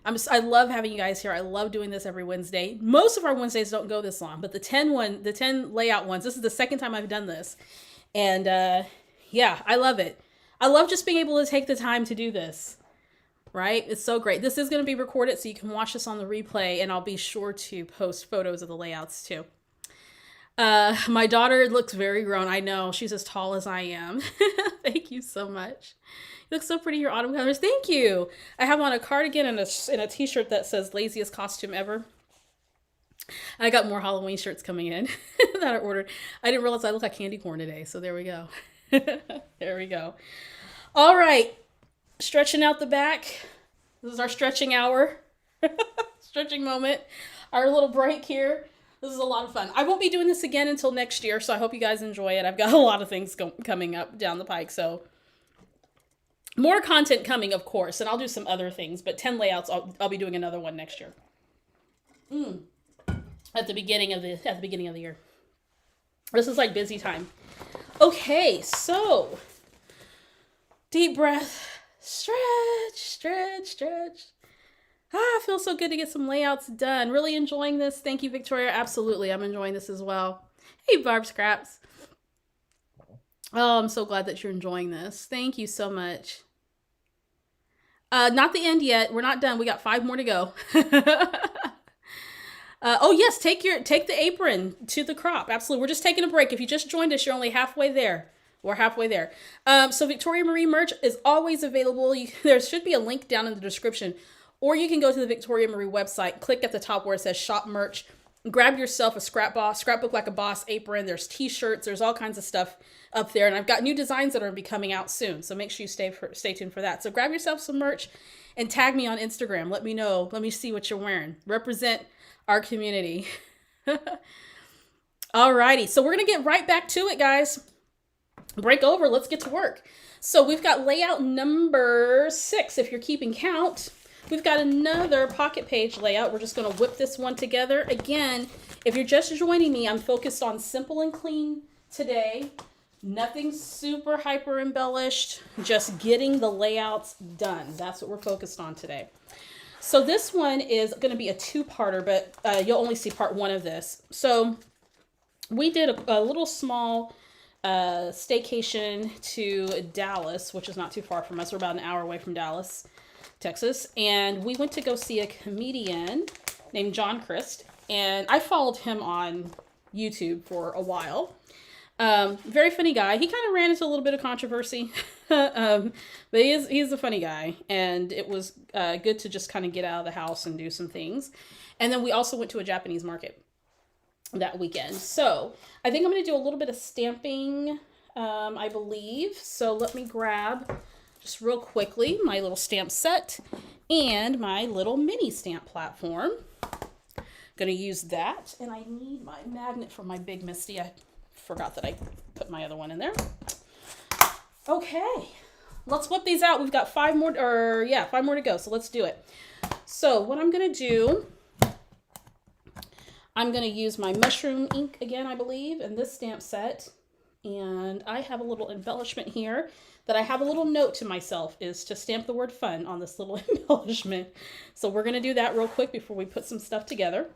I love having you guys here. I love doing this every Wednesday. Most of our Wednesdays don't go this long, but the 10 layout ones, this is the second time I've done this. And yeah, I love it. I love just being able to take the time to do this, right? It's so great. This is going to be recorded so you can watch this on the replay, and I'll be sure to post photos of the layouts too. My daughter looks very grown. I know, she's as tall as I am. Thank you so much. You look so pretty, your autumn colors. Thank you. I have on a cardigan and a t-shirt that says laziest costume ever. I got more Halloween shirts coming in that I ordered. I didn't realize I look like candy corn today, so there we go. There we go. All right. Stretching out the back. This is our stretching hour. Stretching moment. Our little break here. This is a lot of fun. I won't be doing this again until next year, so I hope you guys enjoy it. I've got a lot of things coming up down the pike, so more content coming, of course, and I'll do some other things, but 10 layouts, I'll be doing another one next year. At the beginning of the year. This is like busy time. Okay, so deep breath, stretch, stretch, stretch. It feels so good to get some layouts done. Really enjoying this. Thank you, Victoria. Absolutely, I'm enjoying this as well. Hey, Barb Scraps. Oh, I'm so glad that you're enjoying this. Thank you so much. Not the end yet. We're not done. We got 5 more to go. Oh yes, take the apron to the crop. Absolutely. We're just taking a break. If you just joined us, you're only halfway there. We're halfway there. So Victoria Marie merch is always available. There should be a link down in the description, or you can go to the Victoria Marie website, click at the top where it says shop merch, grab yourself a scrapbook like a boss apron. There's t-shirts, there's all kinds of stuff up there, and I've got new designs that are going to be coming out soon, so make sure you stay tuned for that. So grab yourself some merch and tag me on Instagram. Let me know, let me see what you're wearing. Represent our community. Alrighty, so we're going to get right back to it, guys. Break over, let's get to work. So we've got layout number 6 if you're keeping count. We've got another pocket page layout. We're just going to whip this one together. Again, if you're just joining me, I'm focused on simple and clean today. Nothing super hyper embellished, just getting the layouts done. That's what we're focused on today. So this one is going to be a 2-parter, but you'll only see part 1 of this. So we did a little small staycation to Dallas, which is not too far from us. We're about an hour away from Dallas, Texas, and we went to go see a comedian named John Christ, and I followed him on YouTube for a while. Very funny guy. He kind of ran into a little bit of controversy, but he's a funny guy, and it was good to just kind of get out of the house and do some things. And then we also went to a Japanese market that weekend. So I think I'm going to do a little bit of stamping, I believe. So let me grab just real quickly my little stamp set and my little mini stamp platform. Going to use that, and I need my magnet for my Big Misty. I forgot that I put my other one in there. Okay, let's whip these out. We've got 5 more, 5 more to go. So let's do it. So what I'm going to do, I'm going to use my mushroom ink again, I believe, in this stamp set. And I have a little embellishment here that I have a little note to myself is to stamp the word fun on this little embellishment. So we're going to do that real quick before we put some stuff together.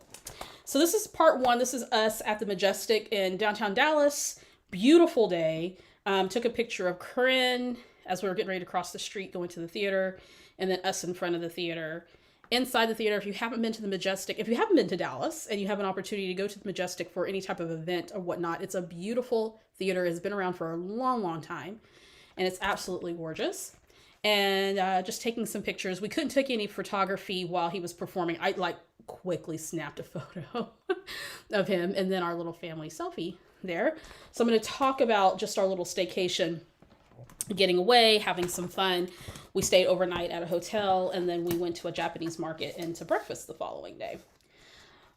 So this is part 1. This is us at the Majestic in downtown Dallas. Beautiful day. Took a picture of Corinne as we were getting ready to cross the street, going to the theater, and then us in front of the theater. Inside the theater, if you haven't been to the Majestic, if you haven't been to Dallas and you have an opportunity to go to the Majestic for any type of event or whatnot, it's a beautiful theater. It's been around for a long, long time, and it's absolutely gorgeous. And just taking some pictures. We couldn't take any photography while he was performing. I quickly snapped a photo of him and then our little family selfie there. So I'm going to talk about just our little staycation, getting away, having some fun. We stayed overnight at a hotel, and then we went to a Japanese market and to breakfast the following day.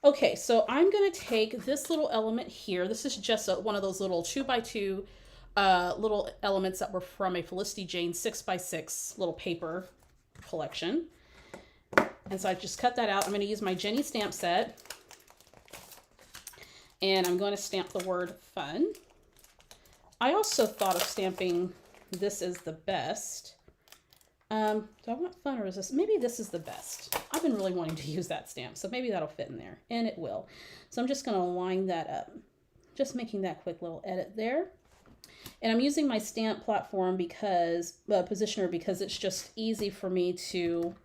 Okay, so I'm going to take this little element here. This is just one of those little 2x2 little elements that were from a Felicity Jane 6x6 little paper collection. And so I just cut that out. I'm going to use my Jenny stamp set, and I'm going to stamp the word fun. I also thought of stamping this is the best. Do I want fun, or is this? Maybe this is the best. I've been really wanting to use that stamp, so maybe that'll fit in there, and it will. So I'm just going to line that up. Just making that quick little edit there. And I'm using my stamp platform because, positioner, because it's just easy for me to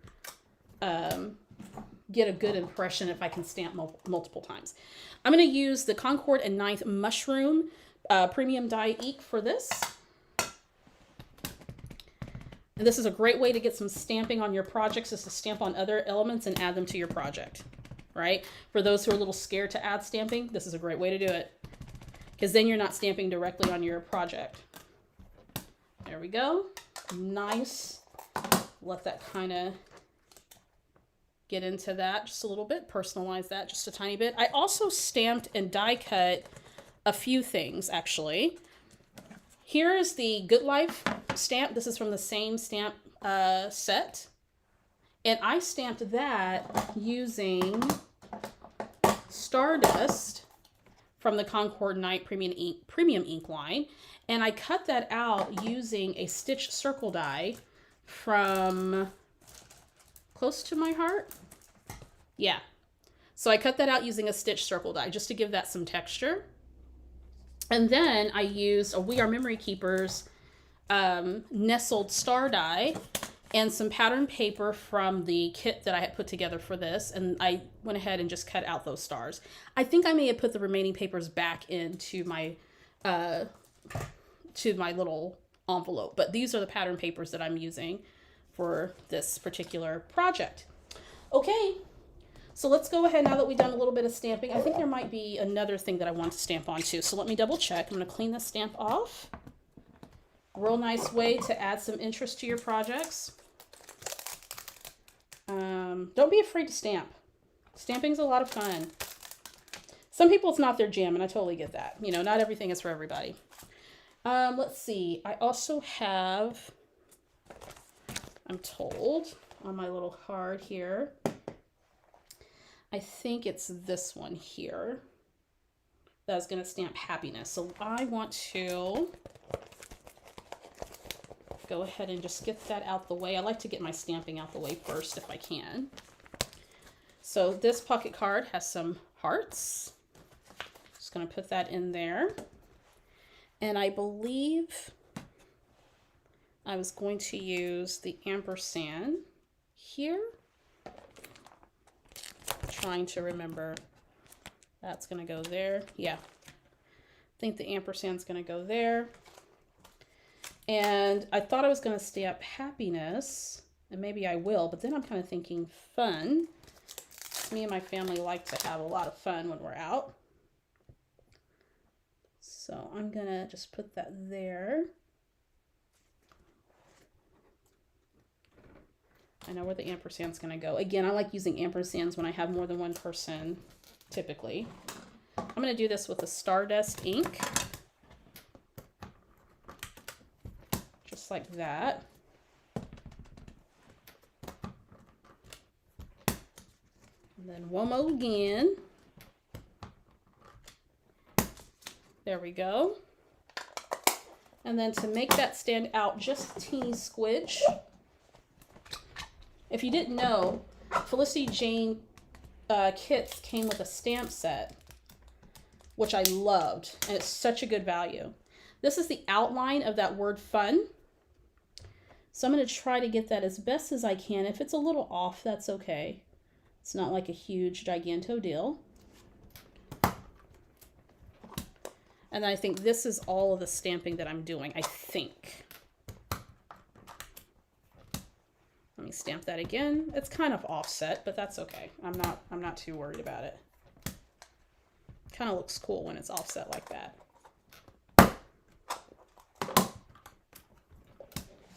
get a good impression if I can stamp multiple times. I'm going to use the Concord and 9th Mushroom Premium Die Ink for this. And this is a great way to get some stamping on your projects, is to stamp on other elements and add them to your project, right? For those who are a little scared to add stamping, this is a great way to do it, because then you're not stamping directly on your project. There we go. Nice. Let that kind of get into that just a little bit. Personalize that just a tiny bit. I also stamped and die cut a few things, actually. Here is the Good Life stamp. This is from the same stamp set. And I stamped that using Stardust from the Concord Night Premium Ink line. And I cut that out using a stitch circle die from Close to My Heart. Yeah. So I cut that out using a stitch circle die just to give that some texture. And then I used a We Are Memory Keepers nestled star die and some pattern paper from the kit that I had put together for this. And I went ahead and just cut out those stars. I think I may have put the remaining papers back into my little envelope, but these are the pattern papers that I'm using for this particular project. Okay, So let's go ahead now that we've done a little bit of stamping. I think there might be another thing that I want to stamp on too. So let me double check. I'm going to clean the stamp off. Real nice way to add some interest to your projects. Don't be afraid to stamp. Stamping's a lot of fun. Some people it's not their jam, and I totally get that. You know, not everything is for everybody. Let's see. I also have, I'm told on my little card here, I think it's this one here that's going to stamp happiness. So I want to go ahead and just get that out the way. I like to get my stamping out the way first if I can. So this pocket card has some hearts. Just going to put that in there. And I believe I was going to use the ampersand here. Trying to remember. That's going to go there. Yeah. I think the ampersand's going to go there. And I thought I was going to stamp happiness, and maybe I will, but then I'm kind of thinking fun. Me and my family like to have a lot of fun when we're out. So I'm going to just put that there. I know where the ampersand's going to go. Again, I like using ampersands when I have more than one person, typically. I'm going to do this with a Stardust ink. Just like that. And then one more again. There we go. And then to make that stand out just a teeny squidge. If you didn't know, Felicity Jane kits came with a stamp set, which I loved, and it's such a good value. This is the outline of that word fun. So I'm going to try to get that as best as I can. If it's a little off, that's okay. It's not like a huge, giganto deal. And I think this is all of the stamping that I'm doing, I think. Let me stamp that again. It's kind of offset, but that's okay. I'm not too worried about it. Kind of looks cool when it's offset like that.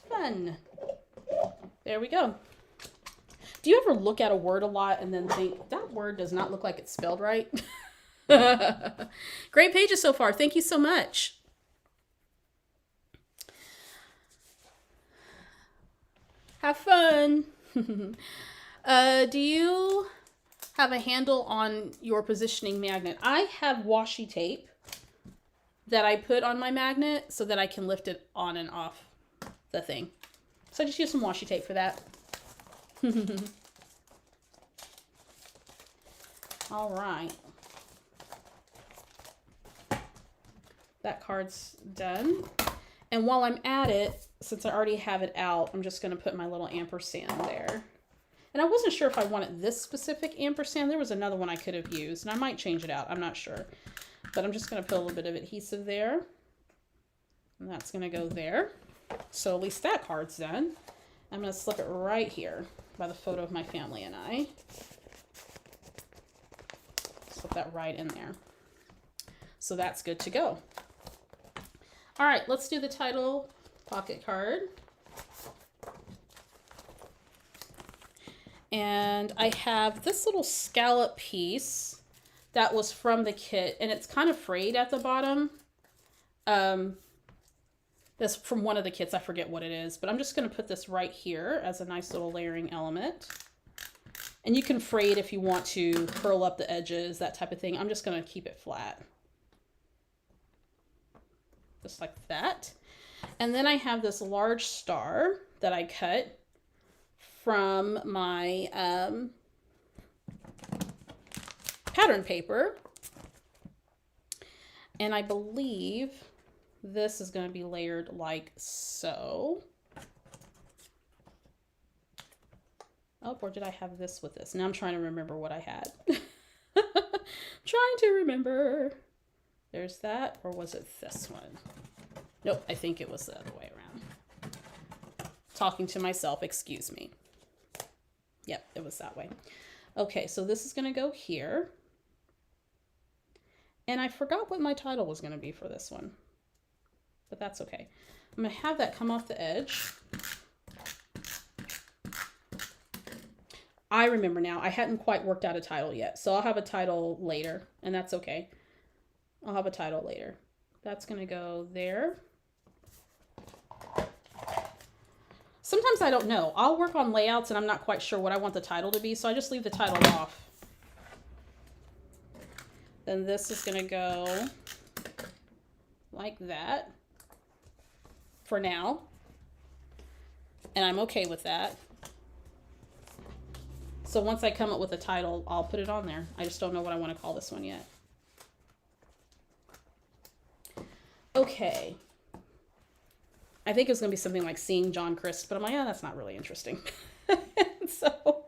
Fun. There we go. Do you ever look at a word a lot and then think, that word does not look like it's spelled right? Great pages so far. Thank you so much. Have fun. Do you have a handle on your positioning magnet? I have washi tape that I put on my magnet so that I can lift it on and off the thing. So I just use some washi tape for that. All right. That card's done. And while I'm at it, since I already have it out, I'm just going to put my little ampersand there. And I wasn't sure if I wanted this specific ampersand. There was another one I could have used, and I might change it out. I'm not sure. But I'm just going to put a little bit of adhesive there. And that's going to go there. So at least that card's done. I'm going to slip it right here by the photo of my family and I. Slip that right in there. So that's good to go. All right, let's do the title pocket card. And I have this little scallop piece that was from the kit, and it's kind of frayed at the bottom. That's from one of the kits. I forget what it is, but I'm just going to put this right here as a nice little layering element. And you can fray it if you want to, curl up the edges, that type of thing. I'm just going to keep it flat. Just like that. And then I have this large star that I cut from my pattern paper. And I believe this is going to be layered like so. Oh, or did I have this with this? Now I'm trying to remember what I had. Trying to remember. There's that, or was it this one? Nope, I think it was the other way around. Talking to myself, excuse me. Yep, it was that way. Okay, so this is going to go here. And I forgot what my title was going to be for this one, but that's okay. I'm going to have that come off the edge. I remember now, I hadn't quite worked out a title yet, so I'll have a title later, and that's okay. I'll have a title later. That's going to go there. Sometimes I don't know. I'll work on layouts and I'm not quite sure what I want the title to be, so I just leave the title off. Then this is going to go like that for now, and I'm okay with that. So once I come up with a title, I'll put it on there. I just don't know what I want to call this one yet. Okay. I think it was going to be something like Seeing John Christ, but I'm like, yeah, that's not really interesting. So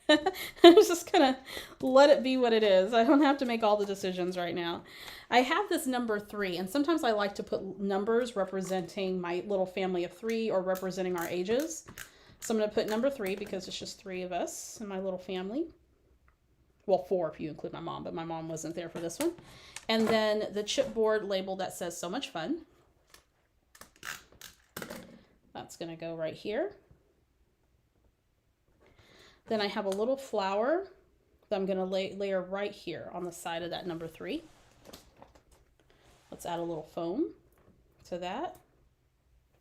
I'm just going to let it be what it is. I don't have to make all the decisions right now. I have this number 3, and sometimes I like to put numbers representing my little family of 3 or representing our ages. So I'm going to put number 3 because it's just 3 of us in my little family. Well, 4 if you include my mom, but my mom wasn't there for this one. And then the chipboard label that says So Much Fun. That's going to go right here. Then I have a little flower that I'm going to layer right here on the side of that number 3. Let's add a little foam to that.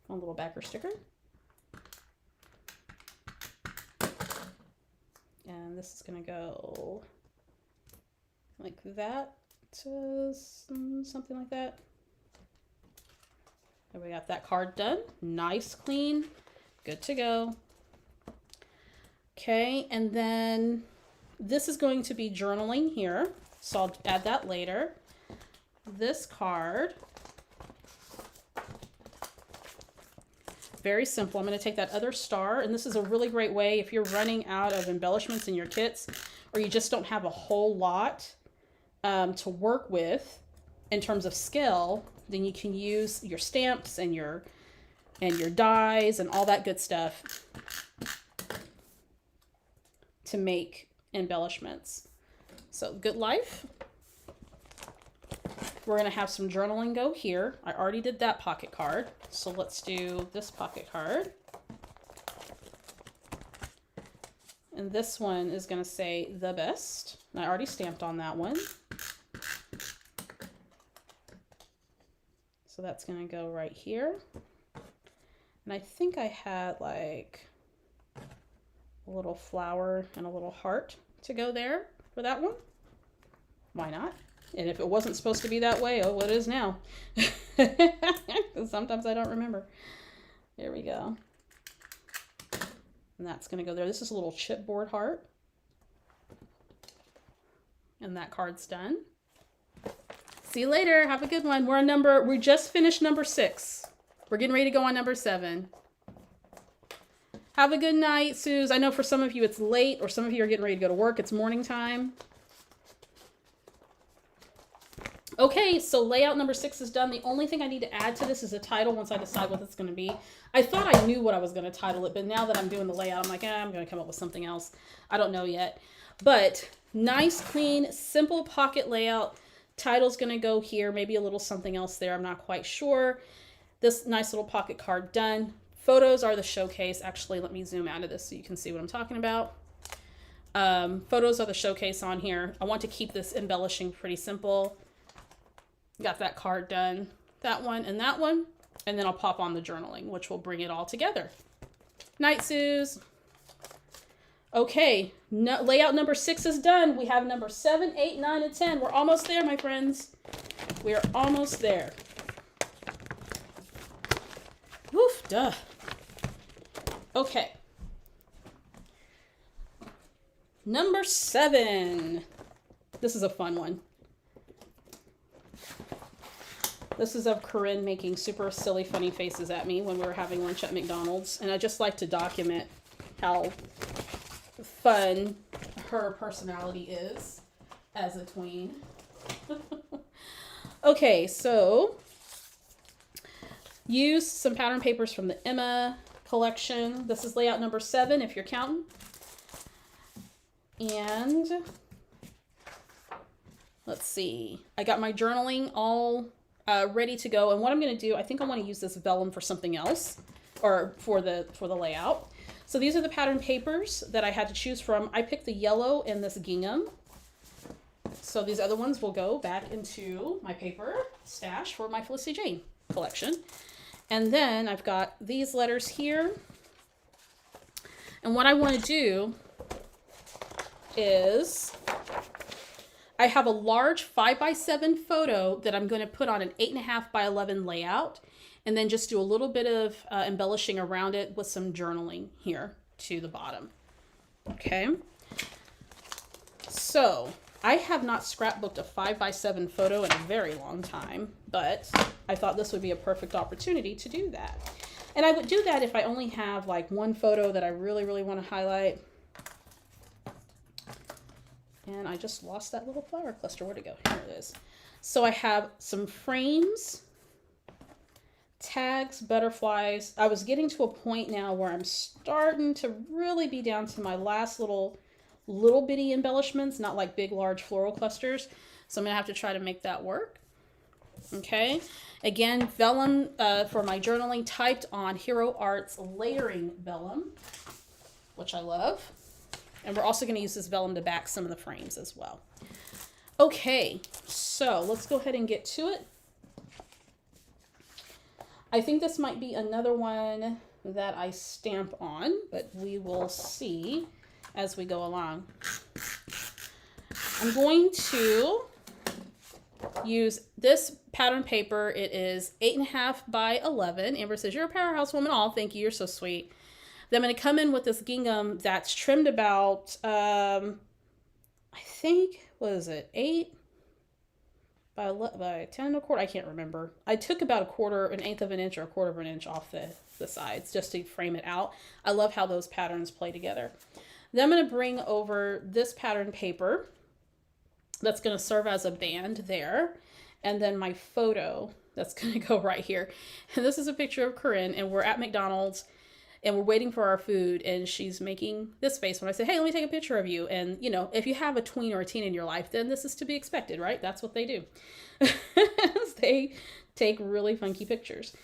A little backer sticker. And this is going to go like that, something like that. And we got that card done. Nice, clean, good to go. Okay, and then this is going to be journaling here, so I'll add that later. This card, very simple. I'm going to take that other star, and this is a really great way if you're running out of embellishments in your kits, or you just don't have a whole lot to work with in terms of scale. Then you can use your stamps and your dies and all that good stuff to make embellishments. So Good Life. We're going to have some journaling go here. I already did that pocket card, so let's do this pocket card. And this one is going to say The Best. And I already stamped on that one. So that's going to go right here. And I think I had like a little flower and a little heart to go there for that one. Why not? And if it wasn't supposed to be that way, oh, what is now? Sometimes I don't remember. There we go. And that's going to go there. This is a little chipboard heart. And that card's done. See you later. Have a good one. We just finished number 6. We're getting ready to go on number 7. Have a good night, Suze. I know for some of you it's late, or some of you are getting ready to go to work. It's morning time. Okay, so layout number 6 is done. The only thing I need to add to this is a title once I decide what it's going to be. I thought I knew what I was going to title it, but now that I'm doing the layout, I'm like, I'm going to come up with something else. I don't know yet. But nice, clean, simple pocket layout. Title's going to go here. Maybe a little something else there. I'm not quite sure. This nice little pocket card done. Photos are the showcase. Actually, let me zoom out of this so you can see what I'm talking about. Photos are the showcase on here. I want to keep this embellishing pretty simple. Got that card done, that one, and then I'll pop on the journaling, which will bring it all together. Night, Suze. Okay, layout number 6 is done. We have number 7, 8, 9, and 10. We're almost there, my friends. We are almost there. Woof, duh. Okay. Number 7. This is a fun one. This is of Corinne making super silly, funny faces at me when we were having lunch at McDonald's. And I just like to document how fun her personality is as a tween. Okay, so use some pattern papers from the Emma collection. This is layout number 7 if you're counting. And let's see, I got my journaling all ready to go. And what I'm going to do, I think I want to use this vellum for something else, or for the layout. So these are the pattern papers that I had to choose from. I picked the yellow and this gingham. So these other ones will go back into my paper stash for my Felicity Jane collection. And then I've got these letters here. And what I want to do is I have a large 5x7 photo that I'm going to put on an 8.5x11 layout, and then just do a little bit of embellishing around it with some journaling here to the bottom. Okay. So I have not scrapbooked a 5x7 photo in a very long time, but I thought this would be a perfect opportunity to do that. And I would do that if I only have like one photo that I really, really want to highlight. And I just lost that little flower cluster. Where'd it go? Here it is. So I have some frames, tags, butterflies. I was getting to a point now where I'm starting to really be down to my last little bitty embellishments, not like big, large floral clusters. So I'm gonna have to try to make that work. Okay. Again, vellum for my journaling, typed on Hero Arts layering vellum, which I love. And we're also going to use this vellum to back some of the frames as well. Okay, so let's go ahead and get to it. I think this might be another one that I stamp on, but we will see as we go along. I'm going to use this pattern paper. It is 8.5x11. Amber says, "You're a powerhouse woman." Oh, thank you. You're so sweet. Then I'm going to come in with this gingham that's trimmed about, I think, what is it, 8 by 10 1/4? I can't remember. I took about an eighth of an inch or 1/4 of an inch off the sides just to frame it out. I love how those patterns play together. Then I'm going to bring over this pattern paper that's going to serve as a band there. And then my photo that's going to go right here. And this is a picture of Corinne, and we're at McDonald's. And we're waiting for our food, and she's making this face when I say, "Hey, let me take a picture of you." And, you know, if you have a tween or a teen in your life, then this is to be expected, right? That's what they do. They take really funky pictures.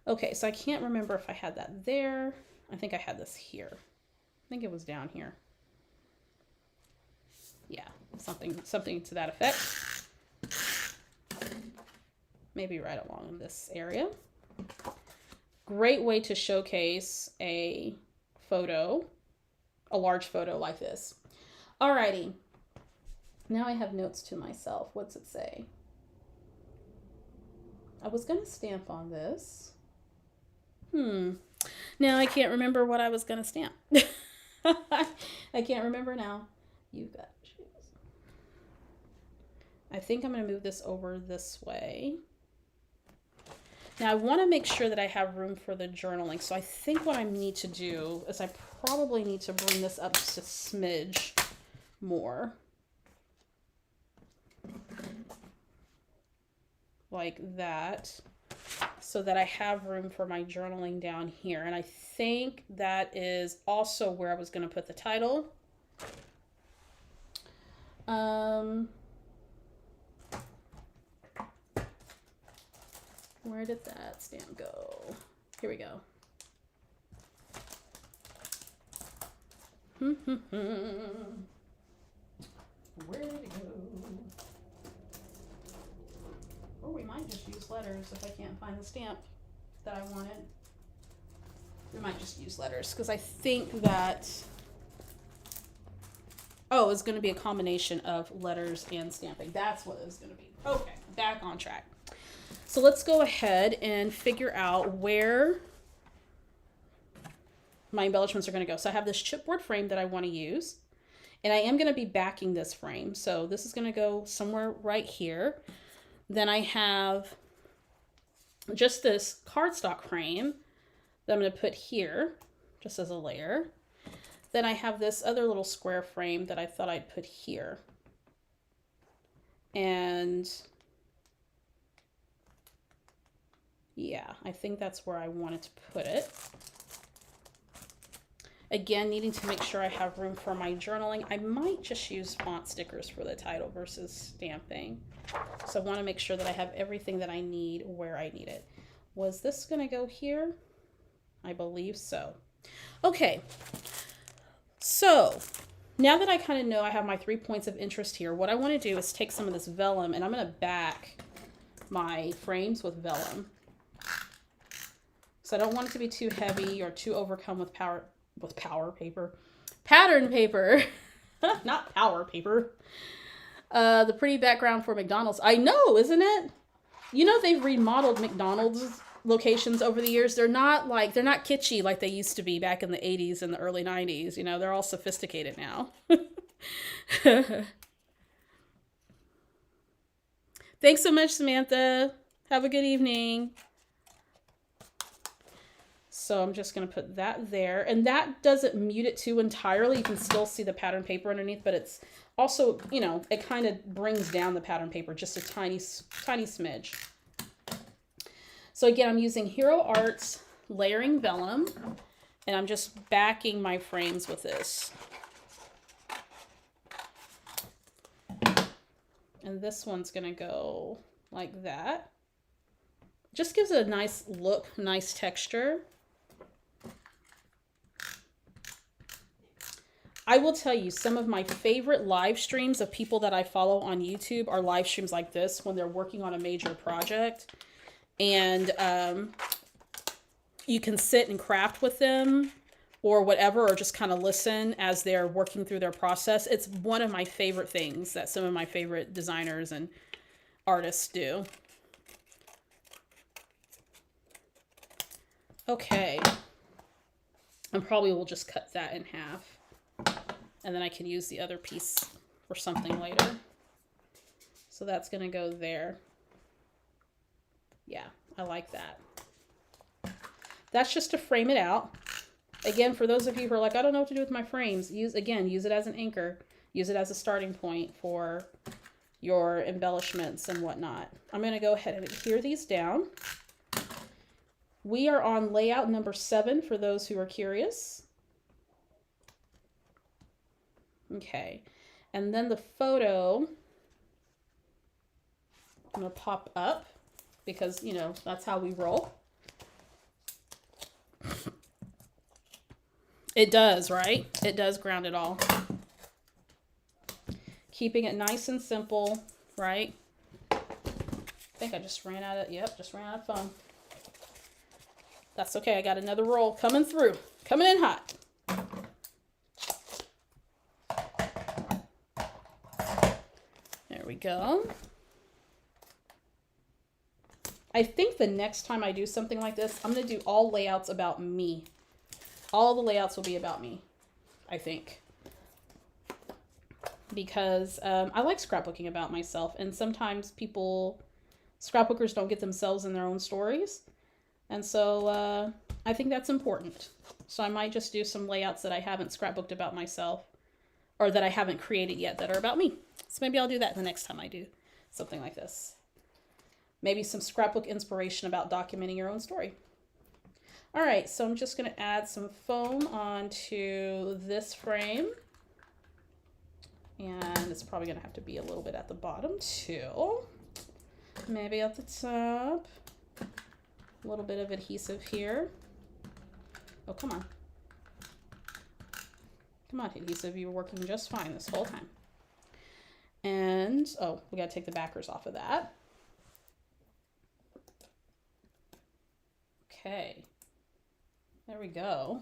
Okay, so I can't remember if I had that there. I think I had this here. I think it was down here. Yeah, something to that effect. Maybe right along this area. Great way to showcase a photo, a large photo like this. Alrighty. Now I have notes to myself. What's it say? I was going to stamp on this. Now I can't remember what I was going to stamp. I can't remember now. You've got shoes. I think I'm going to move this over this way. Now I want to make sure that I have room for the journaling. So I think what I need to do is I probably need to bring this up just a smidge more. Like that. So that I have room for my journaling down here. And I think that is also where I was going to put the title. Where did that stamp go? Here we go. Where did it go? Or we might just use letters if I can't find the stamp that I wanted. We might just use letters because I think that, oh, it's going to be a combination of letters and stamping. That's what it's going to be. Okay, back on track. So let's go ahead and figure out where my embellishments are going to go. So I have this chipboard frame that I want to use, and I am going to be backing this frame. So this is going to go somewhere right here. Then I have just this cardstock frame that I'm going to put here just as a layer. Then I have this other little square frame that I thought I'd put here. And yeah, I think that's where I wanted to put it. Again, needing to make sure I have room for my journaling. I might just use font stickers for the title versus stamping. So I want to make sure that I have everything that I need where I need it. Was this going to go here? I believe so. Okay. So now that I kind of know I have my 3 points of interest here, what I want to do is take some of this vellum and I'm going to back my frames with vellum. So I don't want it to be too heavy or too overcome with pattern paper, not power paper. The pretty background for McDonald's. I know, isn't it? You know, they've remodeled McDonald's locations over the years. They're not kitschy like they used to be back in the 80s and the early 90s. You know, they're all sophisticated now. Thanks so much, Samantha. Have a good evening. So I'm just going to put that there. And that doesn't mute it too entirely. You can still see the pattern paper underneath, but it's also, you know, it kind of brings down the pattern paper just a tiny smidge. So again, I'm using Hero Arts layering vellum, and I'm just backing my frames with this. And this one's going to go like that. Just gives it a nice look, nice texture. I will tell you, some of my favorite live streams of people that I follow on YouTube are live streams like this when they're working on a major project. And you can sit and craft with them or whatever, or just kind of listen as they're working through their process. It's one of my favorite things that some of my favorite designers and artists do. Okay. And probably will just cut that in half. And then I can use the other piece for something later. So that's going to go there. Yeah, I like that. That's just to frame it out. Again, for those of you who are like, I don't know what to do with my frames, use it as an anchor. Use it as a starting point for your embellishments and whatnot. I'm going to go ahead and adhere these down. We are on layout number 7 for those who are curious. Okay, and then the photo, I'm going to pop up because, you know, that's how we roll. It does, right? It does ground it all. Keeping it nice and simple, right? I think I just ran out of foam. That's okay, I got another roll coming through, coming in hot. There we go. I think the next time I do something like this, I'm going to do all layouts about me. All the layouts will be about me, I think. Because I like scrapbooking about myself. And sometimes scrapbookers don't get themselves in their own stories. And so I think that's important. So I might just do some layouts that I haven't scrapbooked about myself. Or that I haven't created yet that are about me. So maybe I'll do that the next time I do something like this. Maybe some scrapbook inspiration about documenting your own story. All right, so I'm just going to add some foam onto this frame. And it's probably going to have to be a little bit at the bottom too. Maybe at the top. A little bit of adhesive here. Oh, come on. Come on, adhesive, you were working just fine this whole time. And, oh, we got to take the backers off of that. Okay. There we go.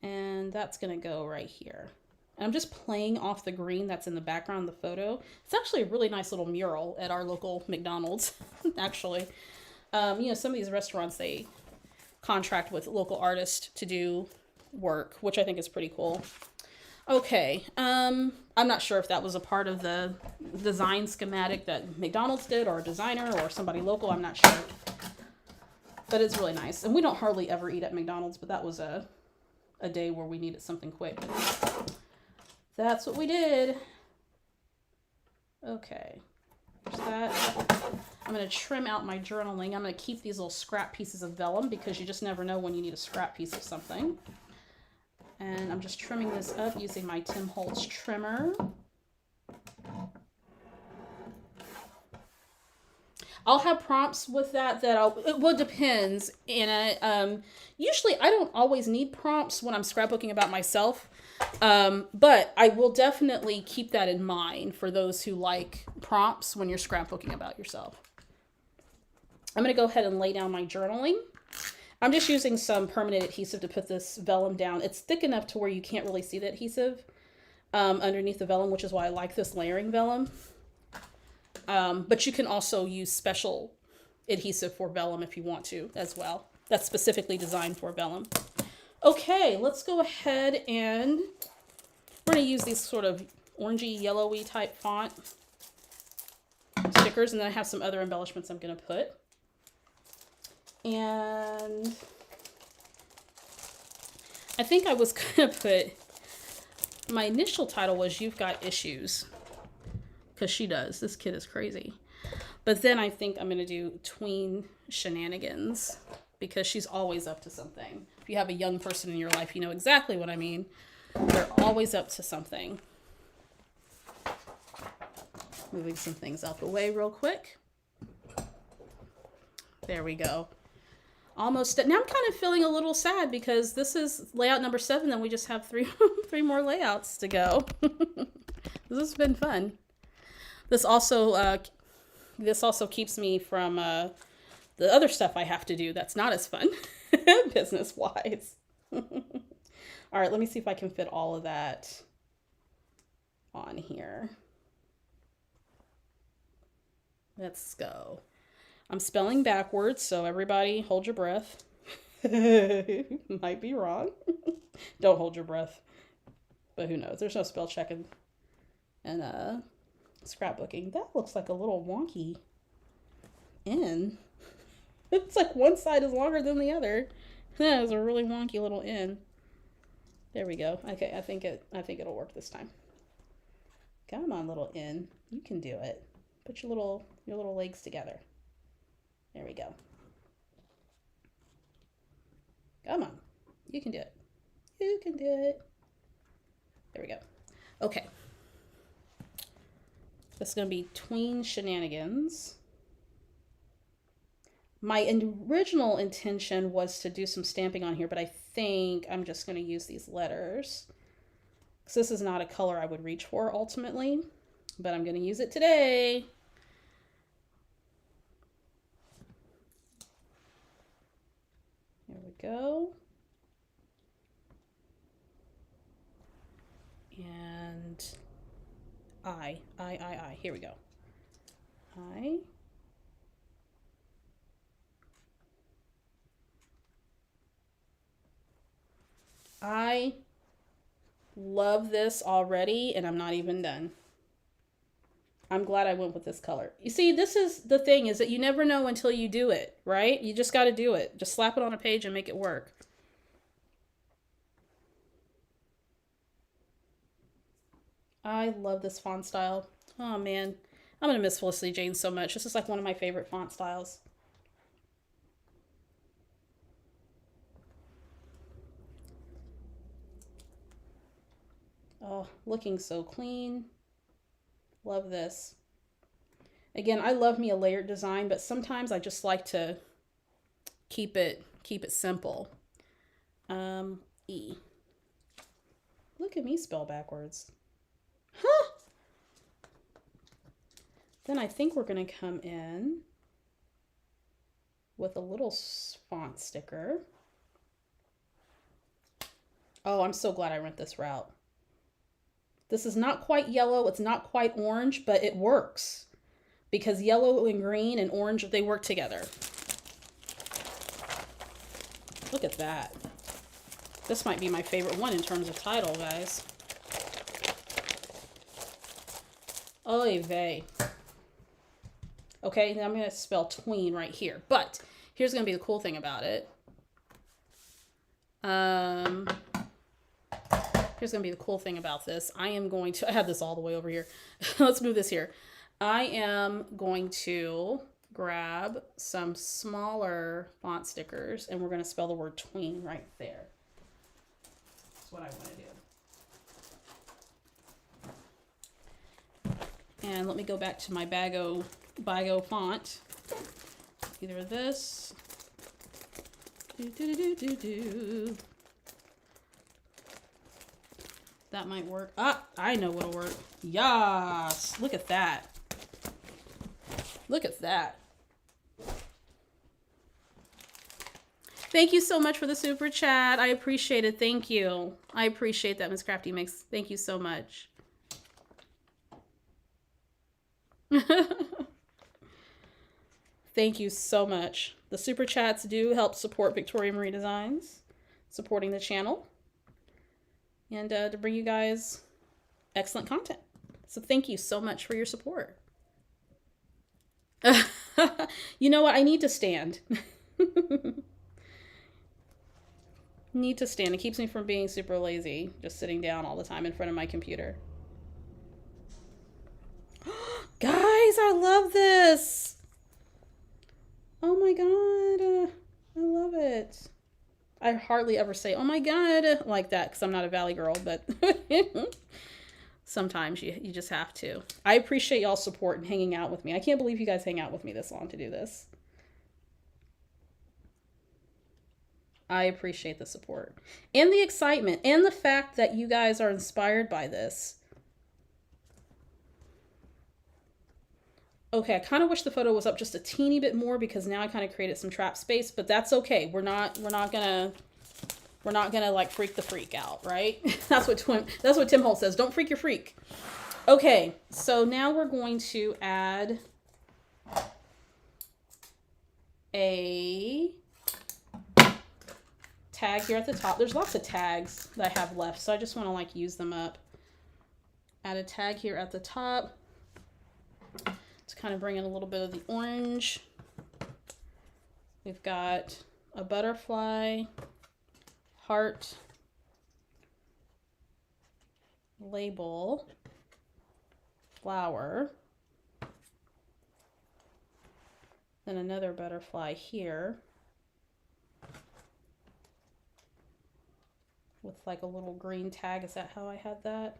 And that's going to go right here. And I'm just playing off the green that's in the background of the photo. It's actually a really nice little mural at our local McDonald's, actually. You know, some of these restaurants, they contract with local artists to do work, which I think is pretty cool. Okay, I'm not sure if that was a part of the design schematic that McDonald's did, or a designer, or somebody local, I'm not sure. But it's really nice. And we don't hardly ever eat at McDonald's, but that was a day where we needed something quick. That's what we did. Okay, there's that. I'm going to trim out my journaling. I'm going to keep these little scrap pieces of vellum because you just never know when you need a scrap piece of something. And I'm just trimming this up using my Tim Holtz trimmer. I'll have prompts with that it depends. And usually I don't always need prompts when I'm scrapbooking about myself. But I will definitely keep that in mind for those who like prompts when you're scrapbooking about yourself. I'm going to go ahead and lay down my journaling. I'm just using some permanent adhesive to put this vellum down. It's thick enough to where you can't really see the adhesive underneath the vellum, which is why I like this layering vellum. But you can also use special adhesive for vellum if you want to as well. That's specifically designed for vellum. Okay, let's go ahead and we're going to use these sort of orangey, yellowy type font stickers. And then I have some other embellishments I'm going to put. And I think I was going to put, my initial title was You've Got Issues. Because she does. This kid is crazy. But then I think I'm going to do tween shenanigans. Because she's always up to something. If you have a young person in your life, you know exactly what I mean. They're always up to something. Moving some things out the way real quick. There we go. Almost. Now I'm kind of feeling a little sad because this is layout number 7 and we just have three more layouts to go. This has been fun. This also keeps me from the other stuff I have to do that's not as fun business-wise. All right, let me see if I can fit all of that on here. Let's go. I'm spelling backwards, so everybody hold your breath. Might be wrong. Don't hold your breath. But who knows? There's no spell checking and scrapbooking. That looks like a little wonky N. It's like one side is longer than the other. That is a really wonky little N. There we go. Okay, I think it'll work this time. Come on, little N. You can do it. Put your little legs together. There we go. Come on. You can do it. You can do it. There we go. Okay. This is going to be tween shenanigans. My original intention was to do some stamping on here, but I think I'm just going to use these letters. Because this is not a color I would reach for ultimately, but I'm going to use it today. There we go. And I. Here we go. I love this already, and I'm not even done. I'm glad I went with this color. You see, this is the thing, is that you never know until you do it, right? You just got to do it. Just slap it on a page and make it work. I love this font style. Oh, man. I'm going to miss Felicity Jane so much. This is like one of my favorite font styles. Oh, looking so clean. Love this. Again, I love me a layered design, but sometimes I just like to keep it simple. E. Look at me spell backwards. Huh. Then I think we're going to come in with a little font sticker. Oh, I'm so glad I went this route. This is not quite yellow. It's not quite orange, but it works because yellow and green and orange, they work together. Look at that. This might be my favorite one in terms of title, guys. Oy vey. Okay, now I'm going to spell tween right here. But here's going to be the cool thing about it. Here's going to be the cool thing about this. I have this all the way over here. Let's move this here. I am going to grab some smaller font stickers and we're going to spell the word tween right there. So what I want to do. And let me go back to my Bago font. Either this. That might work. Ah, I know what'll work. Yas! Look at that. Look at that. Thank you so much for the super chat. I appreciate it. Thank you. I appreciate that, Miss Crafty Mix. Thank you so much. Thank you so much. The super chats do help support Victoria Marie Designs, supporting the channel, and to bring you guys excellent content. So thank you so much for your support. You know what? I need to stand. Need to stand. It keeps me from being super lazy, just sitting down all the time in front of my computer. Guys, I love this. Oh my God. I love it. I hardly ever say, oh my God, like that, because I'm not a Valley girl, but sometimes you just have to. I appreciate y'all's support and hanging out with me. I can't believe you guys hang out with me this long to do this. I appreciate the support and the excitement and the fact that you guys are inspired by this. Okay, I kind of wish the photo was up just a teeny bit more because now I kind of created some trap space, but that's okay. We're not gonna like freak the freak out, right? That's what Tim Holt says. Don't freak your freak. Okay, so now we're going to add a tag here at the top. There's lots of tags that I have left, so I just want to like use them up. Add a tag here at the top to kind of bring in a little bit of the orange. We've got a butterfly, heart, label, flower, then another butterfly here with like a little green tag. Is that how I had that?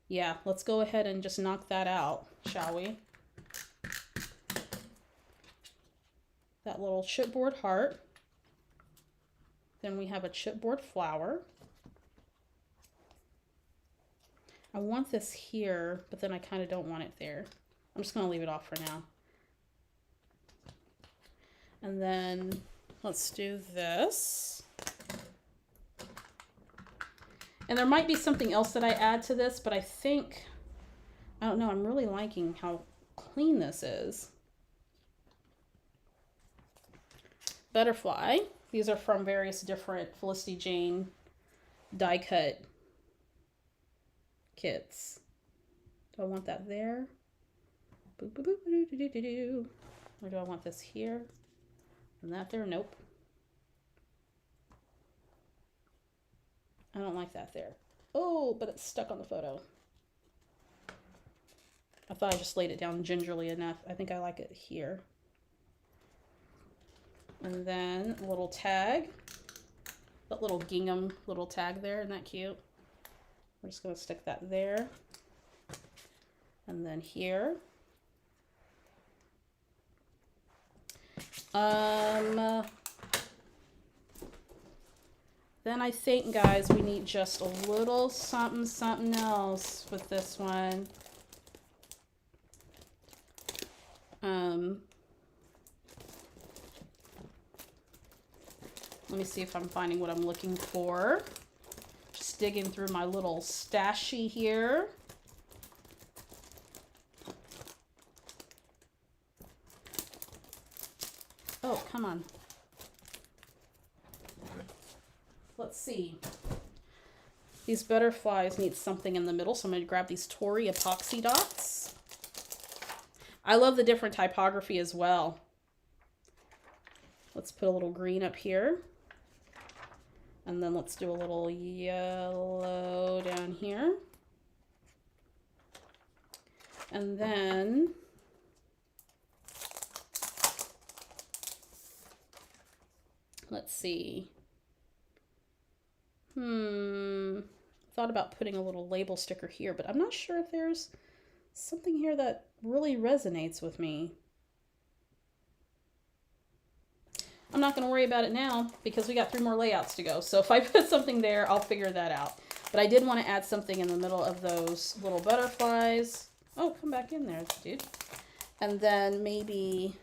Yeah, let's go ahead and just knock that out, shall we? That little chipboard heart. Then we have a chipboard flower. I want this here, but then I kind of don't want it there. I'm just going to leave it off for now. And then let's do this. And there might be something else that I add to this, but I think, I don't know, I'm really liking how clean this is. Butterfly. These are from various different Felicity Jane die cut kits. Do I want that there? Boop, boop, boop, doo, doo, doo, doo. Or do I want this here? And that there? Nope. I don't like that there. Oh, but it's stuck on the photo. I thought I just laid it down gingerly enough. I think I like it here. And then a little tag. That little gingham little tag there. Isn't that cute? We're just going to stick that there. And then here. Then I think, guys, we need just a little something else with this one. Let me see if I'm finding what I'm looking for. Just digging through my little stashy here. Oh, come on. Let's see. These butterflies need something in the middle, so I'm going to grab these Tory epoxy dots. I love the different typography as well. Let's put a little green up here. And then let's do a little yellow down here. And then let's see. Thought about putting a little label sticker here, but I'm not sure if there's something here that really resonates with me. I'm not going to worry about it now because we got 3 more layouts to go. So if I put something there, I'll figure that out. But I did want to add something in the middle of those little butterflies. Oh, come back in there, dude. And then maybe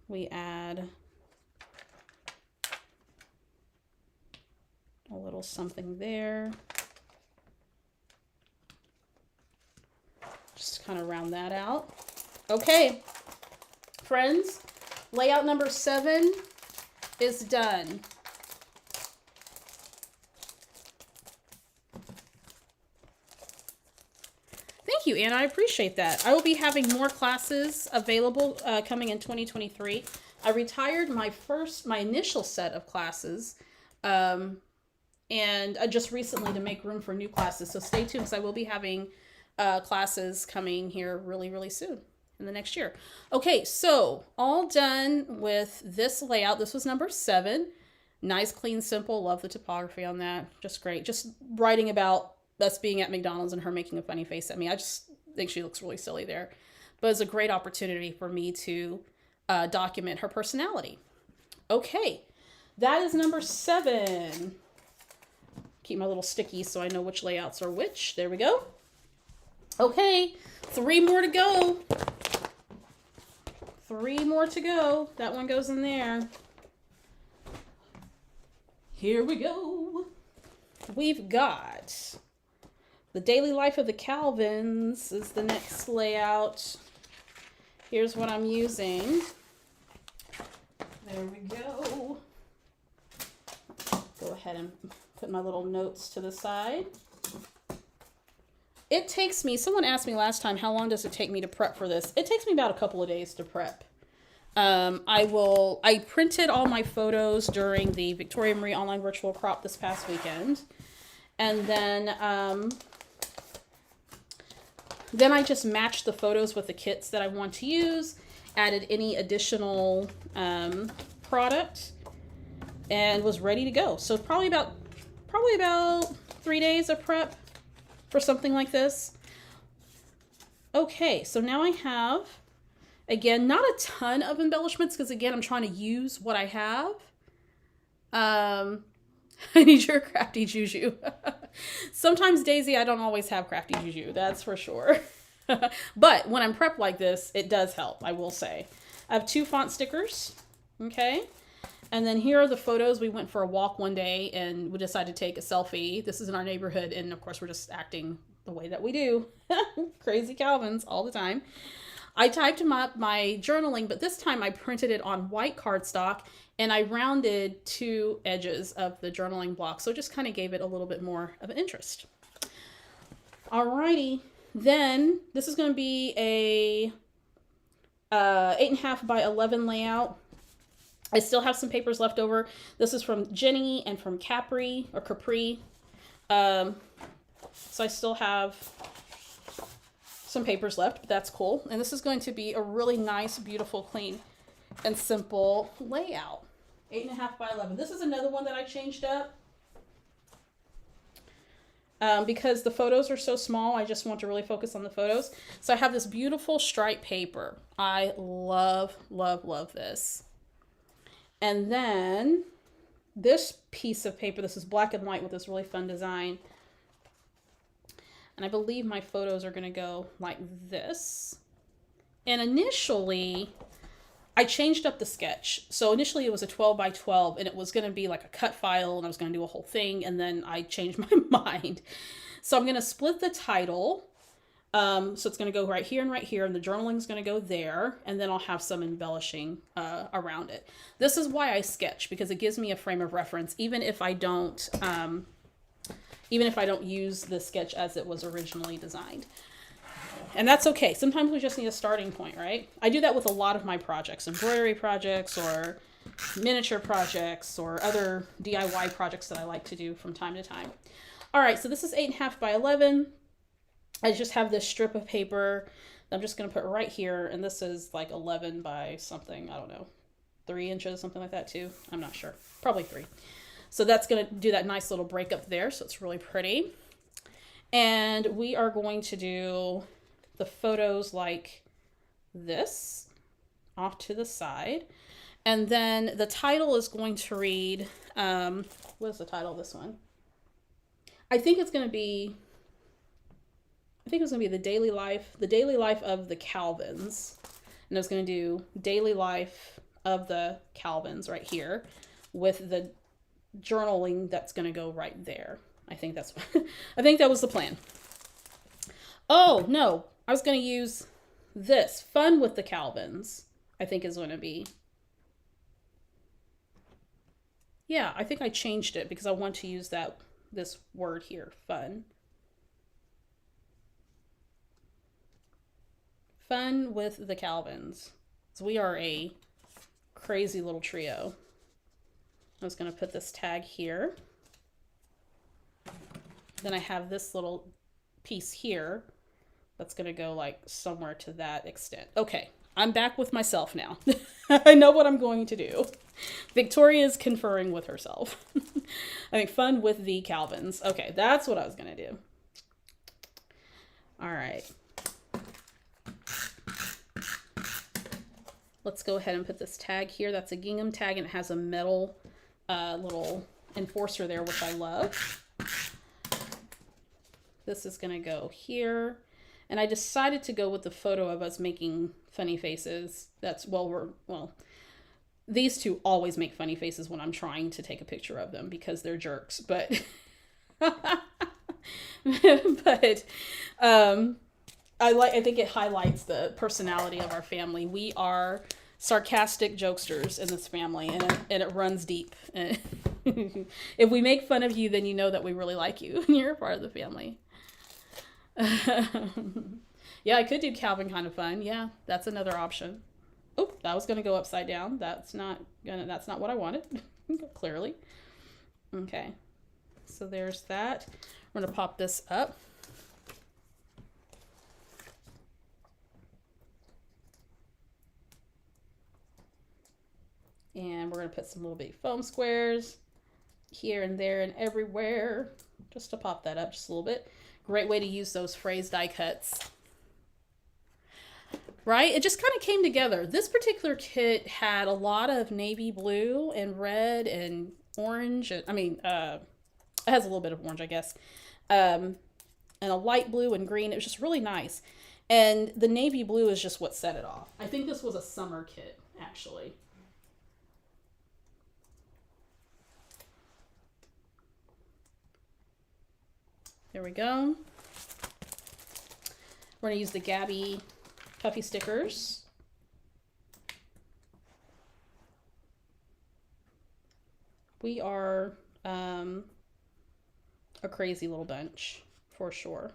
we add a little something there. Just kind of round that out. Okay, friends, layout number 7 is done. Thank you, Anna. I appreciate that. I will be having more classes available coming in 2023. I retired my initial set of classes and just recently to make room for new classes. So stay tuned because I will be having classes coming here really, really soon in the next year. Okay, so all done with this layout. This was number 7. Nice, clean, simple. Love the typography on that. Just great. Just writing about us being at McDonald's and her making a funny face at me. I just think she looks really silly there. But it's a great opportunity for me to document her personality. Okay, that is number 7. Keep my little stickies so I know which layouts are which. There we go. Okay, 3 more to go. 3 more to go. That one goes in there. Here we go. We've got the daily life of the Calvins is the next layout. Here's what I'm using. There we go. Go ahead and put my little notes to the side. It takes me, someone asked me last time, how long does it take me to prep for this? It takes me about a couple of days to prep. I printed all my photos during the Victoria Marie Online Virtual Crop this past weekend. And then I just matched the photos with the kits that I want to use, added any additional product, and was ready to go. So probably about 3 days of prep for something like this. Okay, so now I have, again, not a ton of embellishments because again, I'm trying to use what I have. I need your crafty juju. Sometimes, Daisy, I don't always have crafty juju, that's for sure. But when I'm prepped like this, it does help, I will say. I have 2 font stickers, okay? And then here are the photos. We went for a walk one day and we decided to take a selfie. This is in our neighborhood, and of course we're just acting the way that we do. Crazy Calvins all the time. I typed up my journaling, but this time I printed it on white cardstock and I rounded 2 edges of the journaling block. So it just kind of gave it a little bit more of an interest. Alrighty, then this is going to be a 8.5 by 11 layout. I still have some papers left over. This is from Jenny and from Capri. So I still have some papers left, but that's cool. And this is going to be a really nice, beautiful, clean, and simple layout. 8.5 by 11. This is another one that I changed up. Because the photos are so small, I just want to really focus on the photos. So I have this beautiful stripe paper. I love, love, love this. And then this piece of paper, this is black and white with this really fun design. And I believe my photos are going to go like this. And initially, I changed up the sketch. So initially it was a 12 by 12 and it was going to be like a cut file and I was going to do a whole thing. And then I changed my mind. So I'm going to split the title. So it's going to go right here, and the journaling is going to go there, and then I'll have some embellishing around it. This is why I sketch, because it gives me a frame of reference, even if I don't use the sketch as it was originally designed. And that's okay. Sometimes we just need a starting point, right? I do that with a lot of my projects, embroidery projects or miniature projects or other DIY projects that I like to do from time to time. All right, so this is 8.5 by 11. I just have this strip of paper that I'm just going to put right here. And this is like 11 by something, I don't know, 3 inches, something like that too. I'm not sure. Probably 3. So that's going to do that nice little break up there. So it's really pretty. And we are going to do the photos like this off to the side. And then the title is going to read, what is the title of this one? I think it's going to be the daily life of the Calvins. And I was going to do daily life of the Calvins right here with the journaling that's going to go right there. I think that was the plan. Oh, no. I was going to use this. Fun with the Calvins, I think is going to be. Yeah, I think I changed it because I want to use this word here, fun. Fun with the Calvins. So we are a crazy little trio. I was going to put this tag here. Then I have this little piece here that's going to go like somewhere to that extent. Okay, I'm back with myself now. I know what I'm going to do. Victoria's conferring with herself. I think fun with the Calvins. Okay, that's what I was going to do. All right. Let's go ahead and put this tag here. That's a gingham tag and it has a metal little enforcer there, which I love. This is going to go here. And I decided to go with the photo of us making funny faces. That's, these two always make funny faces when I'm trying to take a picture of them because they're jerks. But, I think it highlights the personality of our family. We are sarcastic jokesters in this family, and it runs deep. If we make fun of you, then you know that we really like you and you're a part of the family. Yeah, I could do Calvin kind of fun. Yeah, that's another option. Oh, that was going to go upside down. That's not what I wanted. Clearly. Okay. So there's that. We're going to pop this up. And we're going to put some little big foam squares here and there and everywhere just to pop that up just a little bit. Great way to use those phrase die cuts. Right? It just kind of came together. This particular kit had a lot of navy blue and red and orange. It has a little bit of orange, I guess. And a light blue and green. It was just really nice. And the navy blue is just what set it off. I think this was a summer kit, actually. There we go. We're going to use the Gabby puffy stickers. We are a crazy little bunch, for sure.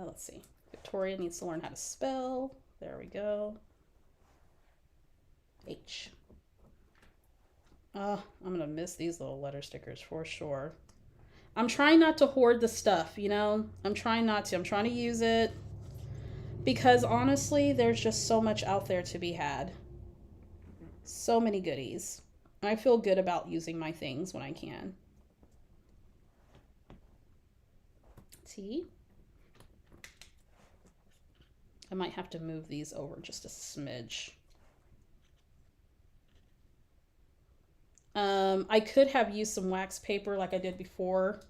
Let's see. Victoria needs to learn how to spell. There we go. H. Oh, I'm going to miss these little letter stickers for sure. I'm trying not to hoard the stuff, you know? I'm trying not to. I'm trying to use it because honestly, there's just so much out there to be had. So many goodies. I feel good about using my things when I can. See? I might have to move these over just a smidge. I could have used some wax paper like I did before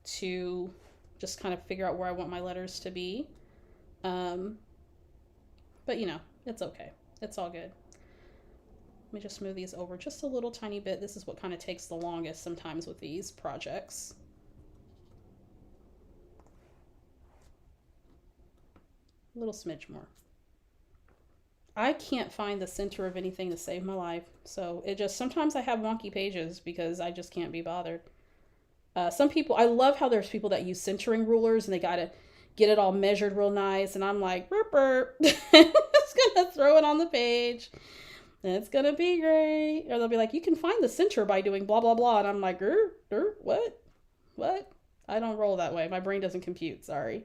to just kind of figure out where I want my letters to be. But you know, it's okay. It's all good. Let me just move these over just a little tiny bit. This is what kind of takes the longest sometimes with these projects. A little smidge more. I can't find the center of anything to save my life. So it just, sometimes I have wonky pages because I just can't be bothered. Some people, I love how there's people that use centering rulers and they got to get it all measured real nice. And I'm like, burp, burp. Just going to throw it on the page. And it's going to be great. Or they'll be like, you can find the center by doing blah, blah, blah. And I'm like, what? What? I don't roll that way. My brain doesn't compute. Sorry.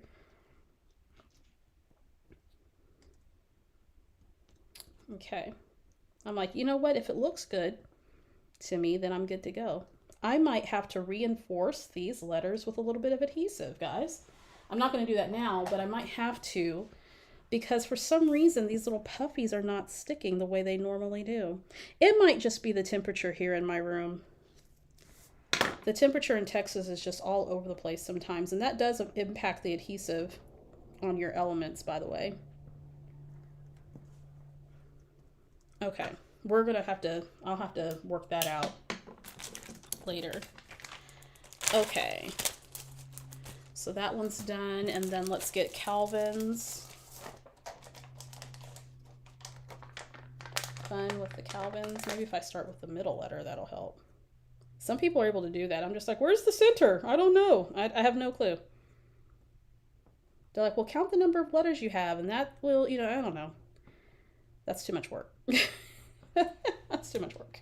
Okay. I'm like, you know what? If it looks good to me, then I'm good to go. I might have to reinforce these letters with a little bit of adhesive, guys. I'm not going to do that now, but I might have to, because for some reason these little puffies are not sticking the way they normally do. It might just be the temperature here in my room. The temperature in Texas is just all over the place sometimes, and that does impact the adhesive on your elements, by the way. Okay, we're gonna have to, I'll have to work that out later. Okay, so that one's done, and then let's get Calvin's. Fun with the Calvin's. Maybe if I start with the middle letter, that'll help. Some people are able to do that. I'm just like, where's the center? I don't know. I have no clue. They're like, well, count the number of letters you have, and that will, you know, I don't know. That's too much work. That's too much work.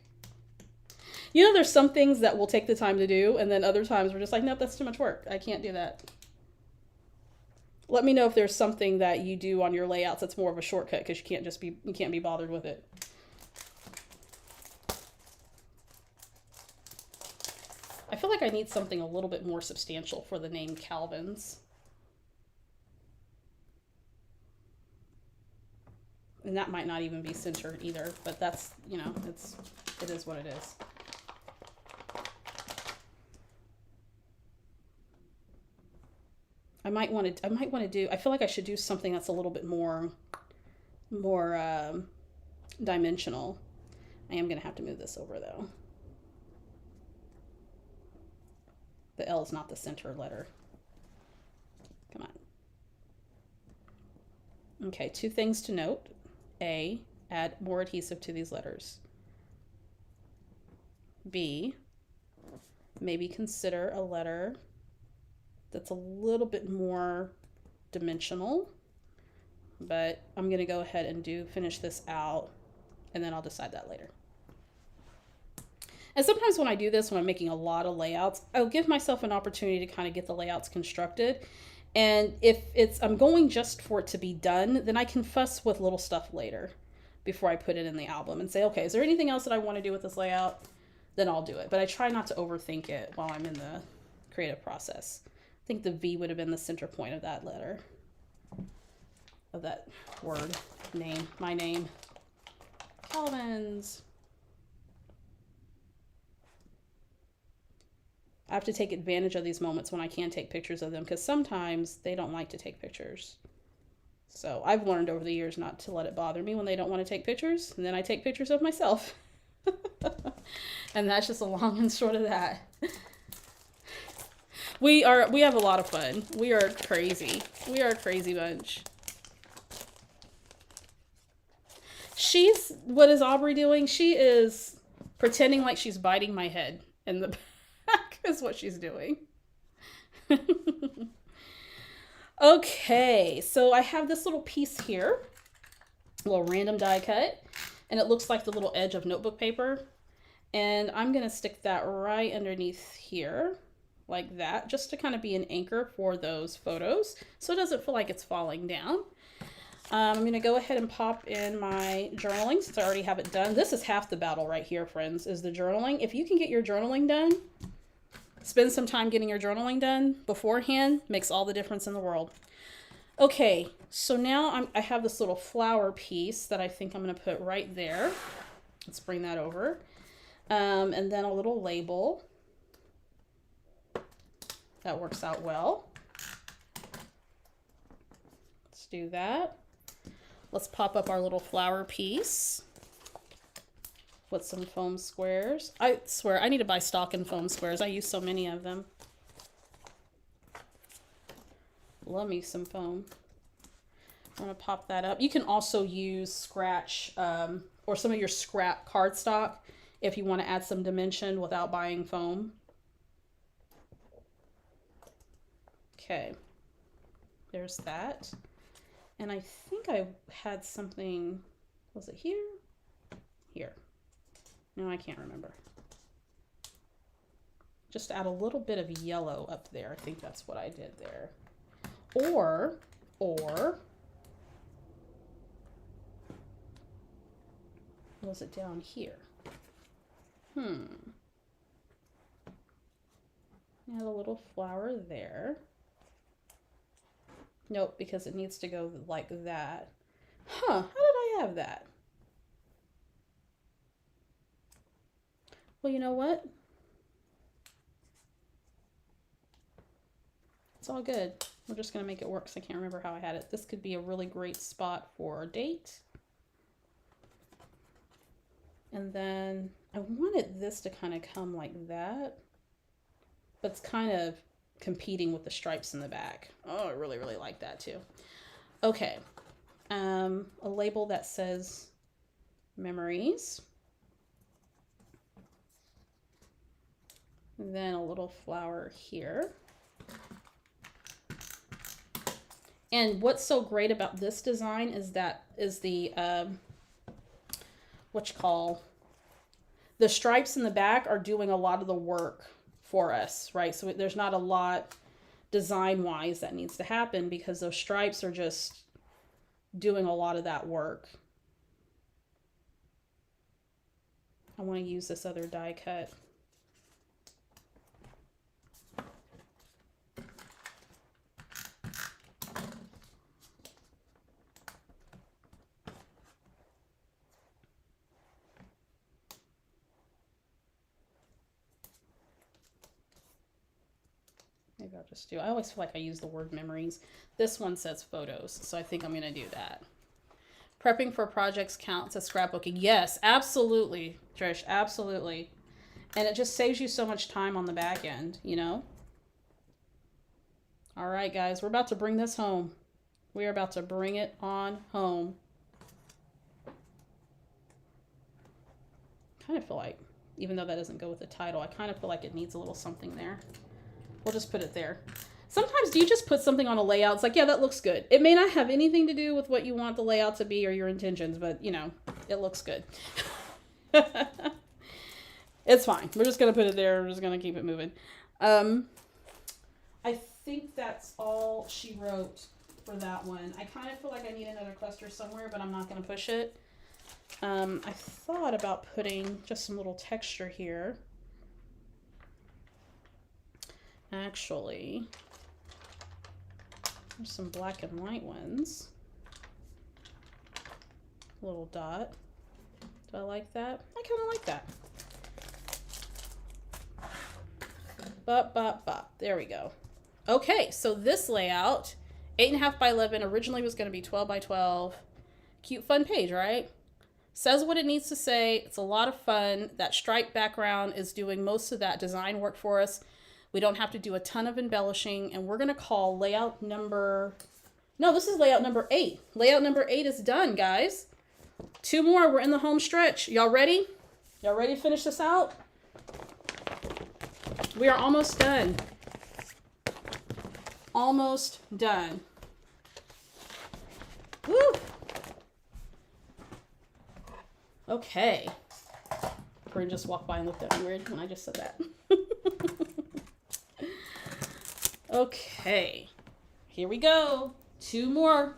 You know, there's some things that we'll take the time to do, and then other times we're just like, nope, that's too much work. I can't do that. Let me know if there's something that you do on your layouts that's more of a shortcut, because you can't be bothered with it. I feel like I need something a little bit more substantial for the name Calvin's. And that might not even be centered either, but that's, you know, it is what it is. I might want to do, I feel like I should do something that's a little bit more dimensional. I am going to have to move this over though. The L is not the center letter. Come on. Okay, 2 things to note. A, add more adhesive to these letters. B, maybe consider a letter that's a little bit more dimensional, but I'm going to go ahead and finish this out, and then I'll decide that later. And sometimes when I do this, when I'm making a lot of layouts, I'll give myself an opportunity to kind of get the layouts constructed. And if I'm going just for it to be done, then I can fuss with little stuff later before I put it in the album and say, okay, is there anything else that I want to do with this layout? Then I'll do it. But I try not to overthink it while I'm in the creative process. I think the V would have been the center point of that letter, of that word, name, my name, Calvin's. I have to take advantage of these moments when I can take pictures of them, because sometimes they don't like to take pictures. So I've learned over the years not to let it bother me when they don't want to take pictures, and then I take pictures of myself. And that's just a long and short of that. We have a lot of fun. We are crazy. We are a crazy bunch. What is Aubrey doing? She is pretending like she's biting my head in the back is what she's doing. Okay, so I have this little piece here, a little random die cut, and it looks like the little edge of notebook paper. And I'm going to stick that right underneath here, like that, just to kind of be an anchor for those photos, so it doesn't feel like it's falling down. I'm going to go ahead and pop in my journaling since I already have it done. This is half the battle right here, friends, is the journaling. If you can get your journaling done, spend some time getting your journaling done beforehand, makes all the difference in the world. Okay, so now I have this little flower piece that I think I'm going to put right there. Let's bring that over. And then a little label. That works out well. Let's do that. Let's pop up our little flower piece with some foam squares. I swear, I need to buy stock in foam squares. I use so many of them. Love me some foam. I'm going to pop that up. You can also use scratch or some of your scrap cardstock if you want to add some dimension without buying foam. Okay, there's that. And I think I had something, was it here? Here. No, I can't remember. Just add a little bit of yellow up there. I think that's what I did there. Or Was it down here? Add a little flower there. Nope, because it needs to go like that. Huh, how did I have that? Well, you know what? It's all good. We're just going to make it work because I can't remember how I had it. This could be a really great spot for a date. And then I wanted this to kind of come like that. But it's kind of competing with the stripes in the back. Oh, I really, really like that too. Okay. A label that says memories. And then a little flower here. And what's so great about this design is that the the stripes in the back are doing a lot of the work for us, right? So there's not a lot design wise that needs to happen because those stripes are just doing a lot of that work. I want to use this other die cut. Maybe I'll just do, I always feel like I use the word memories. This one says photos, so I think I'm going to do that. Prepping for projects counts as scrapbooking. Yes, absolutely, Trish, absolutely. And it just saves you so much time on the back end, you know? All right, guys, we're about to bring this home. We are about to bring it on home. I kind of feel like, even though that doesn't go with the title, I kind of feel like it needs a little something there. We'll just put it there. Sometimes do you just put something on a layout? It's like, yeah, that looks good. It may not have anything to do with what you want the layout to be or your intentions, but you know, it looks good. It's fine. We're just going to put it there. We're just going to keep it moving. I think that's all she wrote for that one. I kind of feel like I need another cluster somewhere, but I'm not going to push it. I thought about putting just some little texture here. Actually, there's some black and white ones. Little dot. Do I like that? I kind of like that. Bop. There we go. Okay, so this layout, 8.5 by 11, originally was going to be 12 by 12. Cute, fun page, right? Says what it needs to say. It's a lot of fun. That stripe background is doing most of that design work for us. We don't have to do a ton of embellishing, and we're going to call layout number... No, this is layout number 8. Layout number 8 is done, guys. 2 more. We're in the home stretch. Y'all ready? Y'all ready to finish this out? We are almost done. Almost done. Woo! Okay. Corinne just walked by and looked at me weird when I just said that. Okay, here we go. 2 more.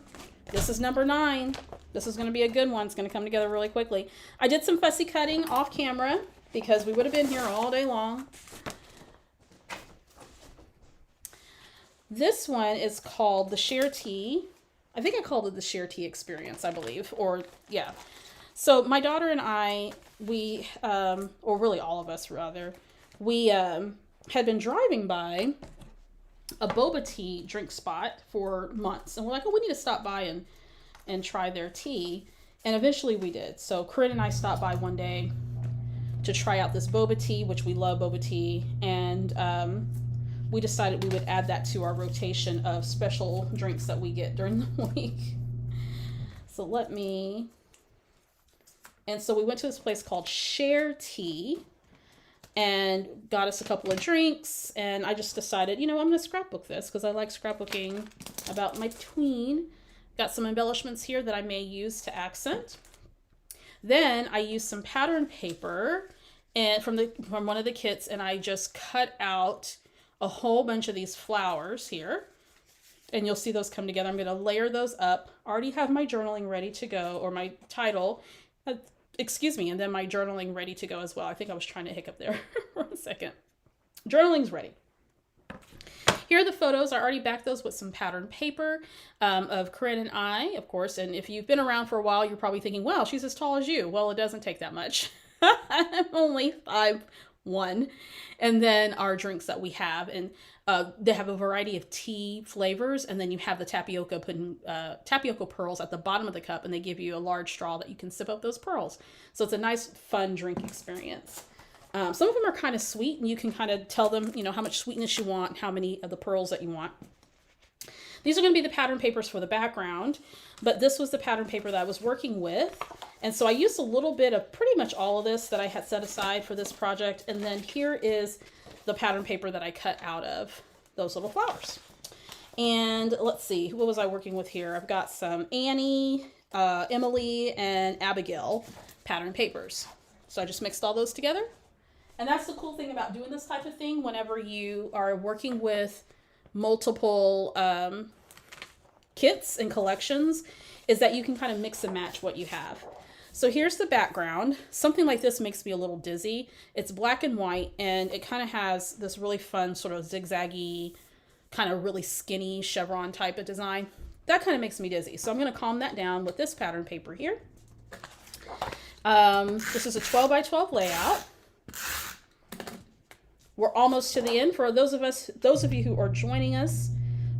This is number 9. This is going to be a good one. It's going to come together really quickly. I did some fussy cutting off camera because we would have been here all day long. This one is called the Share Tea. I think I called it the Share Tea Experience, I believe. Or, yeah. So my daughter and I, we, or really all of us rather, we had been driving by a boba tea drink spot for months. And we're like, oh, we need to stop by and try their tea. And eventually we did. So Corinne and I stopped by one day to try out this boba tea, which we love boba tea. And we decided we would add that to our rotation of special drinks that we get during the week. So and so we went to this place called Share Tea and got us a couple of drinks. And I just decided, you know, I'm going to scrapbook this because I like scrapbooking about my tween. Got some embellishments here that I may use to accent. Then I used some pattern paper and from one of the kits, and I just cut out a whole bunch of these flowers here. And you'll see those come together. I'm going to layer those up. I already have my journaling ready to go, or my title. excuse me, and then my journaling ready to go as well. I think I was trying to hiccup there for a second. Journaling's ready. Here are the photos. I already backed those with some pattern paper of Corinne and I, of course. And if you've been around for a while, you're probably thinking, wow, she's as tall as you. Well, it doesn't take that much. I'm only 5'1". And then our drinks that we have. And they have a variety of tea flavors. And then you have the tapioca pearls at the bottom of the cup. And they give you a large straw that you can sip up those pearls. So it's a nice, fun drink experience. Some of them are kind of sweet, and you can kind of tell them, how much sweetness you want, how many of the pearls that you want. These are going to be the pattern papers for the background, but this was the pattern paper that I was working with. And so I used a little bit of pretty much all of this that I had set aside for this project. And then here is the pattern paper that I cut out of those little flowers. And let's see, what was I working with here? I've got some Annie, Emily, and Abigail pattern papers. So I just mixed all those together. And that's the cool thing about doing this type of thing whenever you are working with multiple kits and collections, is that you can kind of mix and match what you have. So here's the background. Something like this makes me a little dizzy. It's black and white, and it kind of has this really fun sort of zigzaggy, kind of really skinny chevron type of design. That kind of makes me dizzy. So I'm going to calm that down with this pattern paper here. This is a 12 by 12 layout. We're almost to the end. For those of you who are joining us,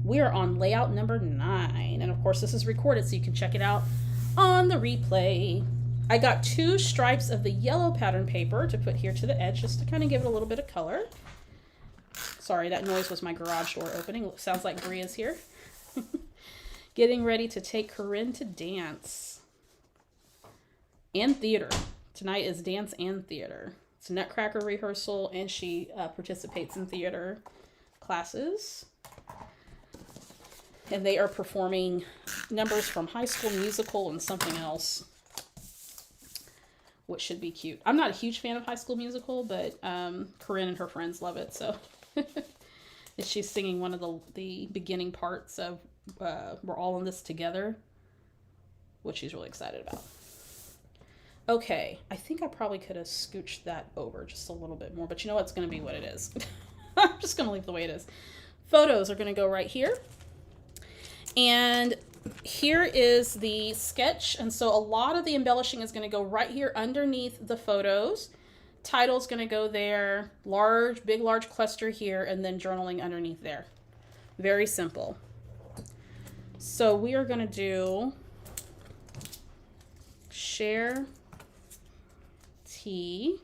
we are on layout number 9. And of course, this is recorded, so you can check it out on the replay. I got 2 stripes of the yellow pattern paper to put here to the edge, just to kind of give it a little bit of color. Sorry, that noise was my garage door opening. Sounds like Bria's here. Getting ready to take Corinne to dance and theater. Tonight is dance and theater. It's a Nutcracker rehearsal, and she participates in theater classes. And they are performing numbers from High School Musical and something else, which should be cute. I'm not a huge fan of High School Musical, but Corinne and her friends love it. So she's singing one of the beginning parts of We're All in This Together, which she's really excited about. Okay, I think I probably could have scooched that over just a little bit more, but you know what? It's going to be what it is. I'm just going to leave it the way it is. Photos are going to go right here. And here is the sketch. And so a lot of the embellishing is going to go right here underneath the photos. Title's going to go there, big large cluster here, and then journaling underneath there. Very simple. So we are going to do share tea.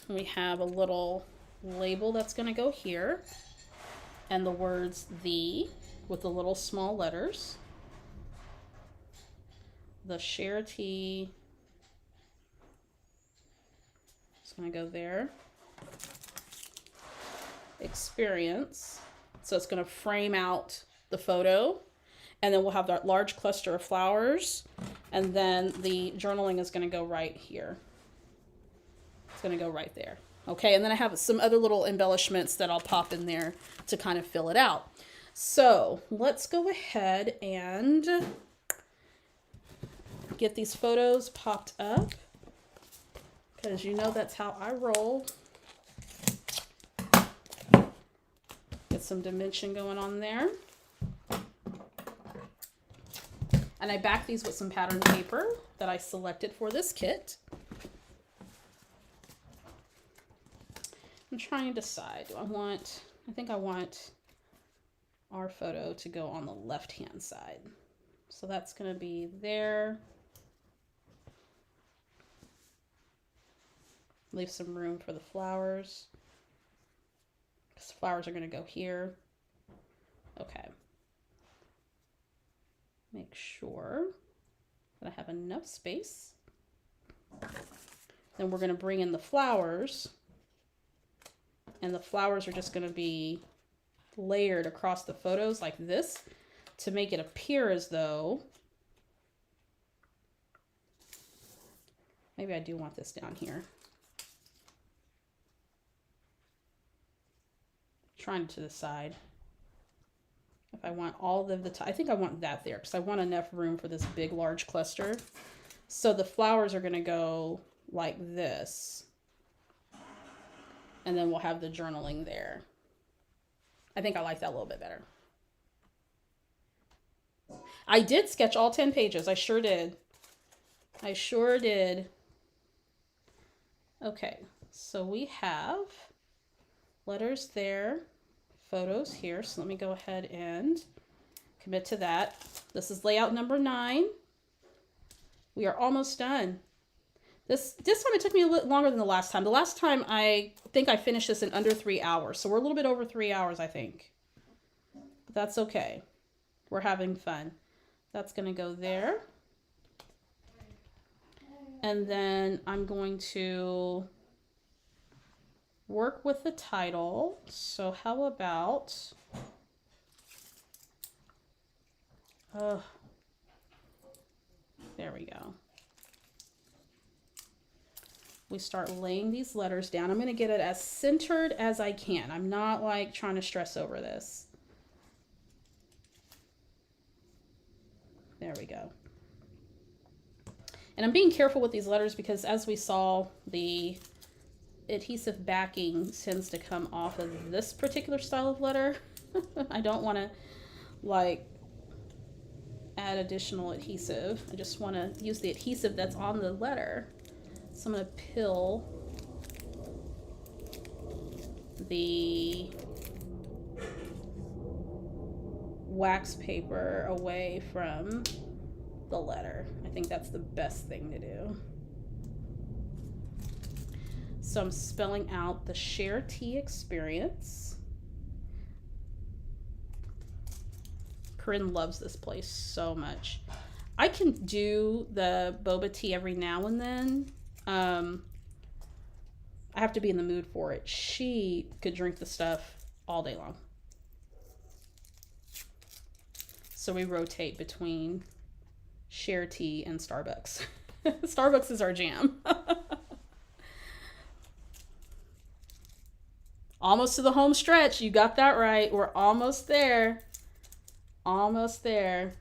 We have a little label that's going to go here, and the words "the" with the little small letters. The share tea is going to go there. Experience. So it's going to frame out the photo. And then we'll have that large cluster of flowers. And then the journaling is going to go right here. It's going to go right there. Okay, and then I have some other little embellishments that I'll pop in there to kind of fill it out. So let's go ahead and get these photos popped up, because you know that's how I roll. Get some dimension going on there. And I backed these with some pattern paper that I selected for this kit. I'm trying to decide, I think I want our photo to go on the left-hand side. So that's going to be there. Leave some room for the flowers, because flowers are going to go here. Okay. Make sure that I have enough space. Then we're going to bring in the flowers, and the flowers are just going to be layered across the photos like this to make it appear as though, maybe I do want this down here. Trying to decide if I want all of the I think I want that there, because I want enough room for this big large cluster. So the flowers are going to go like this. And then we'll have the journaling there. I think I like that a little bit better. I did sketch all 10 pages. I sure did. I sure did. Okay, so we have letters there, photos here. So let me go ahead and commit to that. This is layout number 9. We are almost done. This time it took me a little longer than the last time. The last time I think I finished this in under 3 hours. So we're a little bit over 3 hours, I think. But that's okay. We're having fun. That's going to go there. And then I'm going to work with the title. So how about... there we go. We start laying these letters down. I'm going to get it as centered as I can. I'm not like trying to stress over this. There we go. And I'm being careful with these letters because as we saw, the adhesive backing tends to come off of this particular style of letter. I don't want to like add additional adhesive. I just want to use the adhesive that's on the letter. So I'm going to peel the wax paper away from the letter. I think that's the best thing to do. So I'm spelling out the Share Tea Experience. Corinne loves this place so much. I can do the boba tea every now and then. I have to be in the mood for it. She could drink the stuff all day long. So we rotate between Share Tea and Starbucks. Starbucks is our jam. Almost to the home stretch. You got that right. We're almost there. Almost there.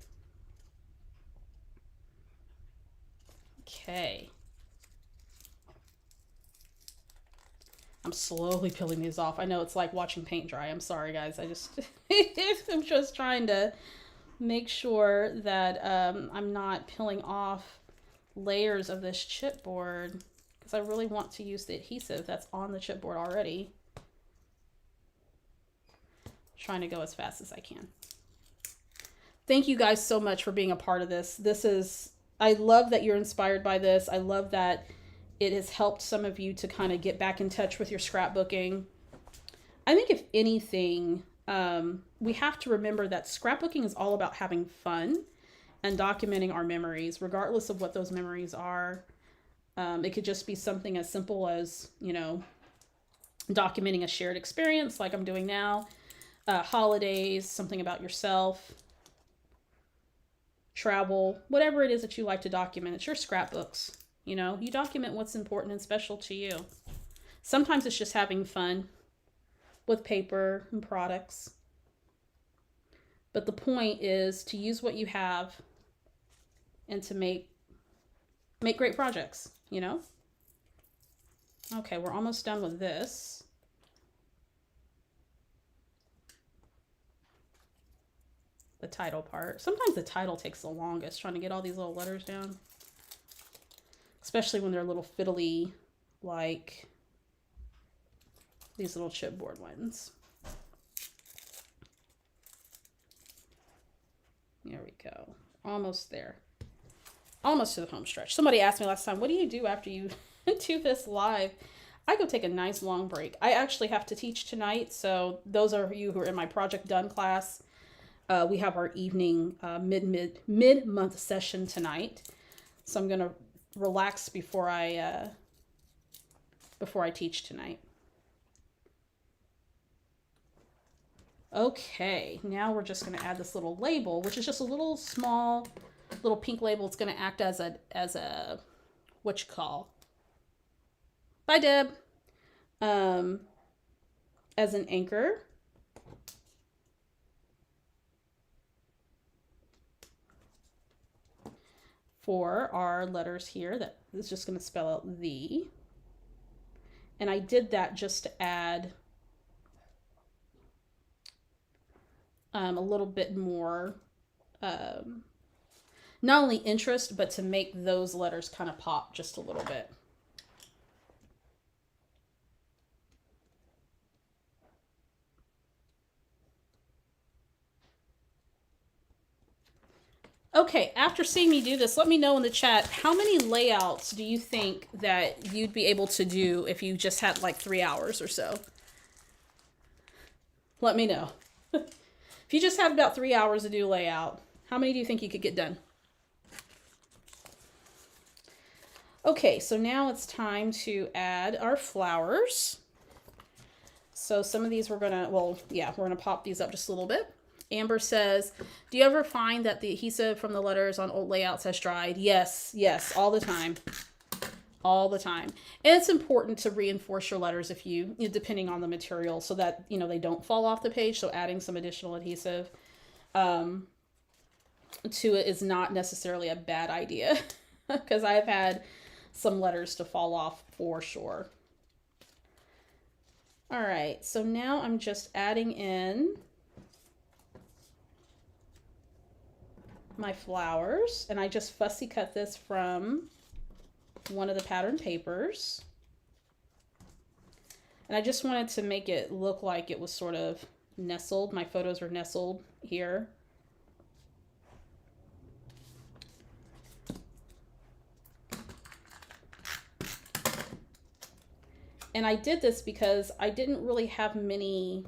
Okay. I'm slowly peeling these off. I know it's like watching paint dry. I'm sorry, guys. I'm just trying to make sure that I'm not peeling off layers of this chipboard because I really want to use the adhesive that's on the chipboard already. Trying to go as fast as I can. Thank you guys so much for being a part of this. I love that you're inspired by this. I love that it has helped some of you to kind of get back in touch with your scrapbooking. I think if anything, we have to remember that scrapbooking is all about having fun and documenting our memories, regardless of what those memories are. It could just be something as simple as, you know, documenting a shared experience like I'm doing now, holidays, something about yourself, travel, whatever it is that you like to document. It's your scrapbooks. You know, you document what's important and special to you. Sometimes it's just having fun with paper and products. But the point is to use what you have and to make great projects, you know? Okay, we're almost done with this. The title part. Sometimes the title takes the longest, trying to get all these little letters down. Especially when they're little fiddly, like these little chipboard ones. There we go. Almost there. Almost to the home stretch. Somebody asked me last time, what do you do after you do this live? I go take a nice long break. I actually have to teach tonight. So those of you who are in my Project Done class, we have our evening mid-month session tonight. So I'm going to relax before I teach tonight. Okay, now we're just going to add this little label, which is just a little small, little pink label. It's going to act as a what you call? Bye, Deb. As an anchor. for our letters here. That is just going to spell out the. And I did that just to add a little bit more, not only interest, but to make those letters kind of pop just a little bit. Okay, after seeing me do this, let me know in the chat, how many layouts do you think that you'd be able to do if you just had like 3 hours or so? Let me know. If you just had about 3 hours to do layout, how many do you think you could get done? Okay, so now it's time to add our flowers. So some of these we're gonna, well, yeah, we're gonna pop these up just a little bit. Amber says, do you ever find that the adhesive from the letters on old layouts has dried? Yes, yes, all the time. All the time. And it's important to reinforce your letters if you, depending on the material, so that, they don't fall off the page. So adding some additional adhesive to it is not necessarily a bad idea, because I've had some letters to fall off for sure. All right, so now I'm just adding in my flowers, and I just fussy cut this from one of the pattern papers, and I just wanted to make it look like it was sort of nestled. My photos are nestled here. And I did this because I didn't really have many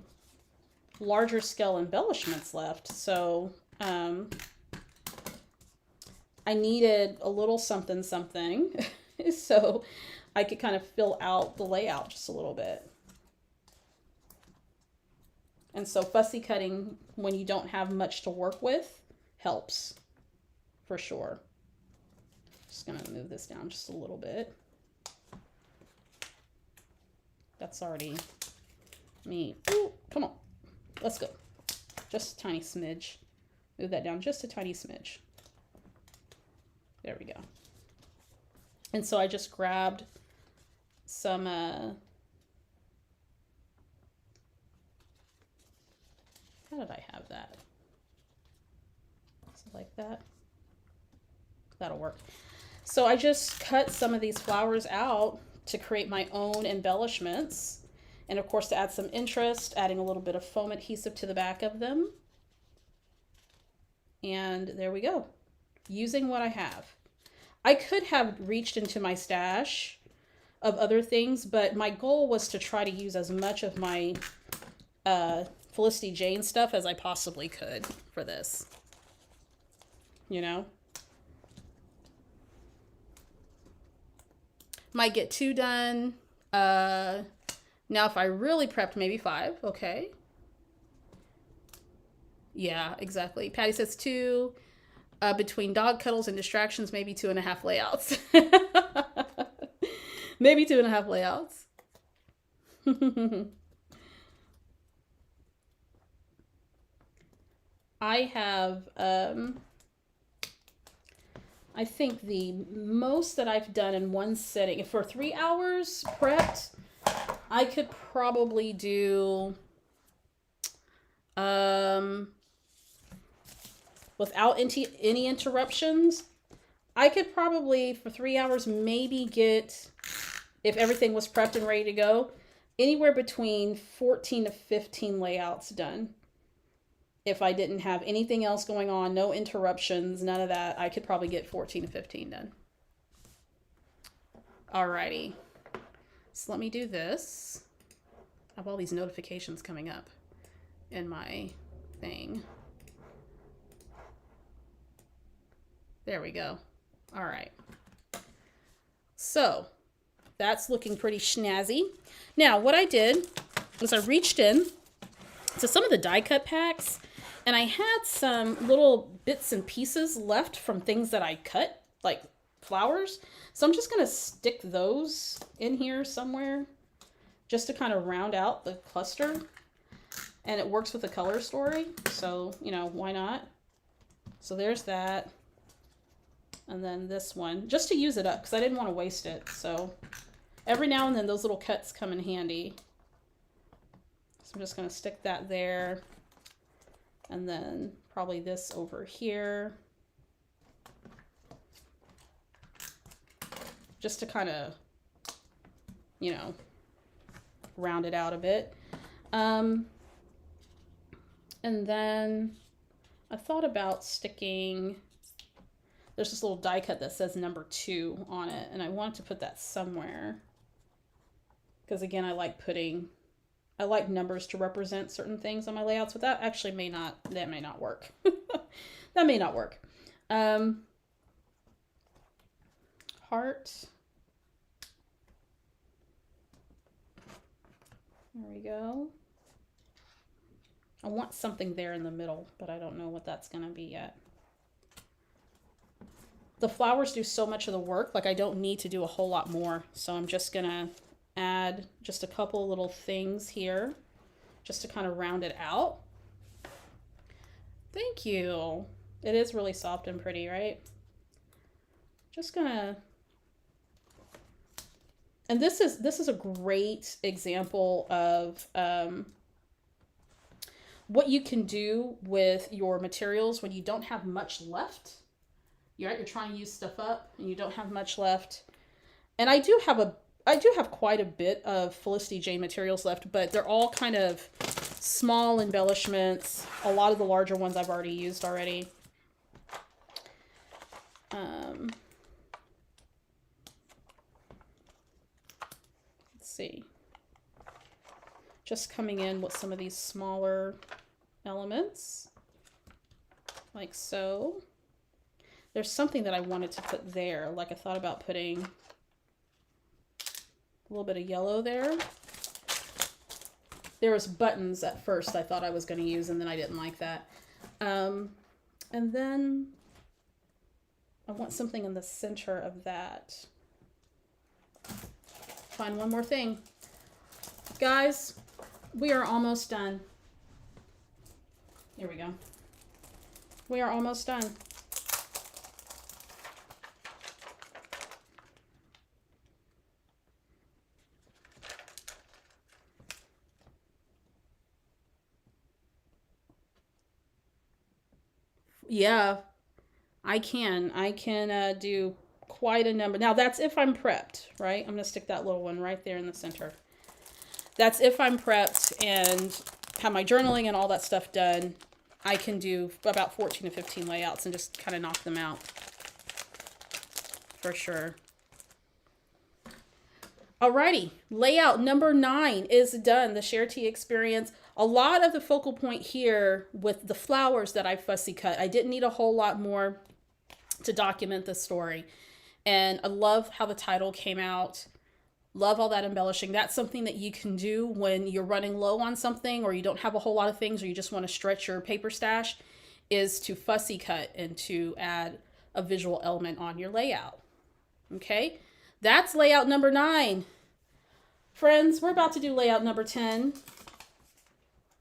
larger scale embellishments left, so I needed a little something something so I could kind of fill out the layout just a little bit. And so fussy cutting when you don't have much to work with helps for sure. Just gonna move this down just a little bit. That's already me. Ooh, come on, let's go. Just a tiny smidge. Move that down just a tiny smidge. There we go. And so I just grabbed some, how did I have that? So like that. That'll work. So I just cut some of these flowers out to create my own embellishments. And of course, to add some interest, adding a little bit of foam adhesive to the back of them. And there we go. Using what I have. I could have reached into my stash of other things, but my goal was to try to use as much of my Felicity Jane stuff as I possibly could for this. Might get 2 done. Now if I really prepped, maybe 5. Okay. Yeah, exactly. Patty says 2. Between dog cuddles and distractions, maybe 2.5 layouts. Maybe 2.5 layouts. I have, I think the most that I've done in one sitting, for 3 hours prepped, I could probably do, without any interruptions, I could probably, for 3 hours, maybe get, if everything was prepped and ready to go, anywhere between 14 to 15 layouts done. If I didn't have anything else going on, no interruptions, none of that, I could probably get 14 to 15 done. Alrighty. So let me do this. I have all these notifications coming up in my thing. There we go. All right. So that's looking pretty snazzy. Now what I did was I reached in to some of the die cut packs, and I had some little bits and pieces left from things that I cut, like flowers. So I'm just going to stick those in here somewhere just to kind of round out the cluster. And it works with the color story. So, why not? So there's that. and then this one, just to use it up because I didn't want to waste it. So every now and then those little cuts come in handy. So I'm just going to stick that there, and then probably this over here, just to kind of, you know, round it out a bit. And then I thought about sticking, there's this little die cut that says number 2 on it, and I wanted to put that somewhere because, again, I like numbers to represent certain things on my layouts, but that actually may not work. That may not work. Heart. There we go. I want something there in the middle, but I don't know what that's going to be yet. The flowers do so much of the work, like I don't need to do a whole lot more. So I'm just going to add just a couple little things here just to kind of round it out. Thank you. It is really soft and pretty, right? Just gonna, and this is a great example of what you can do with your materials when you don't have much left. You're trying to use stuff up and you don't have much left. And I do have quite a bit of Felicity Jane materials left, but they're all kind of small embellishments. A lot of the larger ones I've already used already. Let's see. Just coming in with some of these smaller elements, like so. There's something that I wanted to put there, like I thought about putting a little bit of yellow there. There was buttons at first I thought I was going to use, and then I didn't like that. And then I want something in the center of that. Find one more thing. Guys, we are almost done. Here we go. We are almost done. Yeah, I can do quite a number. Now that's if I'm prepped, right? I'm gonna stick that little one right there in the center. That's if I'm prepped and have my journaling and all that stuff done. I can do about 14 to 15 layouts and just kind of knock them out for sure. Alrighty, layout number 9 is done, the Share Tea experience. A lot of the focal point here with the flowers that I fussy cut. I didn't need a whole lot more to document the story. And I love how the title came out. Love all that embellishing. That's something that you can do when you're running low on something or you don't have a whole lot of things or you just want to stretch your paper stash, is to fussy cut and to add a visual element on your layout. Okay, that's layout number 9. Friends, we're about to do layout number 10.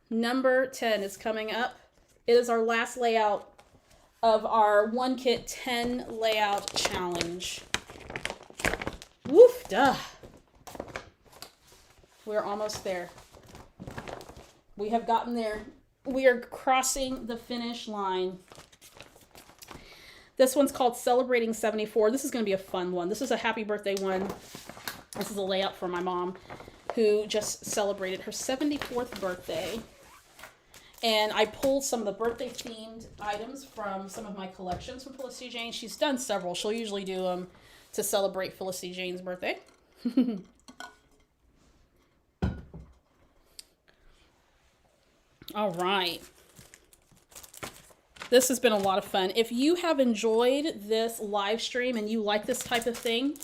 Number 10 is coming up. It is our last layout of our 1 kit 10 layout challenge. Woof, duh. We're almost there. We have gotten there. We are crossing the finish line. This one's called Celebrating 74. This is going to be a fun one. This is a happy birthday one. This is a layout for my mom, who just celebrated her 74th birthday. And I pulled some of the birthday themed items from some of my collections from Felicity Jane. She's done several. She'll usually do them to celebrate Felicity Jane's birthday. All right. This has been a lot of fun. If you have enjoyed this live stream and you like this type of thing,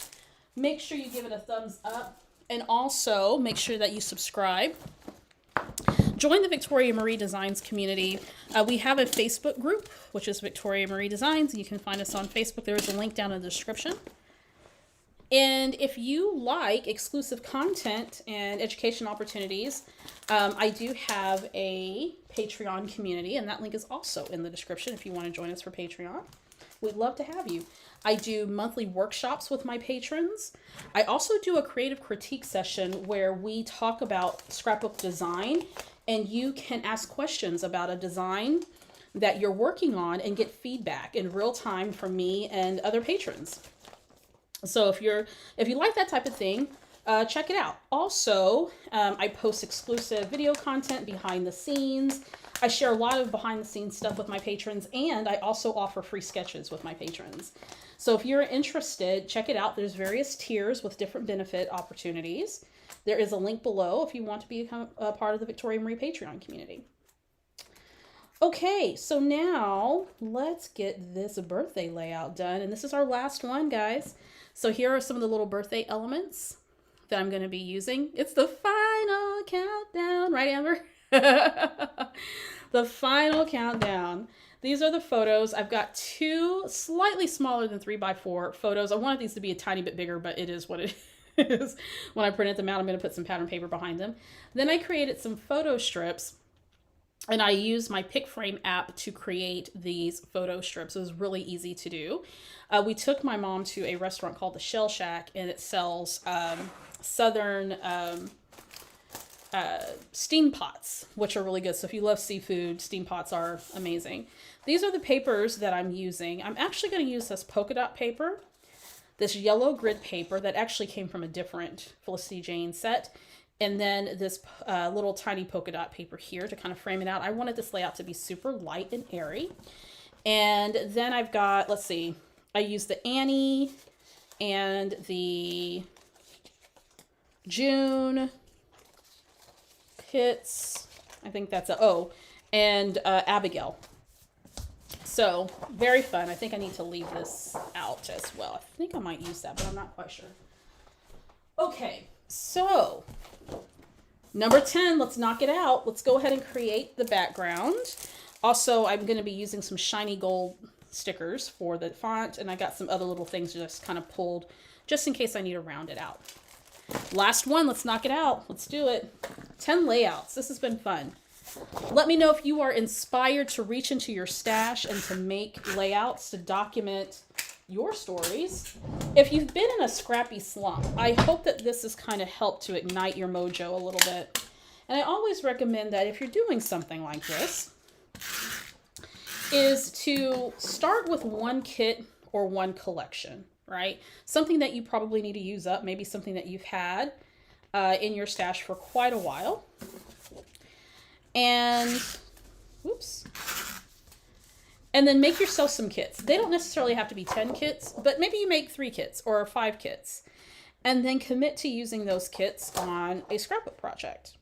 make sure you give it a thumbs up, and also make sure that you subscribe. Join the Victoria Marie Designs community. We have a Facebook group, which is Victoria Marie Designs. You can find us on Facebook. There is a link down in the description. And if you like exclusive content and education opportunities, I do have a Patreon community, and that link is also in the description if you want to join us for Patreon. We'd love to have you. I do monthly workshops with my patrons. I also do a creative critique session where we talk about scrapbook design, and you can ask questions about a design that you're working on and get feedback in real time from me and other patrons. So if you like that type of thing, check it out. Also, I post exclusive video content behind the scenes. I share a lot of behind the scenes stuff with my patrons, and I also offer free sketches with my patrons. So if you're interested, check it out. There's various tiers with different benefit opportunities. There is a link below if you want to become a part of the Victoria Marie Patreon community. Okay, so now let's get this birthday layout done. And this is our last one, guys. So here are some of the little birthday elements that I'm going to be using. It's the final countdown, right, Amber? The final countdown. These are the photos. I've got two slightly smaller than 3x4 photos. I wanted these to be a tiny bit bigger, but it is what it is. When I printed them out, I'm going to put some pattern paper behind them. Then I created some photo strips, and I used my pick frame app to create these photo strips. It was really easy to do. We took my mom to a restaurant called the Shell Shack, and it sells southern steam pots, which are really good. So if you love seafood, steam pots are amazing. These are the papers that I'm using. I'm actually going to use this polka dot paper, this yellow grid paper that actually came from a different Felicity Jane set, and then this little tiny polka dot paper here to kind of frame it out. I wanted this layout to be super light and airy. And then I've got, let's see, I used the Annie and the June kits. I think that's and Abigail. So very fun. I think I need to leave this out as well. I think I might use that, but I'm not quite sure. Okay, so number 10, let's knock it out. Let's go ahead and create the background. Also, I'm going to be using some shiny gold stickers for the font, and I got some other little things just kind of pulled just in case I need to round it out. Last one, let's knock it out. Let's do it. 10 layouts. This has been fun. Let me know if you are inspired to reach into your stash and to make layouts to document your stories. If you've been in a scrappy slump, I hope that this has kind of helped to ignite your mojo a little bit. And I always recommend that if you're doing something like this, is to start with one kit or one collection, right? Something that you probably need to use up, maybe something that you've had in your stash for quite a while. And, whoops. And then make yourself some kits. They don't necessarily have to be 10 kits, but maybe you make 3 kits or 5 kits. And then commit to using those kits on a scrapbook project.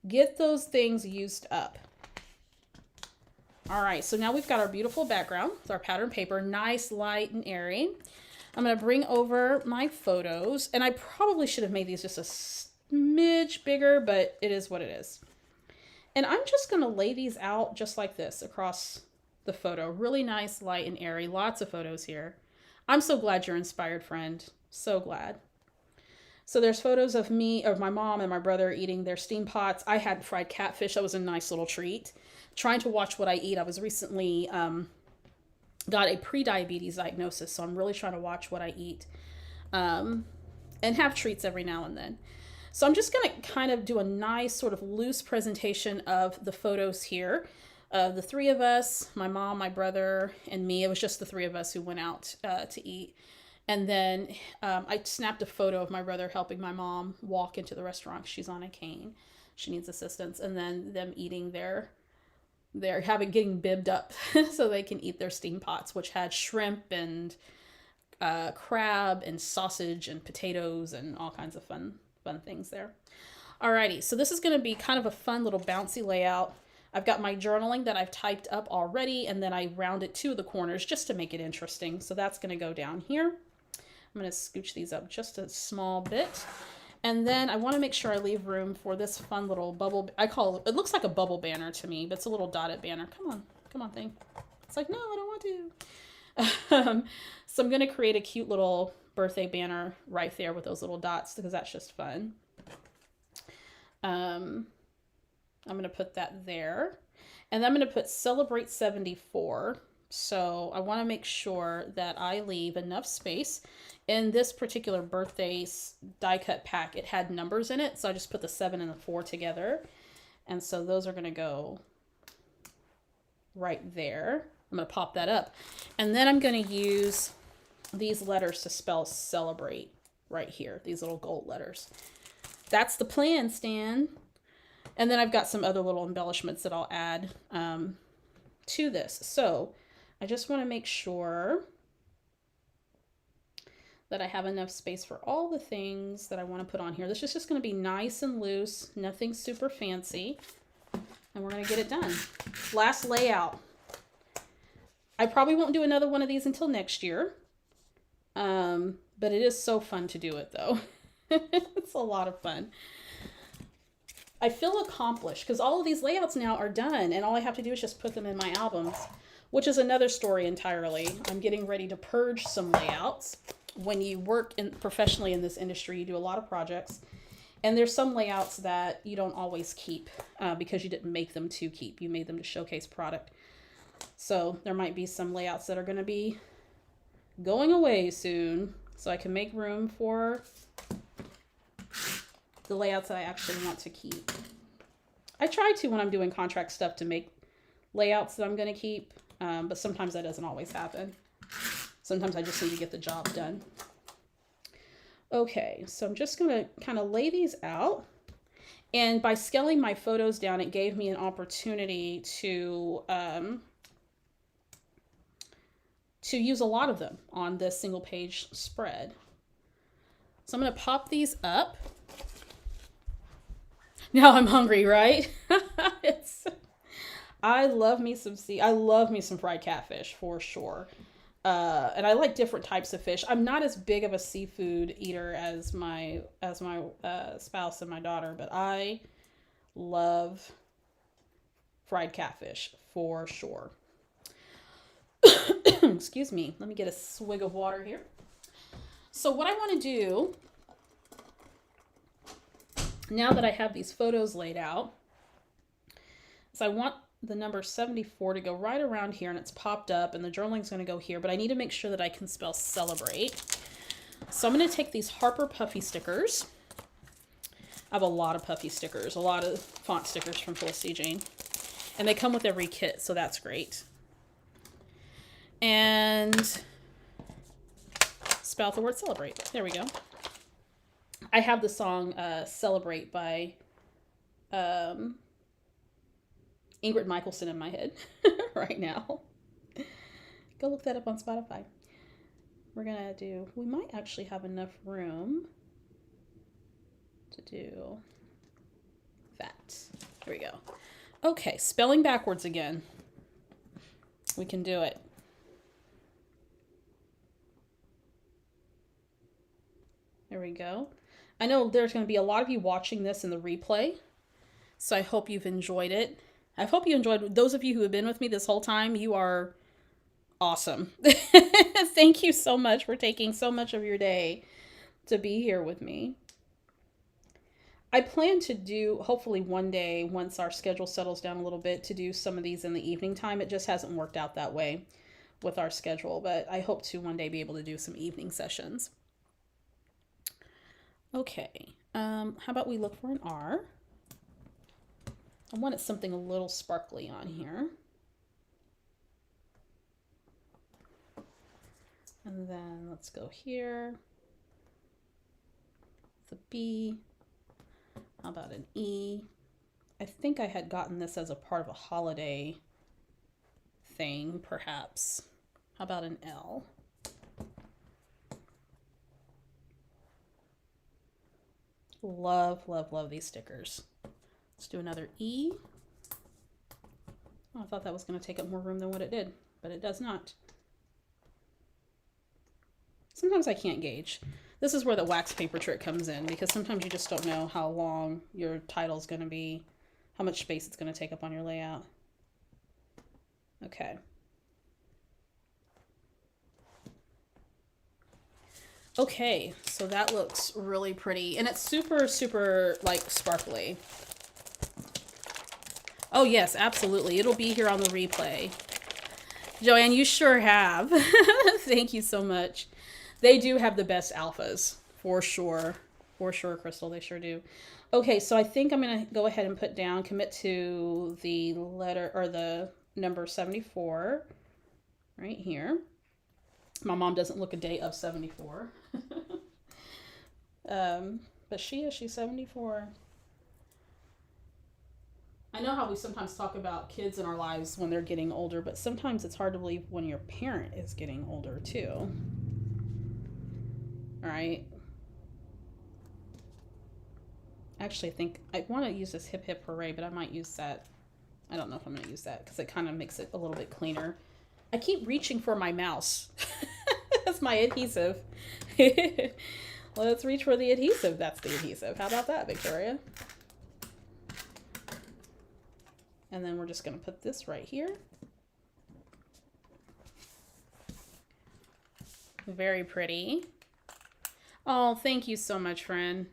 Get those things used up. All right, so now we've got our beautiful background with our pattern paper, nice, light, and airy. I'm going to bring over my photos, and I probably should have made these just a smidge bigger, but it is what it is. And I'm just going to lay these out just like this across the photo. Really nice, light, and airy. Lots of photos here. I'm so glad you're inspired, friend. So glad. So there's photos of me, of my mom and my brother eating their steam pots. I had fried catfish. That was a nice little treat. Trying to watch what I eat. I was recently got a pre-diabetes diagnosis, so I'm really trying to watch what I eat and have treats every now and then. So I'm just going to kind of do a nice sort of loose presentation of the photos here. The 3 of us, my mom, my brother, and me. It was just the 3 of us who went out to eat. And then I snapped a photo of my brother helping my mom walk into the restaurant. She's on a cane. She needs assistance. And then them eating getting bibbed up so they can eat their steam pots, which had shrimp and crab and sausage and potatoes and all kinds of fun things there. Alrighty, so this is going to be kind of a fun little bouncy layout. I've got my journaling that I've typed up already, and then I rounded 2 of the corners just to make it interesting. So that's going to go down here. I'm going to scooch these up just a small bit. And then I want to make sure I leave room for this fun little bubble. It looks like a bubble banner to me, but it's a little dotted banner. Come on thing. It's like, no, I don't want to. So I'm going to create a cute little birthday banner right there with those little dots because that's just fun. I'm going to put that there. And then I'm going to put Celebrate 74 So I want to make sure that I leave enough space. In this particular birthday die cut pack, it had numbers in it. So I just put the 7 and the 4 together. And so those are going to go right there. I'm going to pop that up. And then I'm going to use these letters to spell celebrate right here. These little gold letters. That's the plan, Stan. And then I've got some other little embellishments that I'll add to this. So I just want to make sure that I have enough space for all the things that I want to put on here. This is just going to be nice and loose, nothing super fancy. And we're going to get it done. Last layout. I probably won't do another one of these until next year. But it is so fun to do it though. It's a lot of fun. I feel accomplished because all of these layouts now are done and all I have to do is just put them in my albums, which is another story entirely. I'm getting ready to purge some layouts. When you work professionally in this industry, you do a lot of projects. And there's some layouts that you don't always keep because you didn't make them to keep. You made them to showcase product. So there might be some layouts that are going to be going away soon. So I can make room for the layouts that I actually want to keep. I try to, when I'm doing contract stuff, to make layouts that I'm going to keep. But sometimes that doesn't always happen. Sometimes I just need to get the job done. Okay, so I'm just going to kind of lay these out. And by scaling my photos down, it gave me an opportunity to use a lot of them on this single page spread. So I'm going to pop these up. Now I'm hungry, right? I love me some fried catfish for sure. And I like different types of fish. I'm not as big of a seafood eater as my spouse and my daughter, but I love fried catfish for sure. Excuse me. Let me get a swig of water here. So what I want to do, now that I have these photos laid out, is I want the number 74 to go right around here, and it's popped up, and the journaling's going to go here, but I need to make sure that I can spell celebrate. So I'm going to take these Harper Puffy stickers. I have a lot of puffy stickers, a lot of font stickers from Felicity Jane, and they come with every kit, so that's great. And spell out the word celebrate. There we go. I have the song Celebrate by Ingrid Michaelson in my head right now. Go look that up on Spotify. We're going to do, we might actually have enough room to do that. There we go. Okay, spelling backwards again. We can do it. There we go. I know there's going to be a lot of you watching this in the replay, so I hope you've enjoyed it. I hope you enjoyed. Those of you who have been with me this whole time, you are awesome. Thank you so much for taking so much of your day to be here with me. I plan to do, hopefully one day, once our schedule settles down a little bit, to do some of these in the evening time. It just hasn't worked out that way with our schedule, but I hope to one day be able to do some evening sessions. Okay, how about we look for an R? I wanted something a little sparkly on here. And then let's go here. The B. How about an E? I think I had gotten this as a part of a holiday thing, perhaps. How about an L? Love, love, love these stickers. Let's do another E. Oh, I thought that was going to take up more room than what it did, but it does not. Sometimes I can't gauge. This is where the wax paper trick comes in, because sometimes you just don't know how long your title is going to be, how much space it's going to take up on your layout. Okay. Okay, so that looks really pretty, and it's super, super, like, sparkly. Oh, yes, absolutely. It'll be here on the replay. Joanne, you sure have. Thank you so much. They do have the best alphas, for sure. For sure, Crystal, they sure do. Okay, so I think I'm going to go ahead and put down, commit to the letter, or the number 74, right here. My mom doesn't look a day of 74. But she's 74. I know how we sometimes talk about kids in our lives when they're getting older, but sometimes it's hard to believe when your parent is getting older too. All right. Actually, I think I want to use this hip hip hooray, but I might use that. I don't know if I'm going to use that because it kind of makes it a little bit cleaner. I keep reaching for my mouse. That's my adhesive. Let's reach for the adhesive. That's the adhesive. How about that, Victoria? And then we're just going to put this right here. Very pretty. Oh, thank you so much, friend.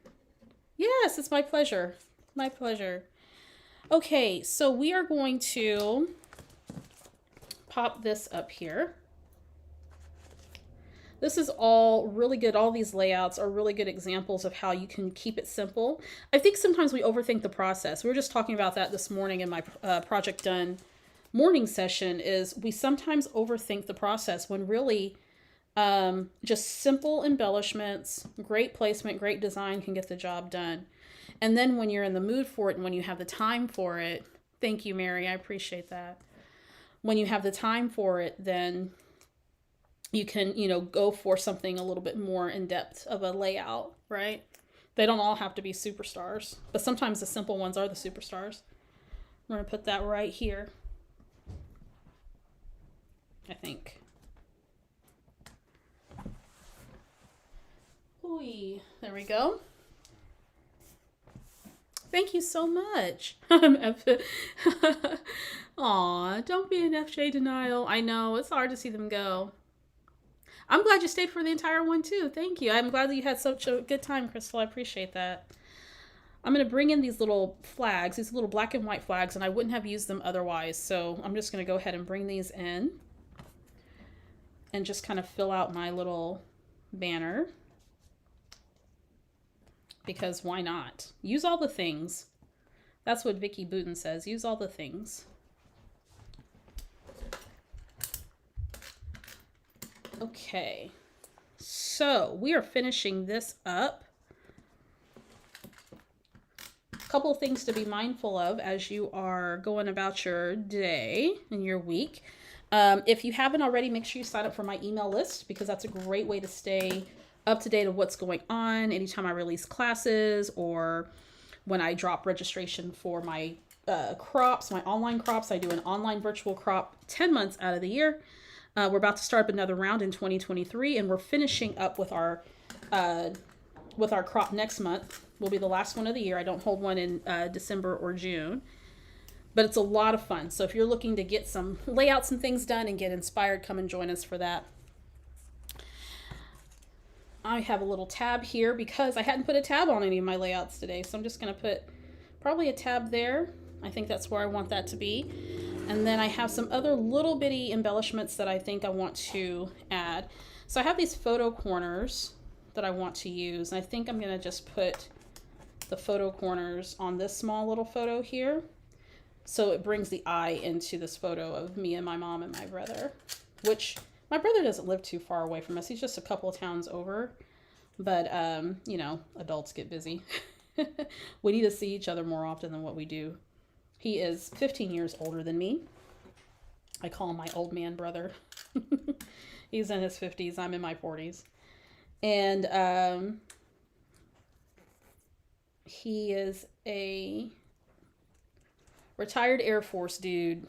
Yes, it's my pleasure. My pleasure. Okay, so we are going to pop this up here. This is all really good. All these layouts are really good examples of how you can keep it simple. I think sometimes we overthink the process. We were just talking about that this morning in my Project Done morning session, is we sometimes overthink the process when really just simple embellishments, great placement, great design can get the job done. And then when you're in the mood for it and when you have the time for it, thank you, Mary, I appreciate that. When you have the time for it, then you can, go for something a little bit more in depth of a layout, right? They don't all have to be superstars, but sometimes the simple ones are the superstars. We're going to put that right here, I think. Ooh, there we go. Thank you so much. Aw, don't be an FJ denial. I know, it's hard to see them go. I'm glad you stayed for the entire one too. Thank you. I'm glad that you had such a good time, Crystal. I appreciate that. I'm going to bring in these little flags, these little black and white flags, and I wouldn't have used them otherwise. So I'm just going to go ahead and bring these in and just kind of fill out my little banner. Because why not? Use all the things. That's what Vicky Booten says. Use all the things. Okay, so we are finishing this up. A couple of things to be mindful of as you are going about your day and your week. If you haven't already, make sure you sign up for my email list, because that's a great way to stay up to date of what's going on anytime I release classes or when I drop registration for my crops, my online crops. I do an online virtual crop 10 months out of the year. We're about to start up another round in 2023, and we're finishing up with our crop next month. Will be the last one of the year. I don't hold one in December or June, but it's a lot of fun. So if you're looking to get some layouts and things done and get inspired, come and join us for that. I have a little tab here because I hadn't put a tab on any of my layouts today, so I'm just going to put probably a tab there. I think that's where I want that to be. And then I have some other little bitty embellishments that I think I want to add. So I have these photo corners that I want to use. And I think I'm going to just put the photo corners on this small little photo here. So it brings the eye into this photo of me and my mom and my brother, which my brother doesn't live too far away from us. He's just a couple of towns over. But, adults get busy. We need to see each other more often than what we do. He is 15 years older than me. I call him my old man brother. He's in his 50s. I'm in my 40s. And he is a retired Air Force dude.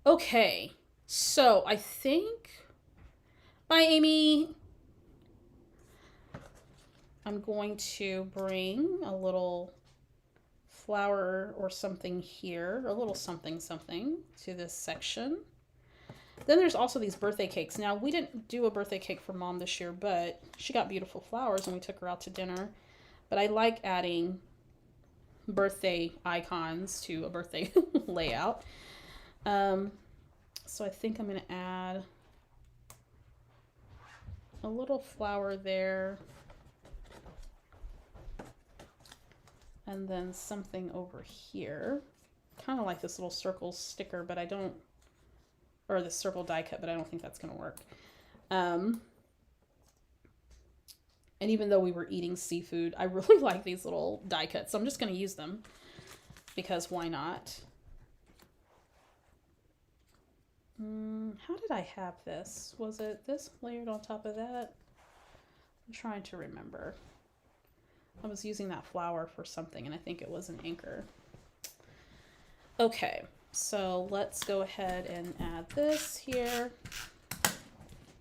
Okay. So I think... Bye, Amy. I'm going to bring a little flower or something here, a little something to this section. Then there's also these birthday cakes. Now, we didn't do a birthday cake for Mom this year, but she got beautiful flowers and we took her out to dinner. But I like adding birthday icons to a birthday layout. So I think I'm going to add a little flower there. And then something over here. Kind of like this little circle sticker, but I don't, or the circle die cut, but I don't think that's going to work. And even though we were eating seafood, I really like these little die cuts. So I'm just going to use them because why not? How did I have this? Was it this layered on top of that? I'm trying to remember. I was using that flower for something and I think it was an anchor. Okay, so let's go ahead and add this here.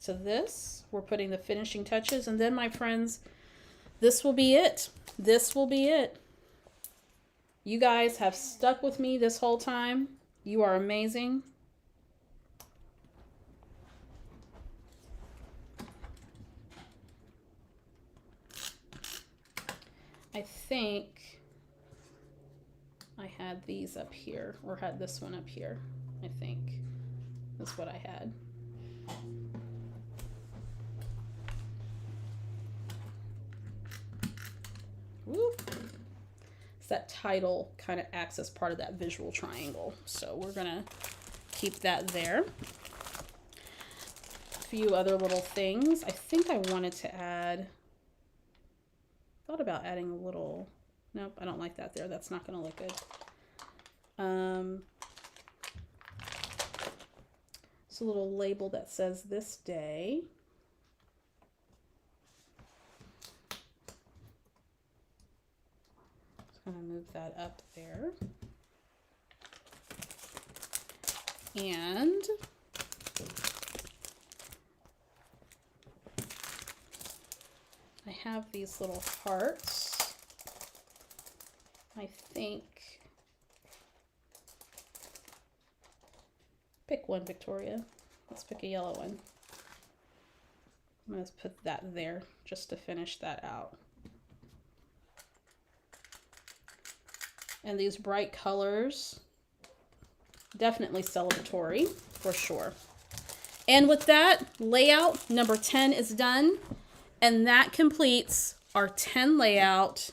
To this, we're putting the finishing touches, and then my friends, this will be it. This will be it. You guys have stuck with me this whole time. You are amazing. I think I had these up here, or had this one up here. I think that's what I had. Whoop. So that title kind of acts as part of that visual triangle. So we're gonna keep that there. A few other little things. I think I wanted to add, thought about adding a little, nope, I don't like that there. That's not gonna look good. It's a little label that says this day. I'm gonna move that up there. And I have these little hearts. I think, pick one, Victoria. Let's pick a yellow one. I'm gonna put that there just to finish that out. And these bright colors, definitely celebratory for sure. And with that, layout number 10 is done. And that completes our 10 layout,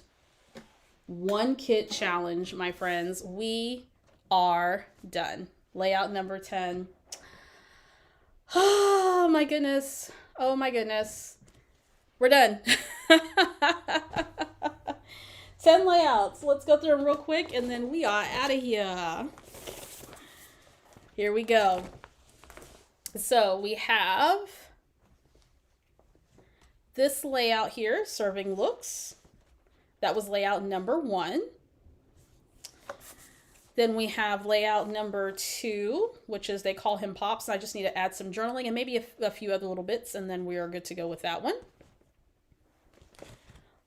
1 kit challenge, my friends. We are done. Layout number 10. Oh my goodness. Oh my goodness. We're done. 10 layouts. Let's go through them real quick and then we are out of here. Here we go. So we have this layout here, serving looks. That was layout number 1. Then we have layout number 2, which is they call him Pops. I just need to add some journaling and maybe a few other little bits, and then we are good to go with that one.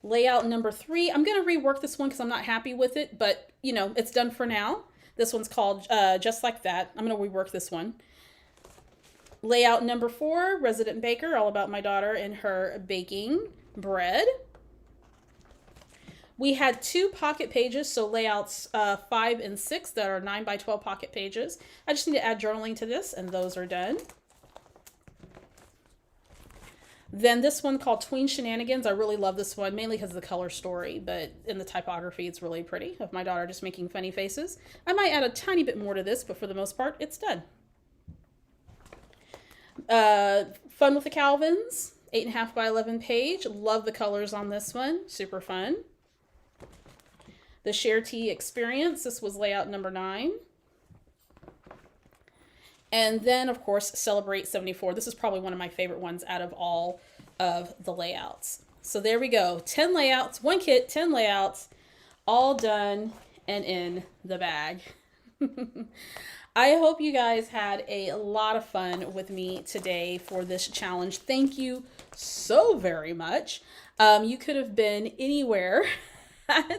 Layout number 3, I'm going to rework this one because I'm not happy with it, but you know, it's done for now. This one's called Just Like That. I'm going to rework this one. Layout number 4, Resident Baker, all about my daughter and her baking bread. We had 2 pocket pages, so layouts 5 and 6 that are 9 by 12 pocket pages. I just need to add journaling to this, and those are done. Then this one called Tween Shenanigans. I really love this one, mainly because of the color story, but in the typography, it's really pretty, of my daughter just making funny faces. I might add a tiny bit more to this, but for the most part, it's done. Fun with the Calvins, 8.5 by 11 page. Love the colors on this one, super fun. The Share Tea Experience, this was layout number 9. And then, of course, Celebrate 74. This is probably one of my favorite ones out of all of the layouts. So there we go. 10 layouts, 1 kit, 10 layouts, all done and in the bag. I hope you guys had a lot of fun with me today for this challenge. Thank you so very much. You could have been anywhere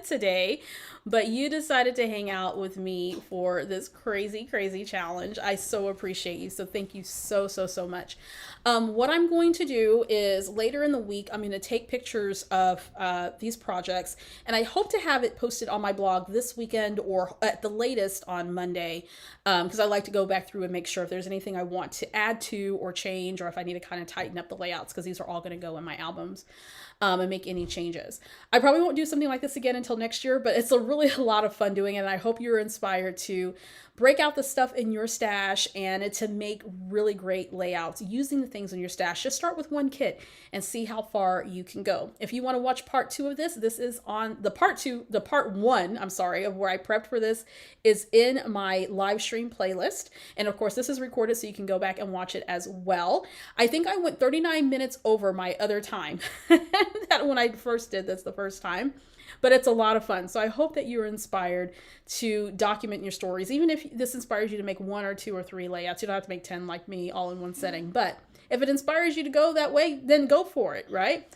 today, but you decided to hang out with me for this crazy, crazy challenge. I so appreciate you. So thank you so, so, so much. What I'm going to do is later in the week, I'm going to take pictures of these projects, and I hope to have it posted on my blog this weekend or at the latest on Monday, because I like to go back through and make sure if there's anything I want to add to or change, or if I need to kind of tighten up the layouts, because these are all going to go in my albums, and make any changes. I probably won't do something like this again until next year, but it's a lot of fun doing it, and I hope you're inspired to break out the stuff in your stash and to make really great layouts using the things in your stash. Just start with one kit and see how far you can go. If you want to watch part 2 of this, this is on the part 1, I'm sorry, of where I prepped for this is in my live stream playlist. And of course, this is recorded so you can go back and watch it as well. I think I went 39 minutes over my other time that when I first did this the first time. But it's a lot of fun. So I hope that you're inspired to document your stories. Even if this inspires you to make 1 or 2 or 3 layouts, you don't have to make 10 like me all in one setting. But if it inspires you to go that way, then go for it, right?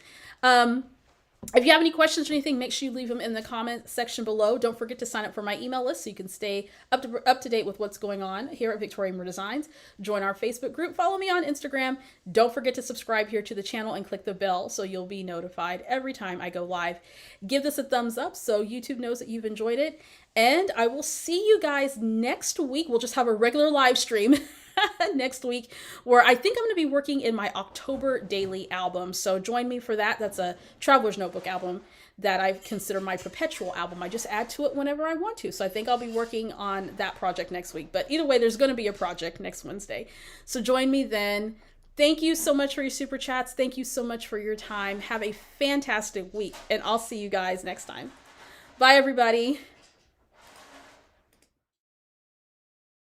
If you have any questions or anything, make sure you leave them in the comment section below. Don't forget to sign up for my email list so you can stay up to date with what's going on here at Victoria Moore Designs. Join our Facebook group. Follow me on Instagram. Don't forget to subscribe here to the channel and click the bell so you'll be notified every time I go live. Give this a thumbs up so YouTube knows that you've enjoyed it. And I will see you guys next week. We'll just have a regular live stream next week, where I think I'm going to be working in my October daily album. So join me for that. That's a Traveler's Notebook album that I consider my perpetual album. I just add to it whenever I want to. So I think I'll be working on that project next week. But either way, there's going to be a project next Wednesday. So join me then. Thank you so much for your super chats. Thank you so much for your time. Have a fantastic week, and I'll see you guys next time. Bye, everybody.